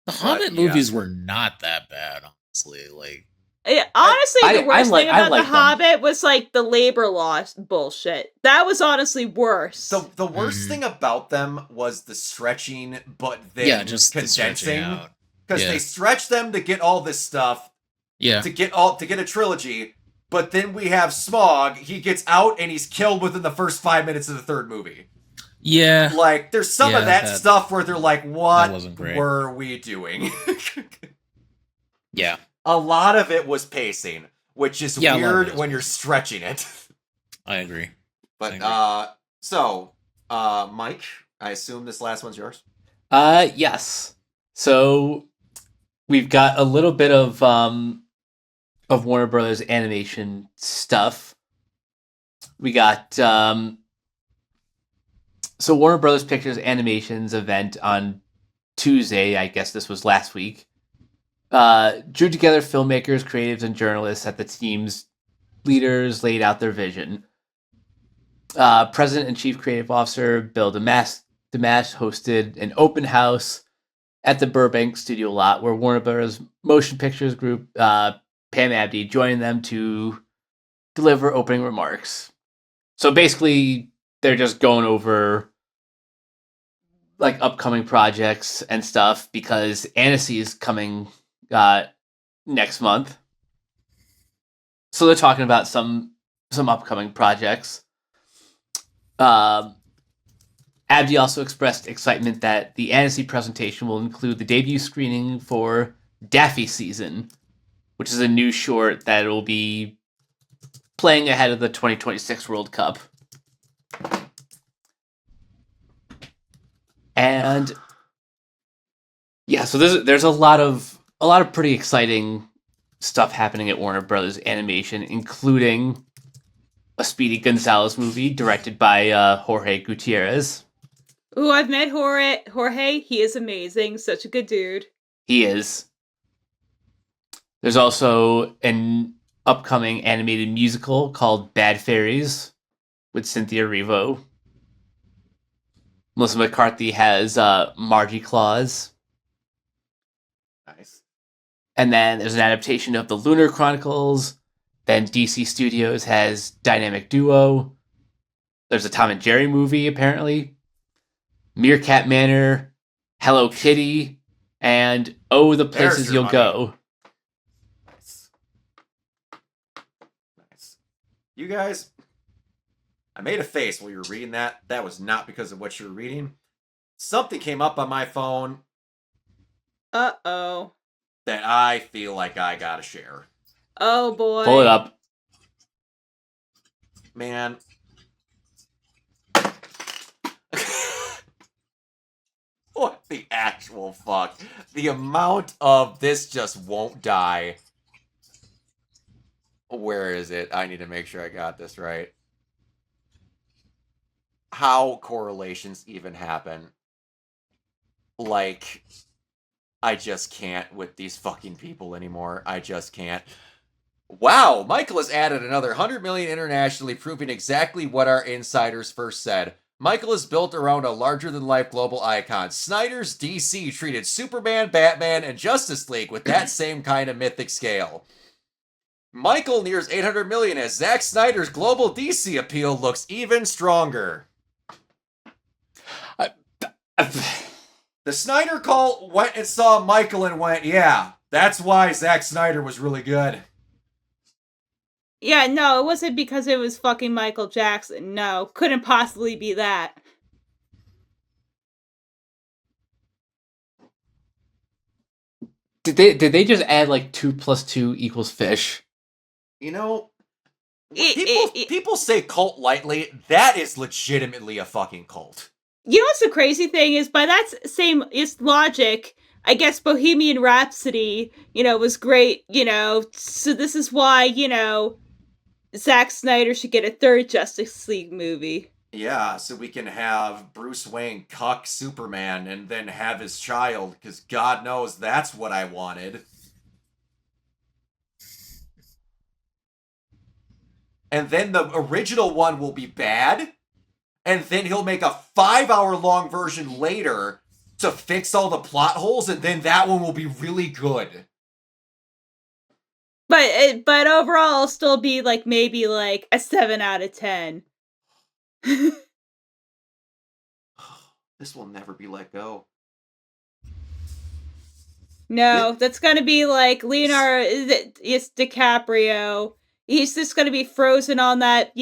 The Hobbit movies were not that bad, honestly. Like, honestly, the worst thing about The them. Hobbit was, like, the labor law bullshit. That was honestly worse. The worst thing about them was the stretching, but then just the stretching condensing. out. Because they stretched them to get all this stuff, Yeah. to get a trilogy, but then we have Smog. He gets out and he's killed within the first 5 minutes of the third movie. Yeah. Like, there's some of that stuff where they're like, what wasn't great. were we doing? Yeah. A lot of it was pacing, which is Yeah, weird when you're stretching it. I agree. But, Mike, I assume this last one's yours? Yes. So we've got a little bit of Warner Brothers animation stuff. We got so Warner Brothers Pictures Animations event on Tuesday. I guess this was last week. Drew together filmmakers, creatives, and journalists at the team's leaders, laid out their vision. President and Chief Creative Officer Bill Damash hosted an open house at the Burbank studio lot where Warner Bros. Motion Pictures Group, Pam Abdi, joined them to deliver opening remarks. So basically, they're just going over like upcoming projects and stuff because Annecy is coming next month. So they're talking about some upcoming projects. Abdi also expressed excitement that the Annecy presentation will include the debut screening for Daffy Season, which is a new short that will be playing ahead of the 2026 World Cup. And yeah, so there's a lot of pretty exciting stuff happening at Warner Brothers Animation, including a Speedy Gonzalez movie directed by Jorge Gutierrez. Ooh, I've met Jorge. He is amazing. Such a good dude. He is. There's also an upcoming animated musical called Bad Fairies with Cynthia Erivo. Melissa McCarthy has Margie Claus. Nice. And then there's an adaptation of the Lunar Chronicles. Then DC Studios has Dynamic Duo. There's a Tom and Jerry movie, apparently. Meerkat Manor, Hello Kitty, and Oh, the Places You'll Go. Nice. You guys, I made a face while you were reading that. That was not because of what you were reading. Something came up on my phone. Uh-oh. That I feel like I gotta share. Oh, boy. Pull it up. Man. What the actual fuck? The amount of this just won't die. Where is it? I need to make sure I got this right. How correlations even happen. Like, I just can't with these fucking people anymore. I just can't. Wow, Michael has added another 100 million internationally, proving exactly what our insiders first said. Michael is built around a larger-than-life global icon. Snyder's DC treated Superman, Batman, and Justice League with that same kind of mythic scale. Michael nears 800 million as Zack Snyder's global DC appeal looks even stronger. The Snyder cult went and saw Michael and went, yeah, that's why Zack Snyder was really good. Yeah, no, it wasn't because it was fucking Michael Jackson. No, couldn't possibly be that. Did they just add like 2 + 2 = fish? You know, people say cult lightly. That is legitimately a fucking cult. You know what's the crazy thing is, by that same logic, I guess Bohemian Rhapsody, was great, so this is why, Zack Snyder should get a third Justice League movie. Yeah, so we can have Bruce Wayne cuck Superman and then have his child, because God knows that's what I wanted. And then the original one will be bad, and then he'll make a 5-hour-long version later to fix all the plot holes, and then that one will be really good. But overall, it'll still be maybe a 7 out of 10. This will never be let go. No, that's gonna be like Leonardo is DiCaprio. He's just gonna be frozen on that,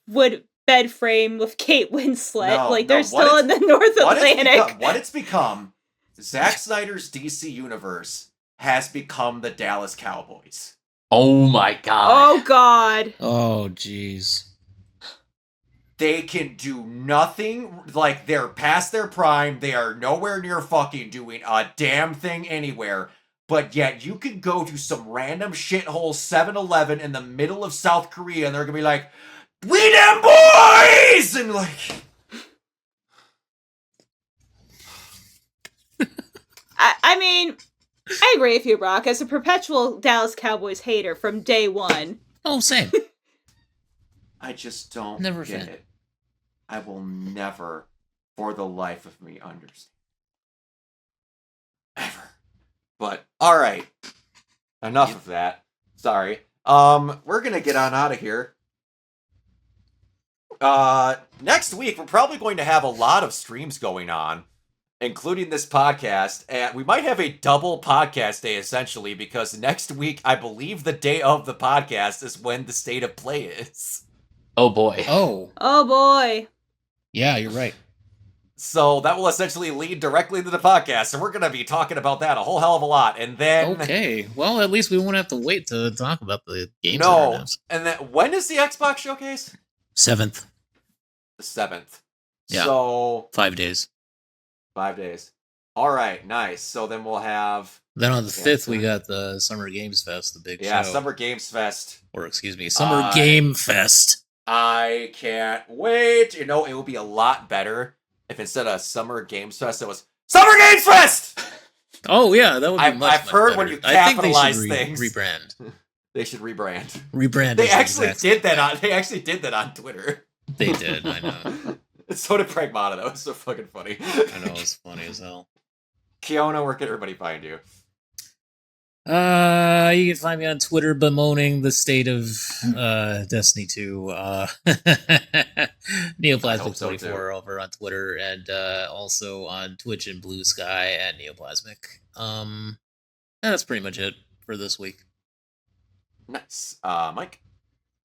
wood bed frame with Kate Winslet. No, They're still in the North Atlantic. What it's become, Zack Snyder's DC universe has become the Dallas Cowboys. Oh my god. Oh god. Oh, jeez. They can do nothing. Like, they're past their prime. They are nowhere near fucking doing a damn thing anywhere. But yet, you can go to some random shithole 7-Eleven in the middle of South Korea, and they're gonna be like, "We them boys!" And like... I mean, I agree with you, Brock. As a perpetual Dallas Cowboys hater from day one. Oh, same. I just don't Never get fan. it. I will never, for the life of me, understand. Ever. But, alright. Enough of that. Sorry. We're gonna get on out of here. Next week, we're probably going to have a lot of streams going on, including this podcast, and we might have a double podcast day, essentially, because next week, I believe the day of the podcast is when the State of Play is. Oh boy. Oh. Oh boy. Yeah, you're right. So that will essentially lead directly into the podcast, so we're going to be talking about that a whole hell of a lot, and then... Okay, well, at least we won't have to wait to talk about the games. that are No, announced. and then, when is the Xbox showcase? 7th. The 7th. Yeah. So, 5 days. 5 days. Alright, nice. So then we'll have... Then on the Yeah, 5th, we got the Summer Games Fest, the big Yeah, show. Summer Games Fest. Or, excuse me, Summer Game Fest. I can't wait. You know, it would be a lot better if instead of Summer Games Fest, it was Summer Games Fest! Oh, yeah, that would be I've much heard better. when you I think they capitalize should things. rebrand. They should rebrand. Rebrand. They is the actually exact- did that on. They actually did that on Twitter. They did, I know. So did Pragmata. That was so fucking funny. I know, it's funny as hell. Keona, where can everybody find you? You can find me on Twitter bemoaning the state of Destiny 2. Neoplasmic24 over on Twitter, and also on Twitch and Blue Sky at Neoplasmic. And that's pretty much it for this week. Nice. Mike?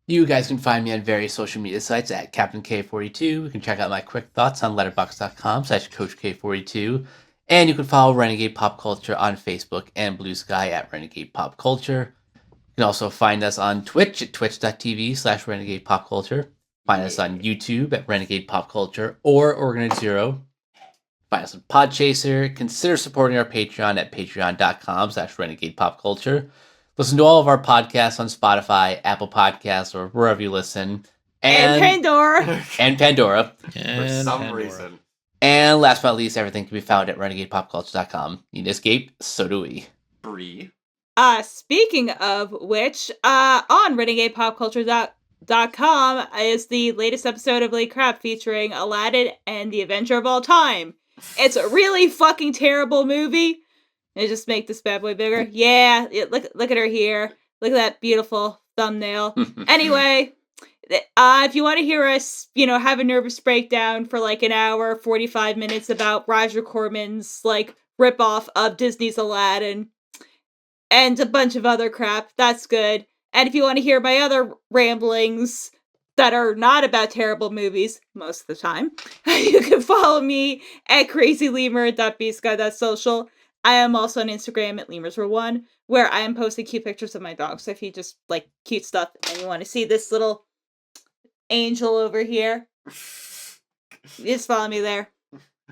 You guys can find me on various social media sites at Captain K42. You can check out my quick thoughts on letterboxd.com/CoachK42. And you can follow Renegade Pop Culture on Facebook and Blue Sky at Renegade Pop Culture. You can also find us on Twitch at twitch.tv/Renegade Pop Culture. Find us on YouTube at Renegade Pop Culture or Organized Zero. Find us on Podchaser. Consider supporting our Patreon at patreon.com/Renegade Pop Culture. Listen to all of our podcasts on Spotify, Apple Podcasts, or wherever you listen. And Pandora. And Pandora. For some reason. And last but not least, everything can be found at renegadepopculture.com. You need to escape, so do we. Bree. Speaking of which, on renegadepopculture.com is the latest episode of Late Crap featuring Aladdin and the Avenger of All Time. It's a really fucking terrible movie. And just make this bad boy bigger. Yeah, look at her here. Look at that beautiful thumbnail. Anyway, if you want to hear us, have a nervous breakdown for like an hour, 45 minutes about Roger Corman's like ripoff of Disney's Aladdin and a bunch of other crap, that's good. And if you want to hear my other ramblings that are not about terrible movies, most of the time, you can follow me at crazylemur.bsky.social. I am also on Instagram at lemurs1, where I am posting cute pictures of my dog. So if you just like cute stuff and you want to see this little angel over here, just follow me there.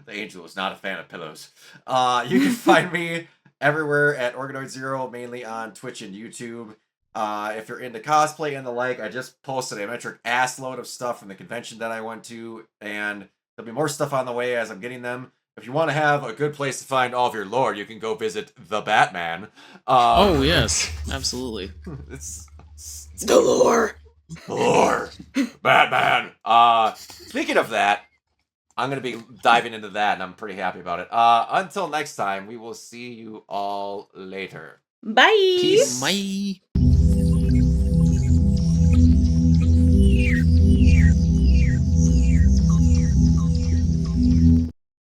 The angel is not a fan of pillows. You can find me everywhere at Organoid Zero, mainly on Twitch and YouTube. If you're into cosplay and the like, I just posted a metric ass load of stuff from the convention that I went to, and there'll be more stuff on the way as I'm getting them. If you want to have a good place to find all of your lore, you can go visit The Batman. Oh, yes. Absolutely. It's The lore! lore! Batman! Speaking of that, I'm going to be diving into that, and I'm pretty happy about it. Until next time, we will see you all later. Bye! Peace. Bye.